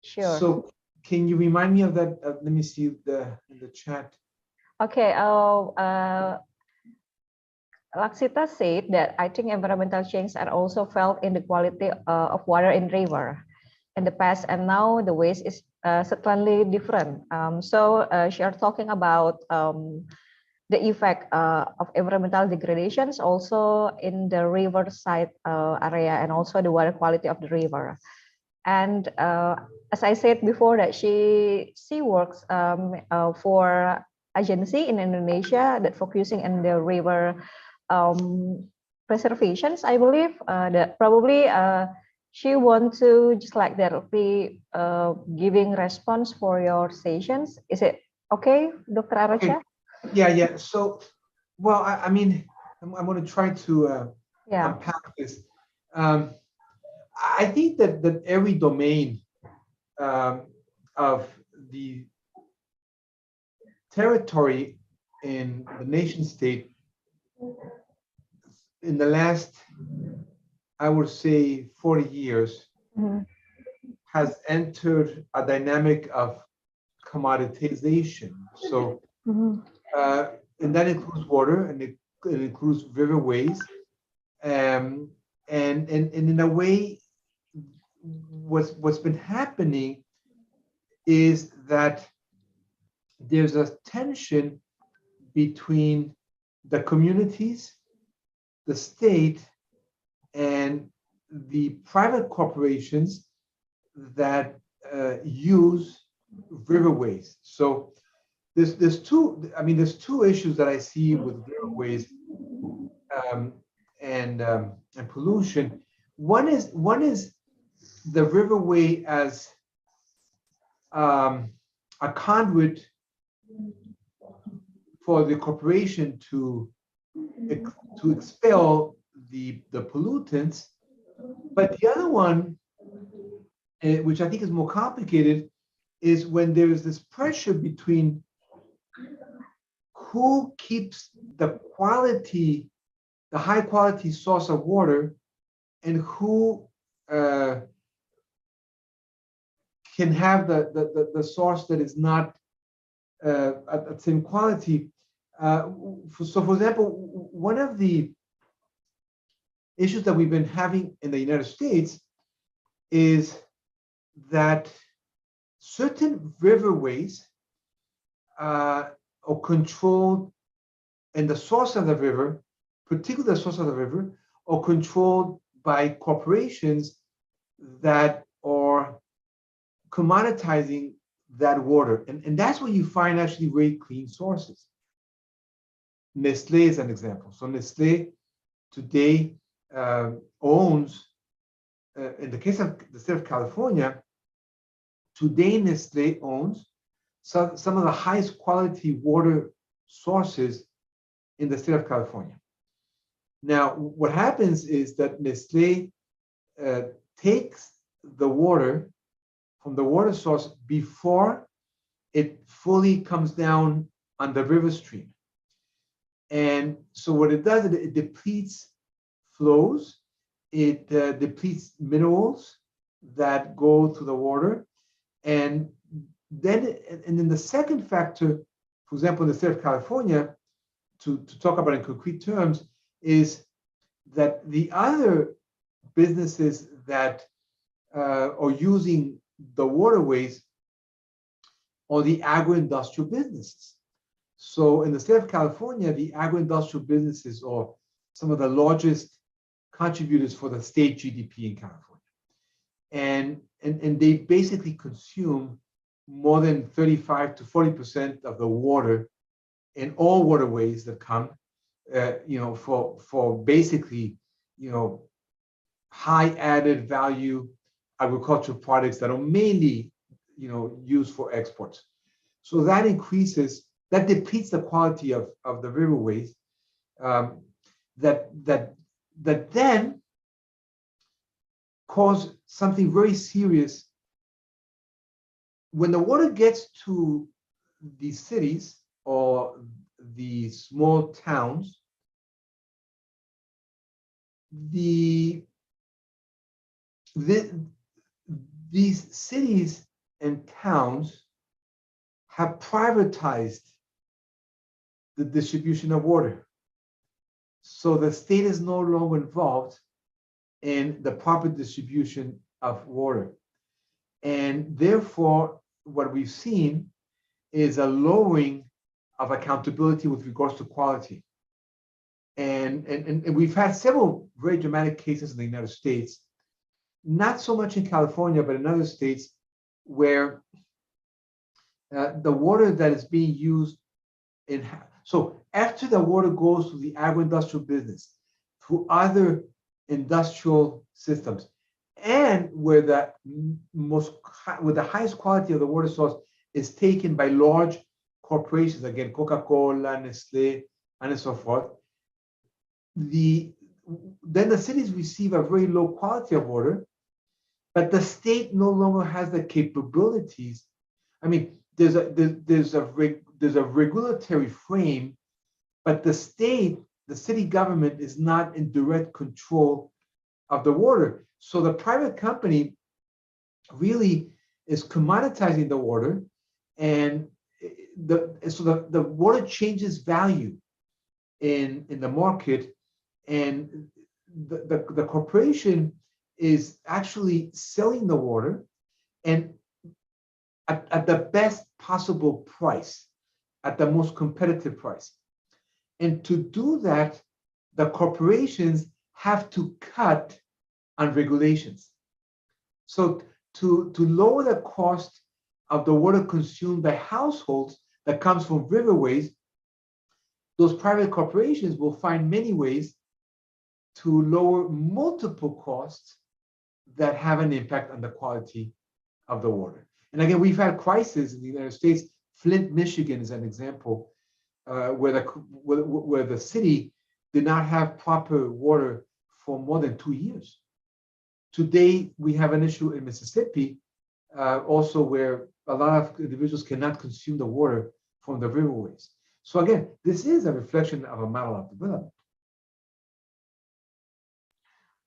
sure. So can you remind me of that? Let me see the chat. Okay. Laksita said that I think environmental changes are also felt in the quality of water in river in the past, and now the waste is certainly different. So she are talking about the effect of environmental degradations also in the riverside area and also the water quality of the river. And as I said before, that she works for agency in Indonesia that focusing on the river preservations. I believe that probably she want to just like directly giving response for your sessions. Is it okay, Dr. Arrocha? Okay. Yeah. So, well, I mean, I'm going to try to unpack this. I think that every domain of the territory in the nation state in the last, I would say, 40 years has entered a dynamic of commoditization. So, and that includes water, and it includes riverways, and in a way, what's been happening is that there's a tension between the communities, the state, and the private corporations that use riverways. So there's two issues that I see with riverways and pollution. One is the riverway as a conduit for the corporation to expel the pollutants, but the other one, which I think is more complicated, is when there is this pressure between who keeps the high quality source of water, and who can have the source that is not at the same quality. So, for example, one of the issues that we've been having in the United States is that certain riverways are controlled, and the source of the river, particularly the source of the river, are controlled by corporations that are commoditizing that water. And that's where you find actually very clean sources. Nestle is an example. So Nestle today owns, in the case of the state of California, today Nestle owns some of the highest quality water sources in the state of California. Now, what happens is that Nestle takes the water from the water source before it fully comes down on the river stream. And so what it does, it depletes flows, it depletes minerals that go to the water. And then the second factor, for example, in the state of California, to talk about in concrete terms, is that the other businesses that are using the waterways are the agro-industrial businesses. So in the state of California, the agro-industrial businesses are some of the largest contributors for the state GDP in California. And they basically consume more than 35 to 40% of the water in all waterways that come, for basically, high added value agricultural products that are mainly, used for exports. So that depletes the quality of the riverways, that then cause something very serious. When the water gets to the cities or the small towns, these cities and towns have privatized the distribution of water. So the state is no longer involved in the proper distribution of water. And therefore, what we've seen is a lowering of accountability with regards to quality. And we've had several very dramatic cases in the United States, not so much in California, but in other states, where the water that is being used so after the water goes to the agro-industrial business, to other industrial systems, and where the highest quality of the water source is taken by large corporations, again, Coca-Cola, Nestle, and so forth, then the cities receive a very low quality of water, but the state no longer has the capabilities. I mean, there's a regulatory frame, but the city government is not in direct control of the water. So the private company really is commoditizing the water, and the water changes value in the market, and the corporation is actually selling the water and at the best possible price, at the most competitive price. And to do that, the corporations have to cut on regulations. So to lower the cost of the water consumed by households that comes from riverways, those private corporations will find many ways to lower multiple costs that have an impact on the quality of the water. And again, we've had crises in the United States. Flint, Michigan is an example where the city did not have proper water for more than 2 years. Today, we have an issue in Mississippi also where a lot of individuals cannot consume the water from the riverways. So again, this is a reflection of a model of development.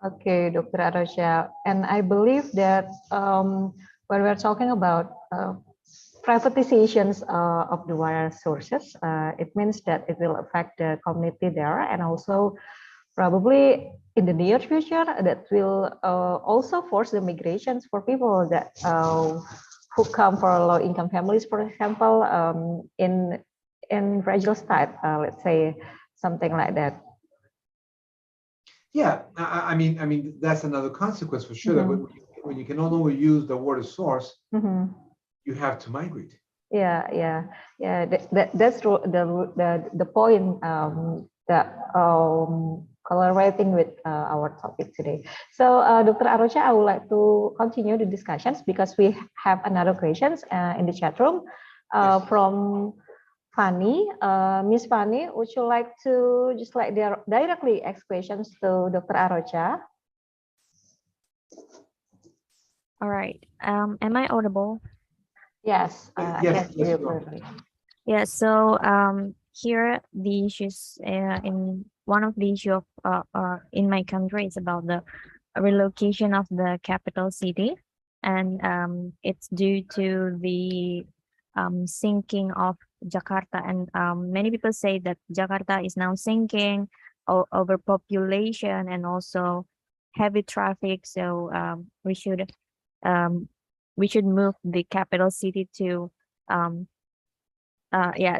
Okay, Dr. Arrocha, and I believe that when we're talking about privatizations of the water sources, it means that it will affect the community there, and also probably in the near future that will also force the migrations for people that who come from low-income families, for example, in fragile state, let's say something like that. Yeah, I mean that's another consequence for sure. Mm-hmm. That when you can no longer use the water source, mm-hmm. you have to migrate. Yeah. That's the point that collaborating with our topic today. So, Dr. Arrocha, I would like to continue the discussions because we have another questions in the chat room Yes. from Fanny. Miss Fanny, would you like to just like directly ask questions to Dr. Arrocha? All right. Am I audible? Yes. Yes. Yeah. So here the issues in one of the issue of in my country is about the relocation of the capital city, and it's due to the sinking of Jakarta, and many people say that Jakarta is now sinking, overpopulation, and also heavy traffic. So we should move the capital city to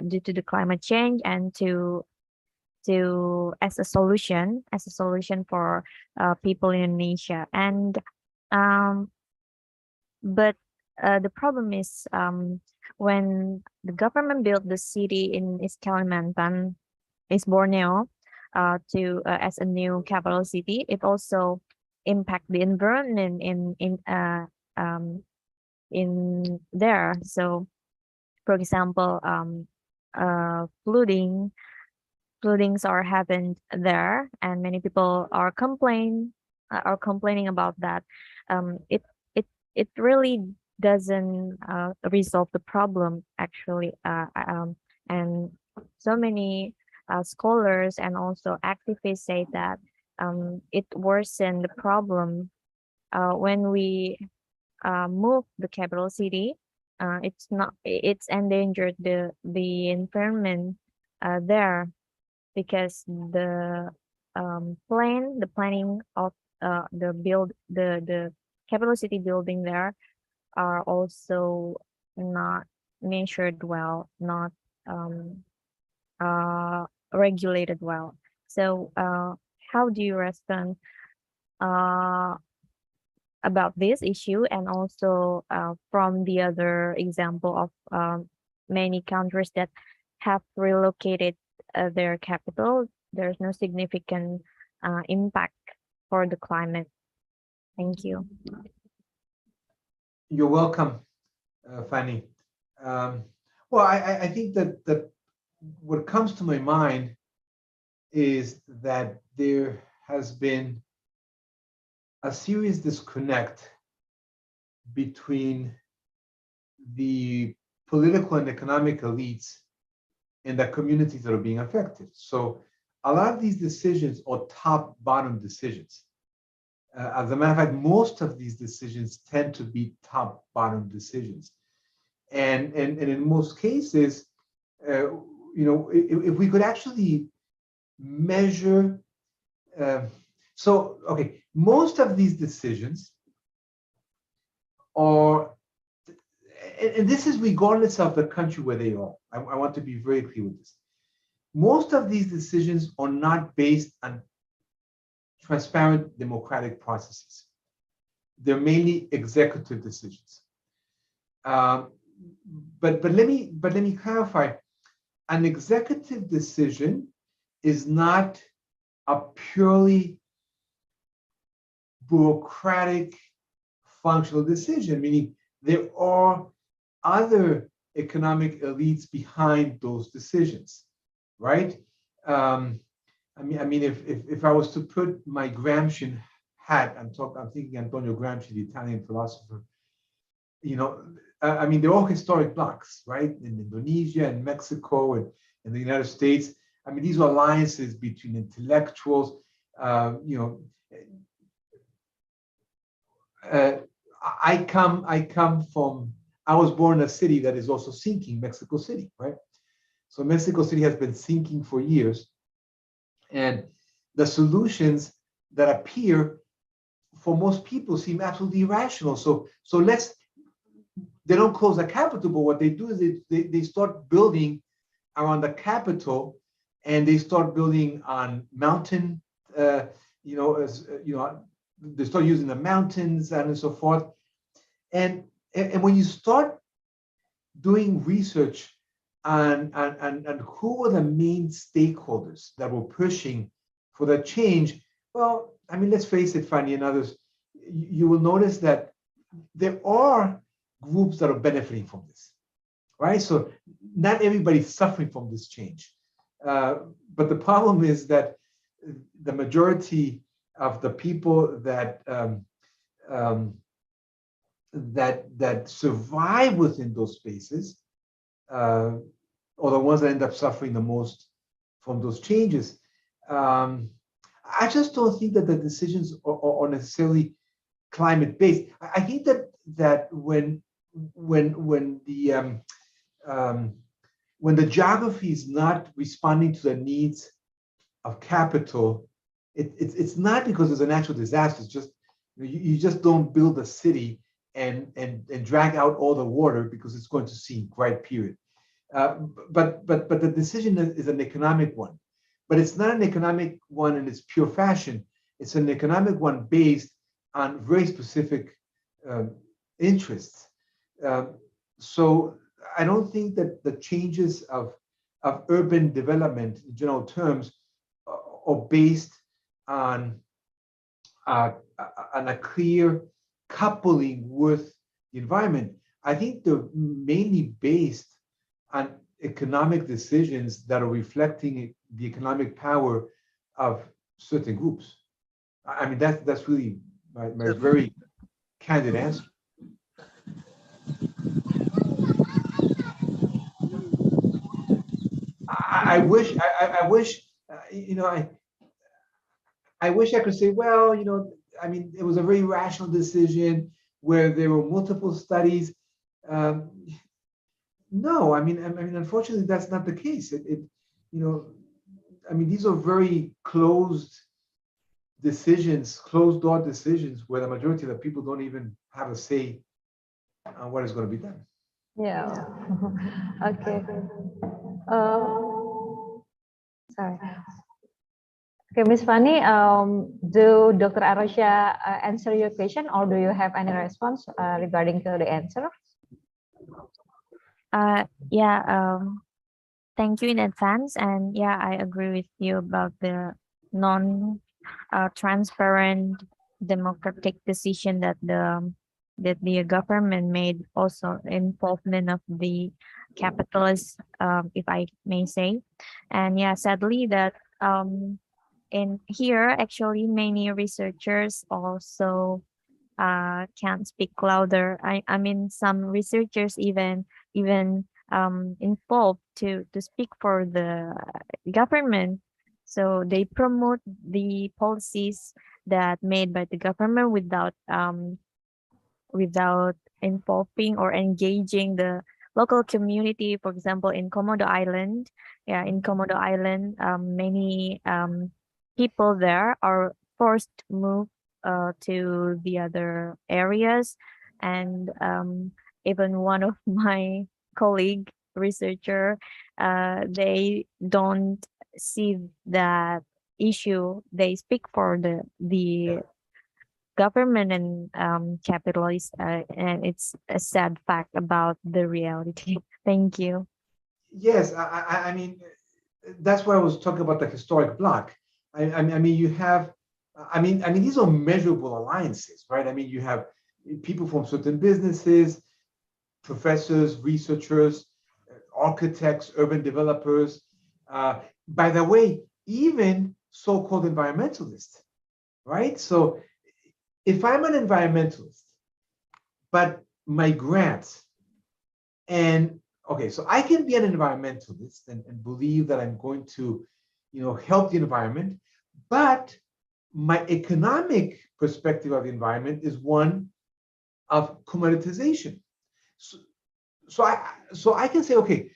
due to the climate change, and to as a solution for people in Indonesia. And but the problem is when the government built the city in East Kalimantan, East Borneo, to as a new capital city, it also impact the environment in there. So, for example, floodings are happened there, and many people are complaining about that. It really doesn't resolve the problem actually, and so many scholars and also activists say that it worsened the problem when we move the capital city. It's endangered the environment there, because the planning of the capital city building there are also not measured well, not regulated well. So how do you respond about this issue, and also from the other example of many countries that have relocated their capital, there's no significant impact for the climate. Thank you. You're welcome, Fanny. Well, I think that what comes to my mind is that there has been a serious disconnect between the political and economic elites and the communities that are being affected. So a lot of these decisions are top-bottom decisions. As a matter of fact, most of these decisions tend to be top-bottom decisions. And in most cases, if we could actually measure, most of these decisions are, and this is regardless of the country where they are. I want to be very clear with this. Most of these decisions are not based on transparent democratic processes. they're mainly executive decisions. But let me clarify. An executive decision is not a purely bureaucratic functional decision, meaning there are other economic elites behind those decisions, right? I mean, if I was to put my Gramscian hat, I'm thinking Antonio Gramsci, the Italian philosopher. You know, I mean, they're all historic blocks, right? In Indonesia and Mexico and in the United States. I mean, these are alliances between intellectuals. You know, I was born in a city that is also sinking, Mexico City, right? So Mexico City has been sinking for years. And the solutions that appear for most people seem absolutely irrational. So they don't close the capital, but what they do is they start building around the capital, and they start building on mountain, they start using the mountains and so forth. And when you start doing research on who were the main stakeholders that were pushing for that change, well, I mean, let's face it, Fanny and others, you will notice that there are groups that are benefiting from this, right? So not everybody's suffering from this change. But the problem is that the majority of the people that that survive within those spaces are the ones that end up suffering the most from those changes. I just don't think that the decisions are necessarily climate-based. I think that when the geography is not responding to the needs of capital, it's not because there's a natural disaster. It's just you just don't build a city and drag out all the water because it's going to sink, right? Period. But the decision is an economic one, but it's not an economic one in its pure fashion. It's an economic one based on very specific interests. So I don't think that the changes of urban development in general terms are based on a clear coupling with the environment. I think they're mainly based on economic decisions that are reflecting the economic power of certain groups. I mean, that's really my very candid answer. I wish I wish I could say, well, I mean, it was a very rational decision where there were multiple studies. No, I mean, unfortunately, that's not the case. I mean, these are very closed decisions, closed door decisions, where the majority of the people don't even have a say on what is going to be done. Yeah. Okay. Sorry. Okay, Ms. Fanny, do Dr. Arrocha answer your question, or do you have any response regarding to the answer? Yeah, thank you in advance. And yeah, I agree with you about the non-transparent democratic decision that the government made, also involvement of the capitalists, if I may say. And yeah, sadly that in here, actually, many researchers also can't speak louder. I mean, some researchers even involved to speak for the government. So they promote the policies that made by the government without involving or engaging the local community. For example, in Komodo Island, in Komodo Island, many people there are forced to move to the other areas, and even one of my colleague researcher, they don't see that issue. They speak for the government and capitalists, and it's a sad fact about the reality. Thank you. Yes, I mean, that's why I was talking about the historic bloc. I mean, you have, I mean, these are measurable alliances, right? I mean, you have people from certain businesses, professors, researchers, architects, urban developers. By the way, even so-called environmentalists, right? So if I'm an environmentalist, but my grants and okay, so I can be an environmentalist and believe that I'm going to, help the environment, but my economic perspective of the environment is one of commoditization. So I can say, okay,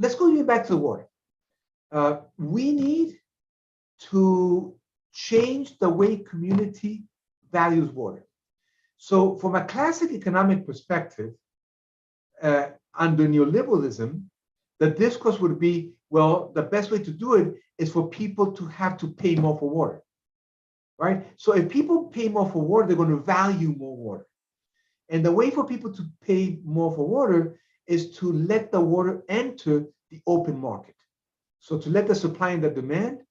let's go even back to the water. We need to change the way community values water. So from a classic economic perspective, under neoliberalism, the discourse would be, well, the best way to do it is for people to have to pay more for water, right? So if people pay more for water, they're going to value more water. And the way for people to pay more for water is to let the water enter the open market. So to let the supply and the demand,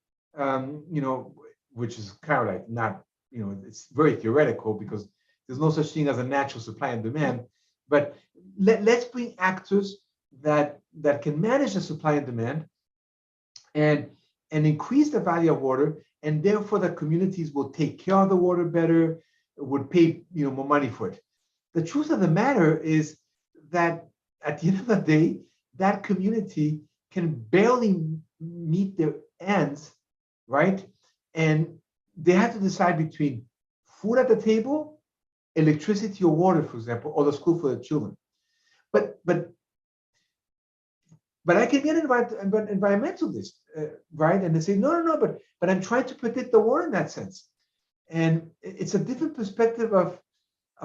which is kind of like not, it's very theoretical because there's no such thing as a natural supply and demand. But let's bring actors that can manage the supply and demand and increase the value of water, and therefore the communities will take care of the water better, would pay more money for it. The truth of the matter is that at the end of the day, that community can barely meet their ends, right? And they have to decide between food at the table, electricity or water, for example, or the school for the children. But I can get an environmentalist, right? And they say, no, but I'm trying to protect the water in that sense. And it's a different perspective of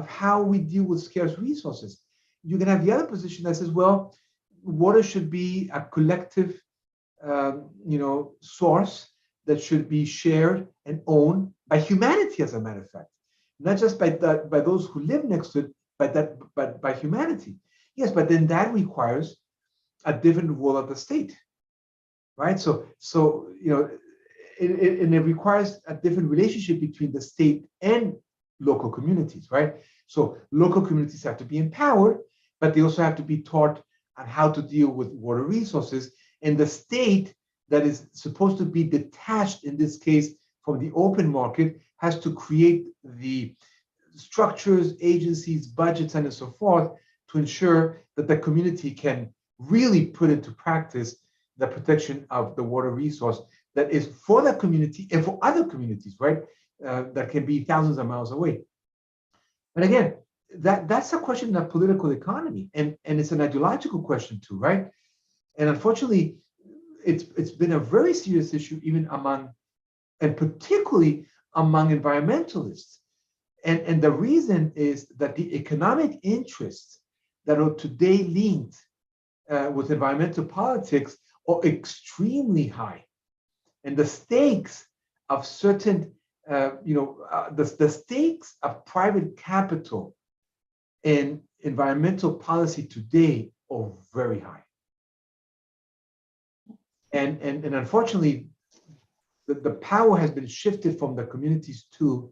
how we deal with scarce resources. You can have the other position that says, well, water should be a collective, source that should be shared and owned by humanity, as a matter of fact, not just by those who live next to it, but by humanity. Yes, but then that requires a different role of the state, right? So it requires a different relationship between the state and local communities, right? So local communities have to be empowered, but they also have to be taught on how to deal with water resources. And the state that is supposed to be detached, in this case, from the open market, has to create the structures, agencies, budgets, and so forth to ensure that the community can really put into practice the protection of the water resource that is for the community and for other communities, right? That can be thousands of miles away. But again, that's a question of political economy, and it's an ideological question too, right? And unfortunately, it's been a very serious issue even among, and particularly among environmentalists. And the reason is that the economic interests that are today linked with environmental politics are extremely high. And the stakes of certain, the stakes of private capital in environmental policy today are very high. And unfortunately, the power has been shifted from the communities to,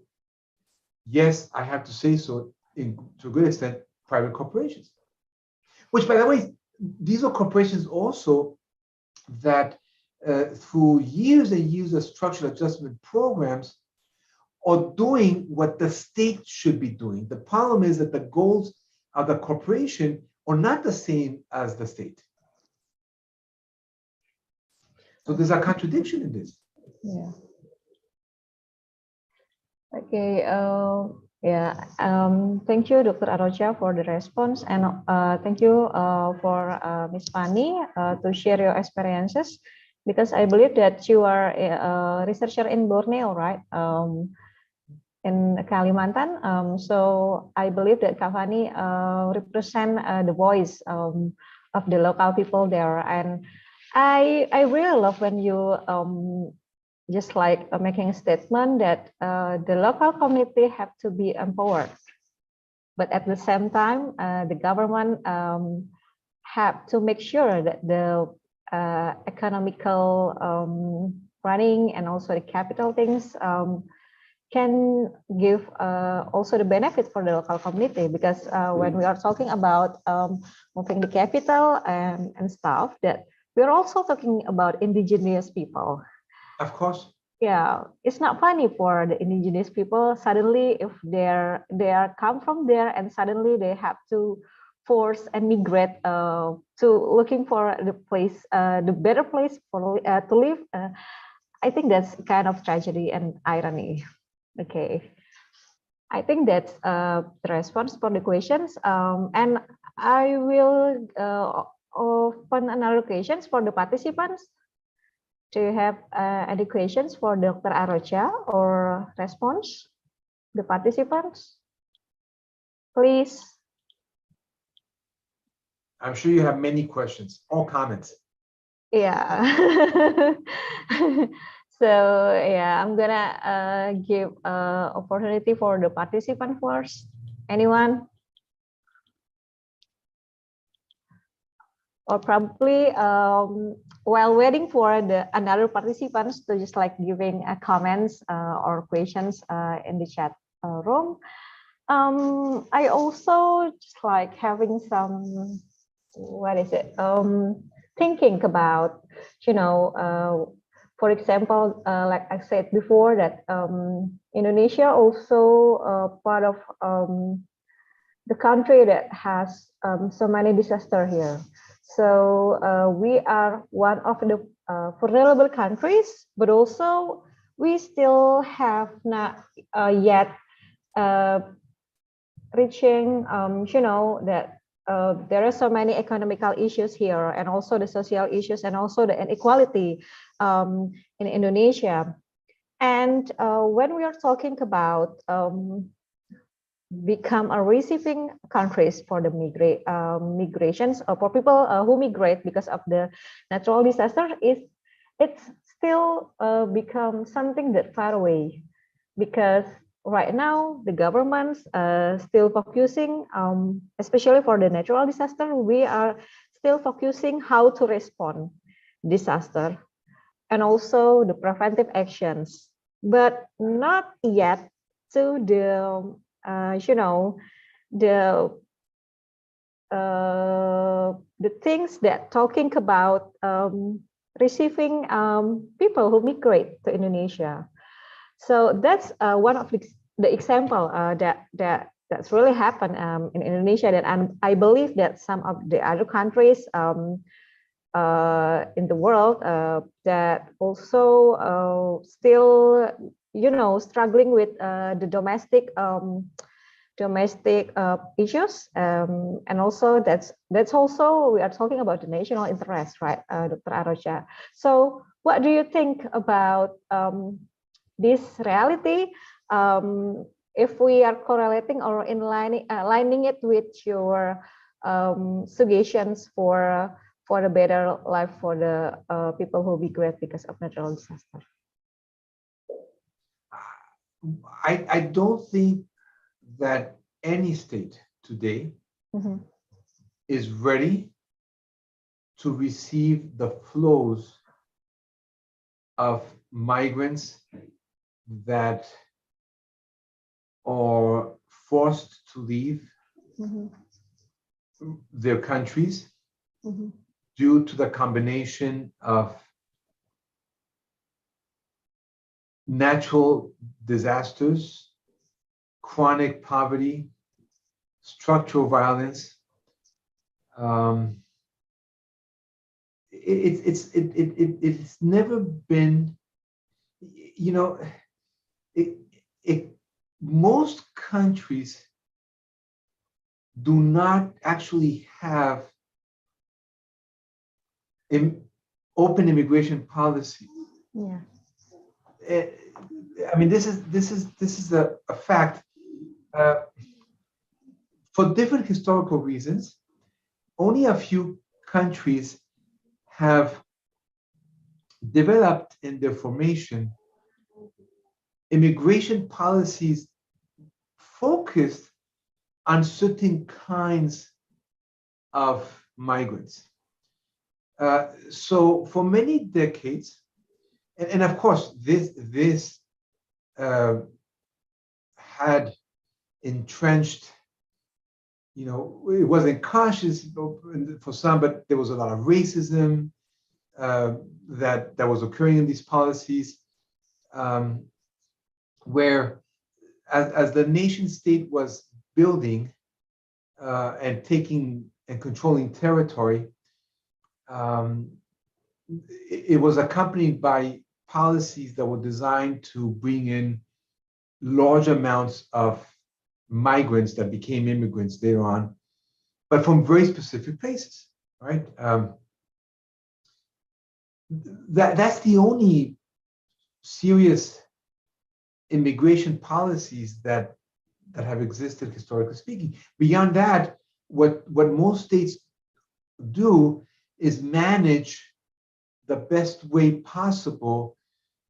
yes, I have to say so, to a good extent, private corporations. Which, by the way, these are corporations also that through years and years of structural adjustment programs are doing what the state should be doing. The problem is that the goals of the corporation are not the same as the state. So there's a contradiction in this. Yeah. Okay. Thank you, Dr. Arrocha, for the response, and thank you for Ms. Pani to share your experiences, because I believe that you are a researcher in Borneo, right? In Kalimantan. So I believe that Kak Fani represent the voice of the local people there, and I really love when you just like making a statement that the local community have to be empowered, but at the same time, the government have to make sure that the economical running and also the capital things can give also the benefit for the local community, because when we are talking about moving the capital and stuff, that we're also talking about indigenous people. Of course. Yeah, it's not funny for the indigenous people suddenly if they are come from there and suddenly they have to force and migrate to looking for the place, the better place for to live. I think that's kind of tragedy and irony. Okay, I think that's the response for the questions, and I will open another questions for the participants. Do you have any questions for Dr. Arrocha or response? The participants, please. I'm sure you have many questions or comments. Yeah. So yeah, I'm gonna give opportunity for the participant first. Anyone? Or probably while waiting for the another participants to just like giving comments or questions in the chat room. I also just like having some, what is it? Thinking about, you know, for example, like I said before, that Indonesia also part of the country that has so many disasters here. So we are one of the vulnerable countries, but also we still have not yet reaching, you know, that there are so many economical issues here, and also the social issues, and also the inequality in Indonesia. And when we are talking about become a receiving countries for the migrations or for people who migrate because of the natural disaster, it's still become something that far away, because right now the government's still focusing, especially for the natural disaster, we are still focusing how to respond disaster and also the preventive actions, but not yet to the you know, the things that talking about receiving people who migrate to Indonesia. So that's one of the example that's really happened in Indonesia, and I believe that some of the other countries in the world that also still, you know, struggling with the domestic issues, and also that's also we are talking about the national interest, right, Dr. Arrocha? So what do you think about this reality, if we are correlating or aligning it with your suggestions for a better life for the people who migrate because of natural disaster? I don't think that any state today is ready to receive the flows of migrants that are forced to leave their countries due to the combination of natural disasters, chronic poverty, structural violence. It's never been, you know, most countries do not actually have open immigration policy. Yeah. I mean, this is a fact. For different historical reasons, only a few countries have developed in their formation immigration policies focused on certain kinds of migrants. So for many decades, and of course, this had entrenched, it wasn't conscious for some, but there was a lot of racism that was occurring in these policies, where as the nation state was building and taking and controlling territory, it was accompanied by policies that were designed to bring in large amounts of migrants that became immigrants later on, but from very specific places, right? That's the only serious immigration policies that have existed historically speaking. Beyond that, what most states do is manage the best way possible,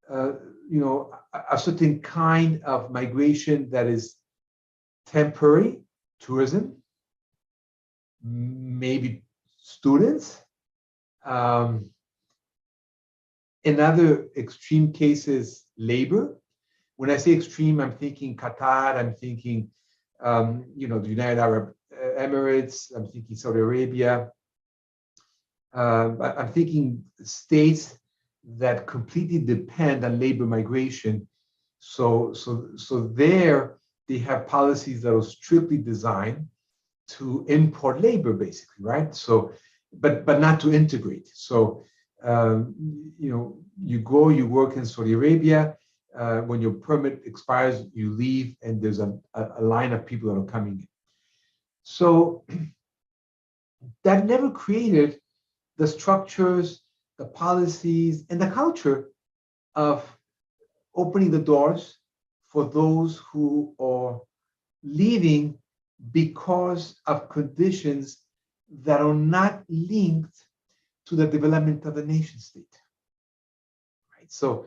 a certain kind of migration that is temporary, tourism, maybe students. In other extreme cases, labor. When I say extreme, I'm thinking Qatar, I'm thinking, the United Arab Emirates, I'm thinking Saudi Arabia. I'm thinking states that completely depend on labor migration. So there they have policies that are strictly designed to import labor, basically, right? So, but not to integrate. So, you go, you work in Saudi Arabia. When your permit expires, you leave, and there's a line of people that are coming in. So that never created the structures, the policies, and the culture of opening the doors for those who are leaving because of conditions that are not linked to the development of the nation state. Right? So,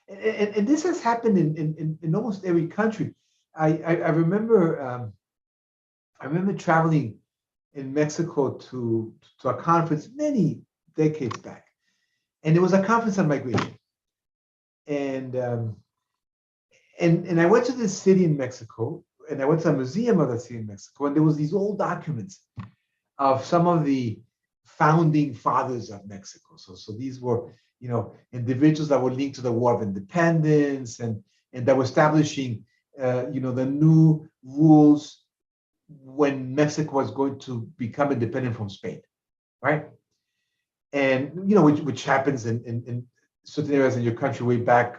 and this has happened in almost every country. I remember traveling in Mexico to a conference many decades back, and it was a conference on migration. And I went to this city in Mexico, and I went to a museum of the city in Mexico, and there was these old documents of some of the founding fathers of Mexico. So these were, individuals that were linked to the War of Independence and that were establishing, the new rules when Mexico was going to become independent from Spain, right? And, which happens in certain areas in your country way back,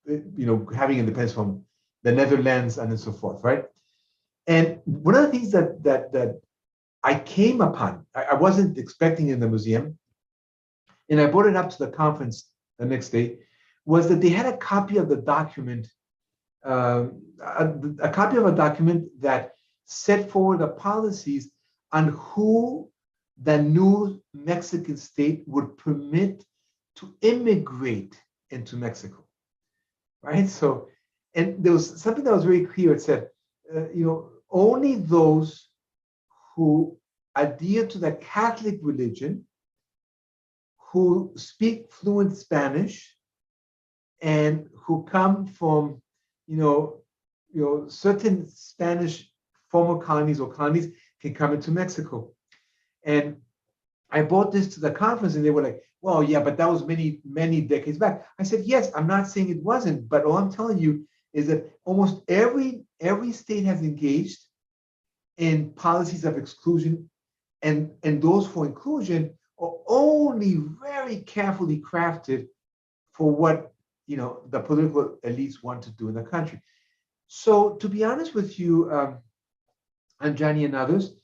having independence from the Netherlands and so forth, right? And one of the things that I came upon, I wasn't expecting in the museum, and I brought it up to the conference the next day, was that they had a copy of the document, a copy of a document that set forward the policies on who the new Mexican state would permit to immigrate into Mexico, right? So, and there was something that was very clear. It said, only those who adhere to the Catholic religion, who speak fluent Spanish, and who come from, certain Spanish former colonies or colonies can come into Mexico. And I brought this to the conference, and they were like, well, yeah, but that was many, many decades back. I said, yes, I'm not saying it wasn't, but all I'm telling you is that almost every state has engaged in policies of exclusion, and those for inclusion are only very carefully crafted for what the political elites want to do in the country. So to be honest with you, Anjani and others,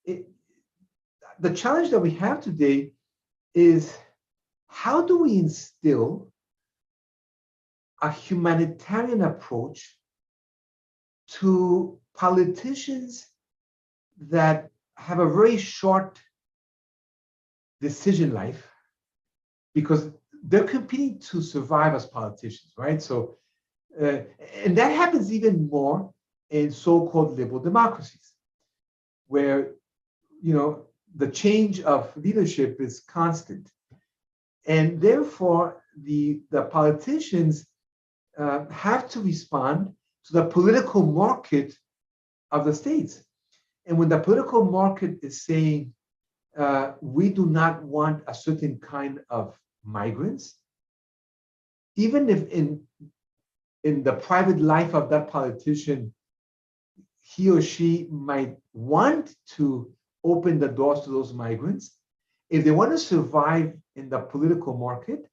the challenge that we have today is, how do we instill a humanitarian approach to politicians that have a very short decision life, because they're competing to survive as politicians, right? So And that happens even more in so-called liberal democracies, where the change of leadership is constant, and therefore the politicians have to respond to the political market of the states. And when the political market is saying we do not want a certain kind of migrants, even if in the private life of that politician, he or she might want to open the doors to those migrants, if they want to survive in the political market,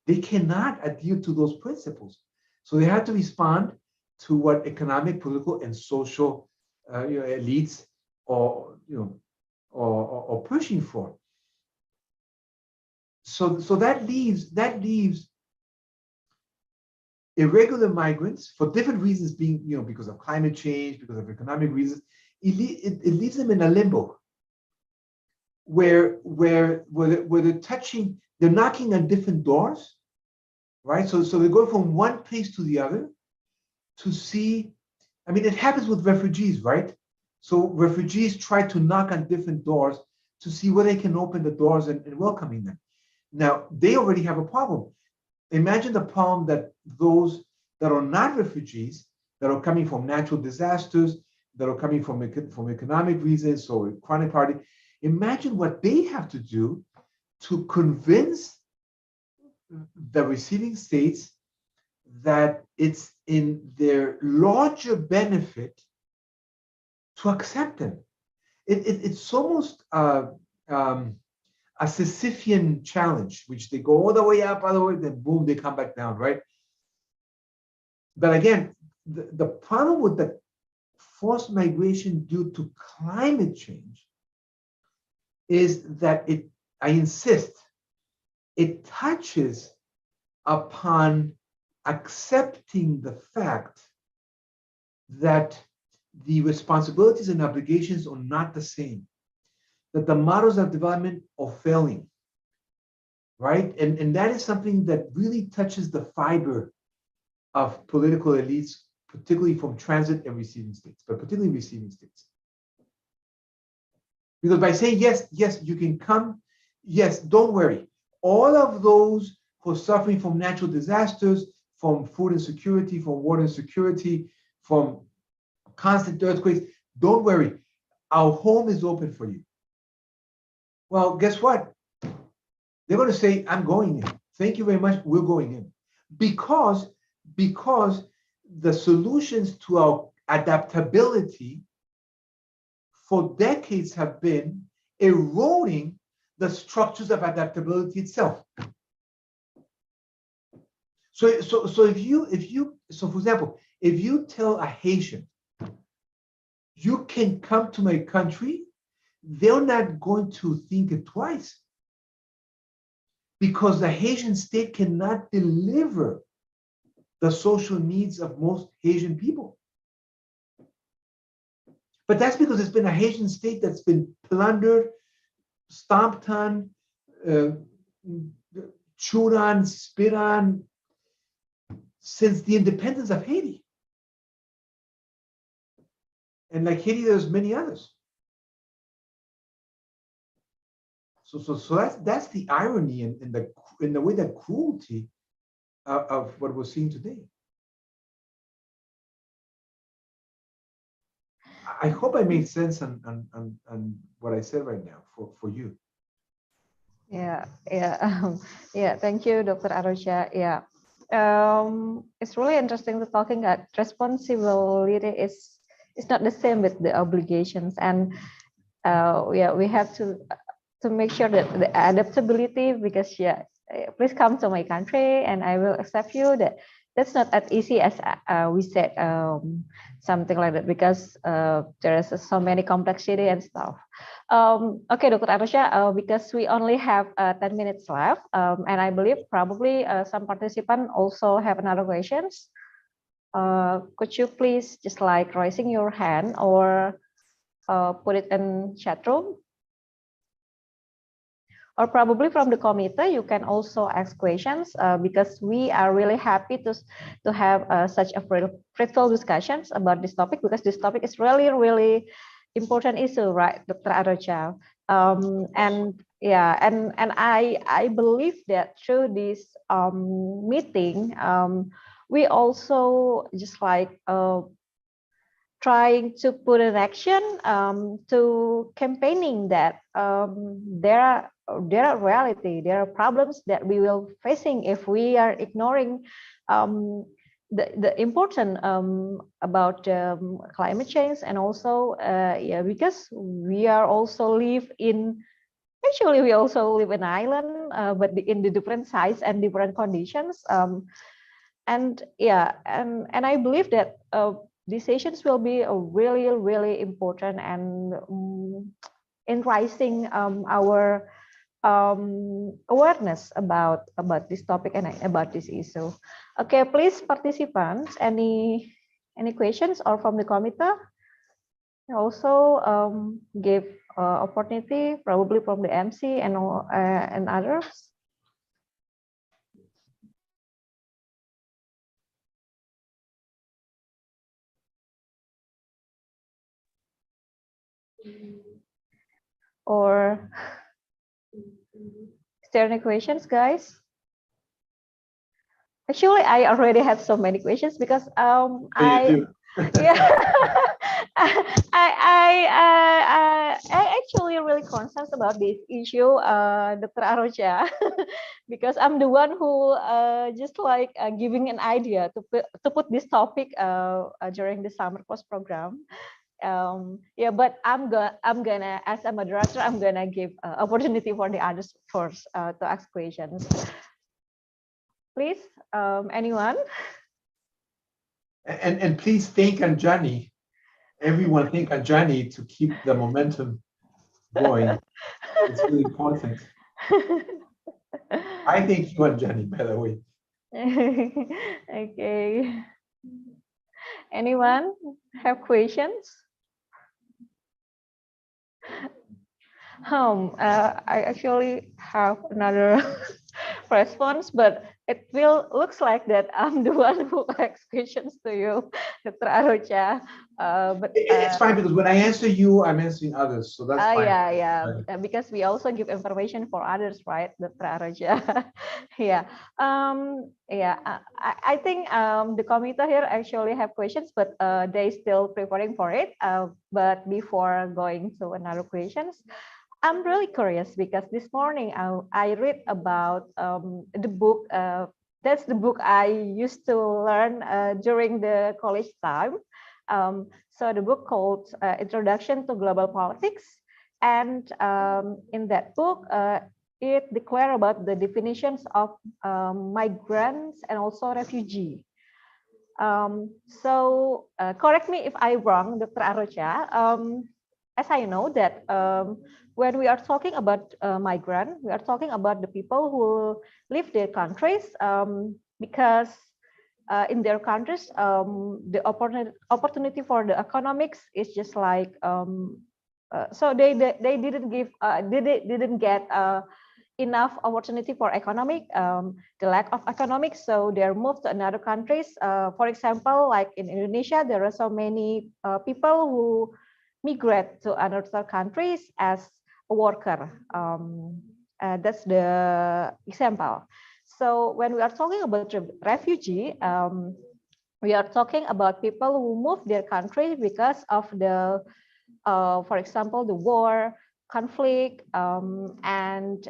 they cannot adhere to those principles. So they have to respond to what economic, political, and social elites are pushing for. So that leaves irregular migrants, for different reasons, being because of climate change, because of economic reasons, it leaves them in a limbo where they're knocking on different doors, right? So they go from one place to the other to see. I mean, it happens with refugees, right? So refugees try to knock on different doors to see where they can open the doors and welcoming them. Now, they already have a problem. Imagine the problem that those that are not refugees, that are coming from natural disasters, that are coming from economic reasons or chronic poverty, imagine what they have to do to convince the receiving states that it's in their larger benefit to accept them. It's almost a Sisyphean challenge, which they go all the way up, then boom, they come back down, right? But again, the problem with the forced migration due to climate change is that I insist, it touches upon accepting the fact that the responsibilities and obligations are not the same, that the models of development are failing, right? And that is something that really touches the fiber of political elites, particularly from transit and receiving states, but particularly receiving states. Because by saying, yes, you can come, yes, don't worry. All of those who are suffering from natural disasters, from food insecurity, from water insecurity, from constant earthquakes, don't worry. Our home is open for you. Well, guess what? They're going to say, I'm going in. Thank you very much. We're going in. Because the solutions to our adaptability for decades have been eroding the structures of adaptability itself. So for example, if you tell a Haitian, you can come to my country, they're not going to think it twice, because the Haitian state cannot deliver the social needs of most Haitian people. But that's because it's been a Haitian state that's been plundered, stomped on, chewed on, spit on, since the independence of Haiti. And like Haiti, there's many others. So that's the irony in the way that cruelty of what we're seeing today. I hope I made sense on what I said right now for you. Yeah. Thank you, Dr. Arrocha. Yeah. It's really interesting to talking that responsibility is not the same with the obligations, and we have to make sure that the adaptability, because please come to my country and I will accept you. That's not as easy as we said, something like that, because there is so many complexity and stuff. Okay, Dr. Arrocha, because we only have 10 minutes left, and I believe probably some participants also have another questions. Could you please just like raising your hand or put it in chat room? or probably from the committee, you can also ask questions because we are really happy to have such a fruitful discussions about this topic, because this topic is really important issue, right, Dr. Arrocha? And yeah, and I believe that through this meeting, we also just like trying to put an action to campaigning that there are reality, there are problems that we will facing if we are ignoring the important about climate change, and also yeah, because we are also live in, actually we also live in island, but in the different size and different conditions, and yeah, and I believe that these sessions will be a really important and in raising our awareness about this topic and about this issue. Okay, please participants, any questions or from the committee? Also give opportunity probably from the MC and others. Or is there any questions, guys? Actually, I already have so many questions because I actually really concerned about this issue, Dr. Arrocha, because I'm the one who just like giving an idea to put this topic during the summer course program. Yeah, but I'm gonna, as a moderator, I'm gonna give opportunity for the others first to ask questions. Please, anyone? And please thank Anjani. Everyone thank Anjani to keep the momentum going. It's really important. I thank you, Anjani, by the way. Okay. Anyone have questions? I actually have another response, but it looks like that I'm the one who asks questions to you, Dr. Arrocha. But it's fine, because when I answer you, I'm answering others, so that's fine. Yeah, because we also give information for others, right, Dr. Arrocha? Yeah, I think the committee here actually have questions, but they still preparing for it. But before going to another questions, I'm really curious because this morning I read about the book. That's the book I used to learn during the college time. So the book called Introduction to Global Politics. And in that book, it declares about the definitions of migrants and also refugee. So correct me if I'm wrong, Dr. Arrocha. As I know that when we are talking about migrant, we are talking about the people who leave their countries because in their countries the opportunity for the economics is just like so they didn't get enough opportunity for economic, the lack of economics, so they're moved to another countries. For example, like in Indonesia, there are so many people who migrate to another countries as a worker. That's the example. So when we are talking about refugee, we are talking about people who move their country because of the, for example, the war, conflict, and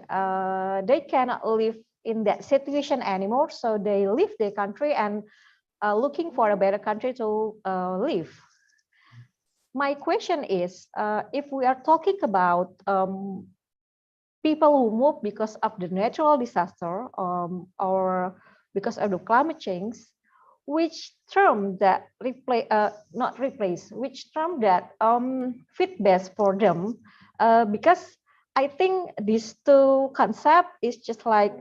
they cannot live in that situation anymore. So they leave their country and looking for a better country to live. My question is, if we are talking about people who move because of the natural disaster or because of the climate change, which term that which term that fit best for them? Because I think these two concepts is just like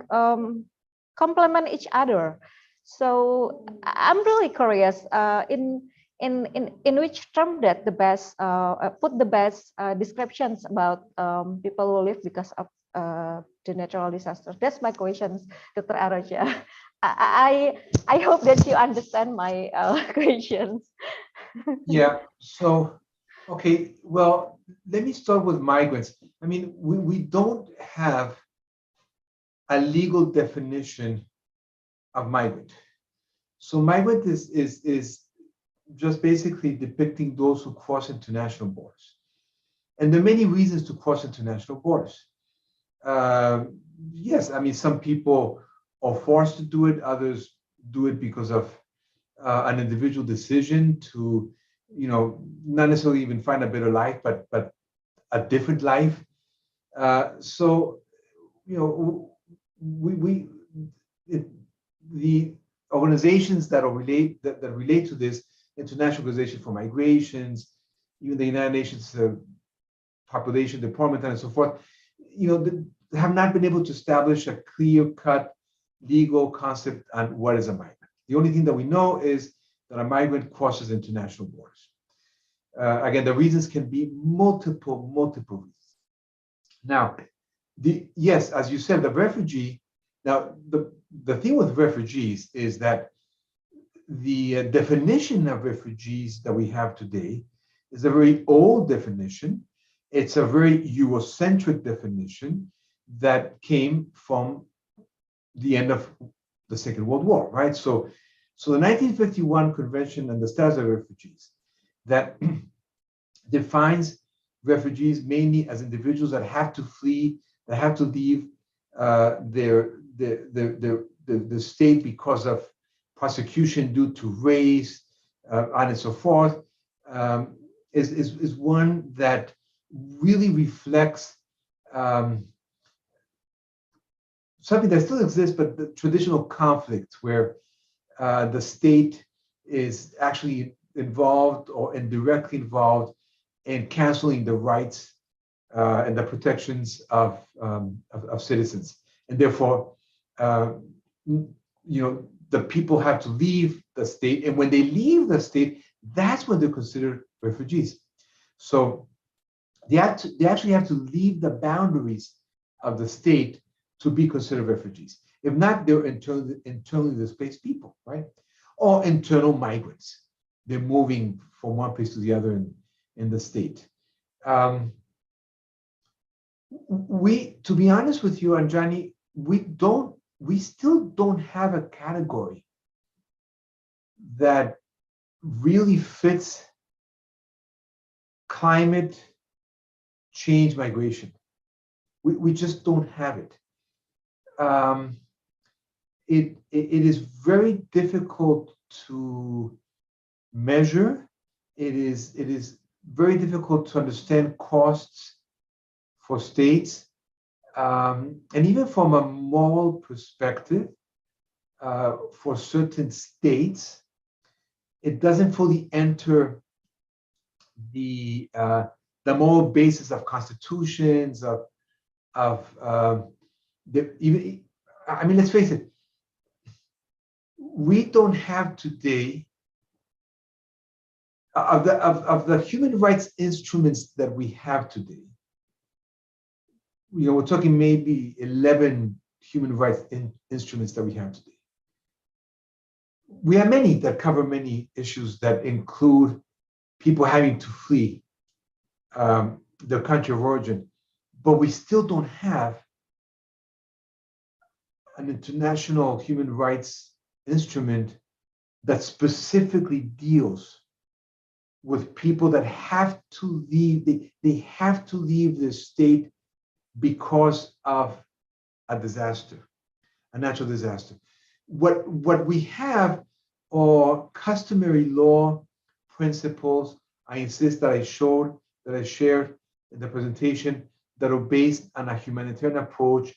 complement each other. So I'm really curious in which term that the best put the best descriptions about people who live because of the natural disasters? That's my questions, Dr. Arrocha. I hope that you understand my questions. Yeah. So, okay. Well, let me start with migrants. I mean, we don't have a legal definition of migrant. So migrant is just basically depicting those who cross international borders. And there are many reasons to cross international borders. Yes, I mean, some people are forced to do it, others do it because of an individual decision to, not necessarily even find a better life, but a different life. So, the organizations that relate to this, International Organization for Migrations, even the United Nations Population Department, and so forth, have not been able to establish a clear-cut legal concept on what is a migrant. The only thing that we know is that a migrant crosses international borders. Again, the reasons can be multiple reasons. Now, yes, as you said, the refugee. Now, the thing with refugees is that the definition of refugees that we have today is a very old definition. It's a very Eurocentric definition that came from the end of the Second World War, right? So the 1951 Convention on the Status of Refugees that defines refugees mainly as individuals that have to flee, that have to leave the state because of prosecution due to race, and so forth, is one that really reflects something that still exists, but the traditional conflict where the state is actually involved or indirectly involved in canceling the rights and the protections of citizens, and therefore, the people have to leave the state, and when they leave the state, that's when they're considered refugees. So they actually have to leave the boundaries of the state to be considered refugees. If not, they're internally displaced people, right? Or internal migrants. They're moving from one place to the other in the state. To be honest with you, Anjani, we still don't have a category that really fits climate change migration. We just don't have it. It is very difficult to measure. It is very difficult to understand costs for states, and even from a moral perspective, for certain states, it doesn't fully enter the moral basis of constitutions, let's face it, we don't have today of the human rights instruments that we have today. We're talking maybe 11 human rights instruments that we have today. We have many that cover many issues that include people having to flee their country of origin, but we still don't have an international human rights instrument that specifically deals with people that have to leave. They have to leave their state because of a disaster, a natural disaster. What we have are customary law principles. I insist that I shared in the presentation, that are based on a humanitarian approach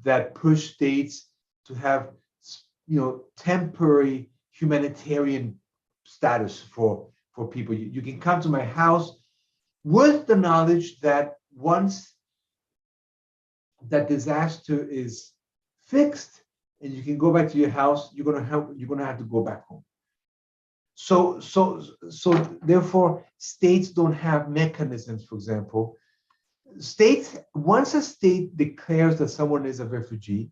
that push states to have, temporary humanitarian status for people. You can come to my house with the knowledge that once that disaster is fixed and you can go back to your house, you're gonna have to go back home. So therefore, states don't have mechanisms, for example, once a state declares that someone is a refugee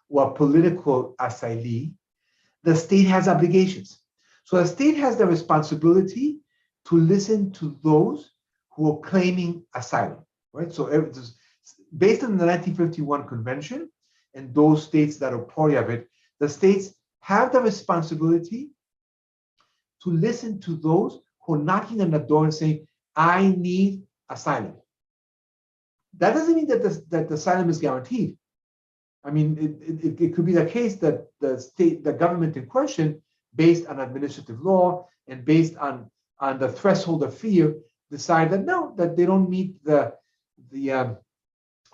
or a political asylee, the state has obligations. So the state has the responsibility to listen to those who are claiming asylum, right? So based on the 1951 convention and those states that are part of it, the states have the responsibility to listen to those who are knocking on the door and saying, I need asylum. That doesn't mean that the asylum is guaranteed. I mean, it could be the case that the government in question, based on administrative law and based on the threshold of fear, decide that no, that they don't meet the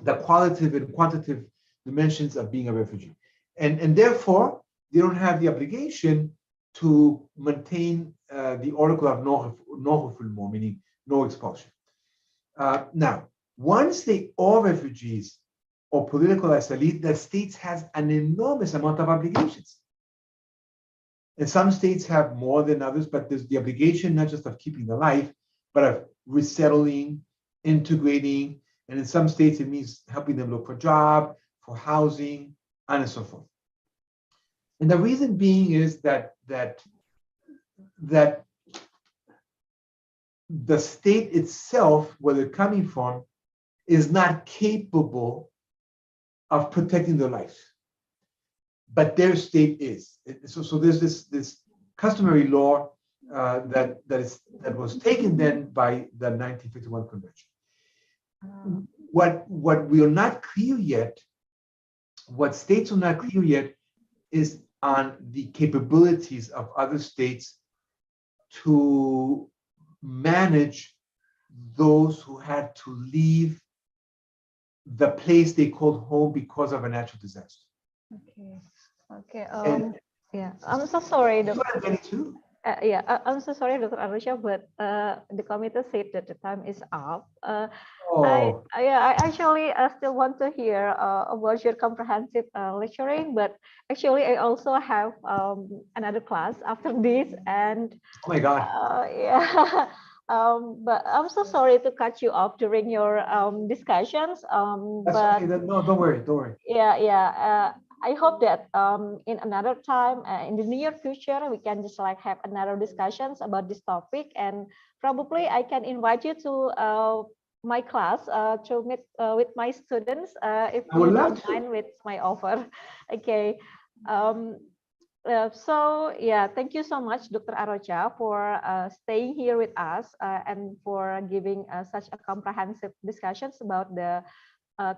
qualitative and quantitative dimensions of being a refugee, and therefore they don't have the obligation to maintain the article of non-refoulement, meaning no expulsion. Now, once they are refugees or political asylees, the states has an enormous amount of obligations. And some states have more than others, but there's the obligation not just of keeping the life, but of resettling, integrating, and in some states it means helping them look for a job, for housing, and so forth. And the reason being is that the state itself, where they're coming from, is not capable of protecting their lives, but their state is. So there's this customary law that was taken then by the 1951 convention. What we are not clear yet, what states are not clear yet, is on the capabilities of other states to manage those who had to leave the place they called home because of a natural disaster. Okay. Yeah, I'm so sorry. I'm so sorry, Dr. Arrocha, but the committee said that the time is up. I actually still want to hear about your comprehensive lecturing, but actually I also have another class after this, and oh my God. Yeah. But I'm so sorry to cut you off during your discussions. That's okay. No, don't worry. Yeah. I hope that in another time, in the near future, we can just like have another discussions about this topic, and probably I can invite you to my class to meet with my students if you don't mind with my offer. Okay. So yeah, thank you so much, Dr. Arrocha, for staying here with us and for giving such a comprehensive discussions about the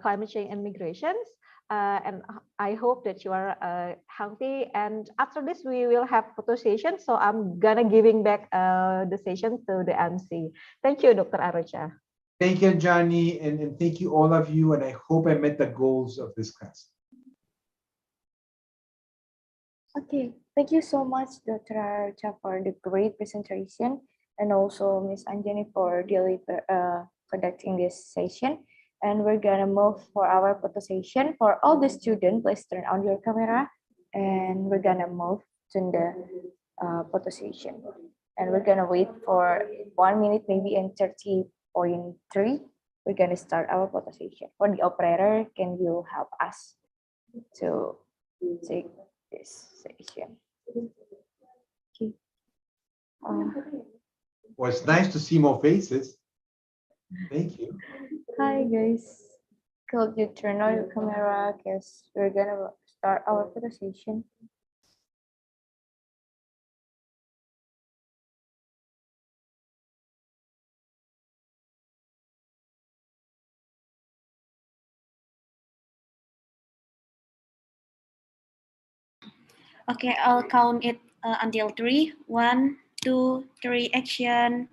climate change and migrations. And I hope that you are healthy. And after this, we will have photo session. So I'm gonna giving back the session to the MC. Thank you, Dr. Arrocha. Thank you, Johnny, and thank you all of you. And I hope I met the goals of this class. Okay, thank you so much, Dr. Arrocha, for the great presentation, and also Ms. Anjani for conducting this session. And we're gonna move for our photo session. For all the students, please turn on your camera, and we're gonna move to the photo session. And we're gonna wait for 1 minute, maybe in 30.3. We're gonna start our photo session. For the operator, can you help us to take this session? Okay. Well, it's nice to see more faces. Thank you. Hi guys. Could you turn on your camera because we're gonna start our photo session. Okay, I'll count it until 3. 1, 2, 3, action.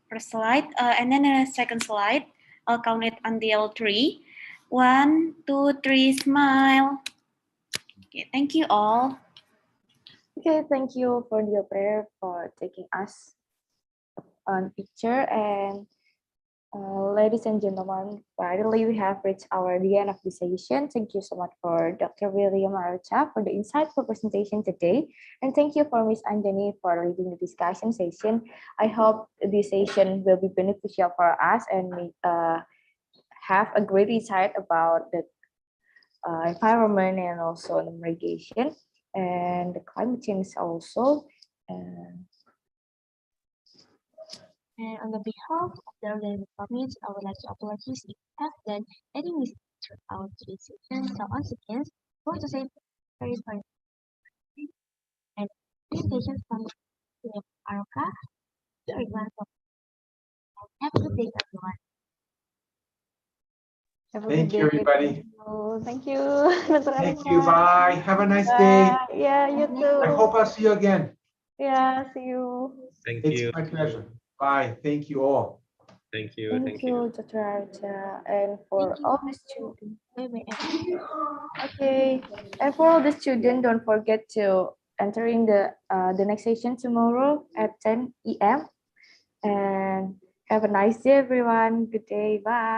First slide, and then the second slide, I'll count it until 3. 1, 2, 3, smile. Okay, thank you all. Okay, thank you for the operator for taking us on picture, and Ladies and gentlemen, finally we have reached the end of the session. Thank you so much for Dr. William Arrocha for the insightful presentation today. And thank you for Ms. Anjani for leading the discussion session. I hope this session will be beneficial for us and have a great insight about the environment and also the mitigation and the climate change also. And on the behalf of the relevant departments, I would like to apologize if we have done any mistake throughout today's session. So once again, I want to say very sorry and presentation from Arrocha to everyone. Have a good day, everyone. Have a Thank good you, day. everybody. Thank you, Dr. Thank Arrocha. you. Bye. Have a nice day. Yeah, you too. I hope I'll see you again. Yeah, see you. Thank It's you. my pleasure. Bye. Thank you all. Thank you. Thank you, Dr. Arrocha, and for all the students. Okay, and for all the students, don't forget to entering the next session tomorrow at 10 a.m. And have a nice day, everyone. Good day. Bye.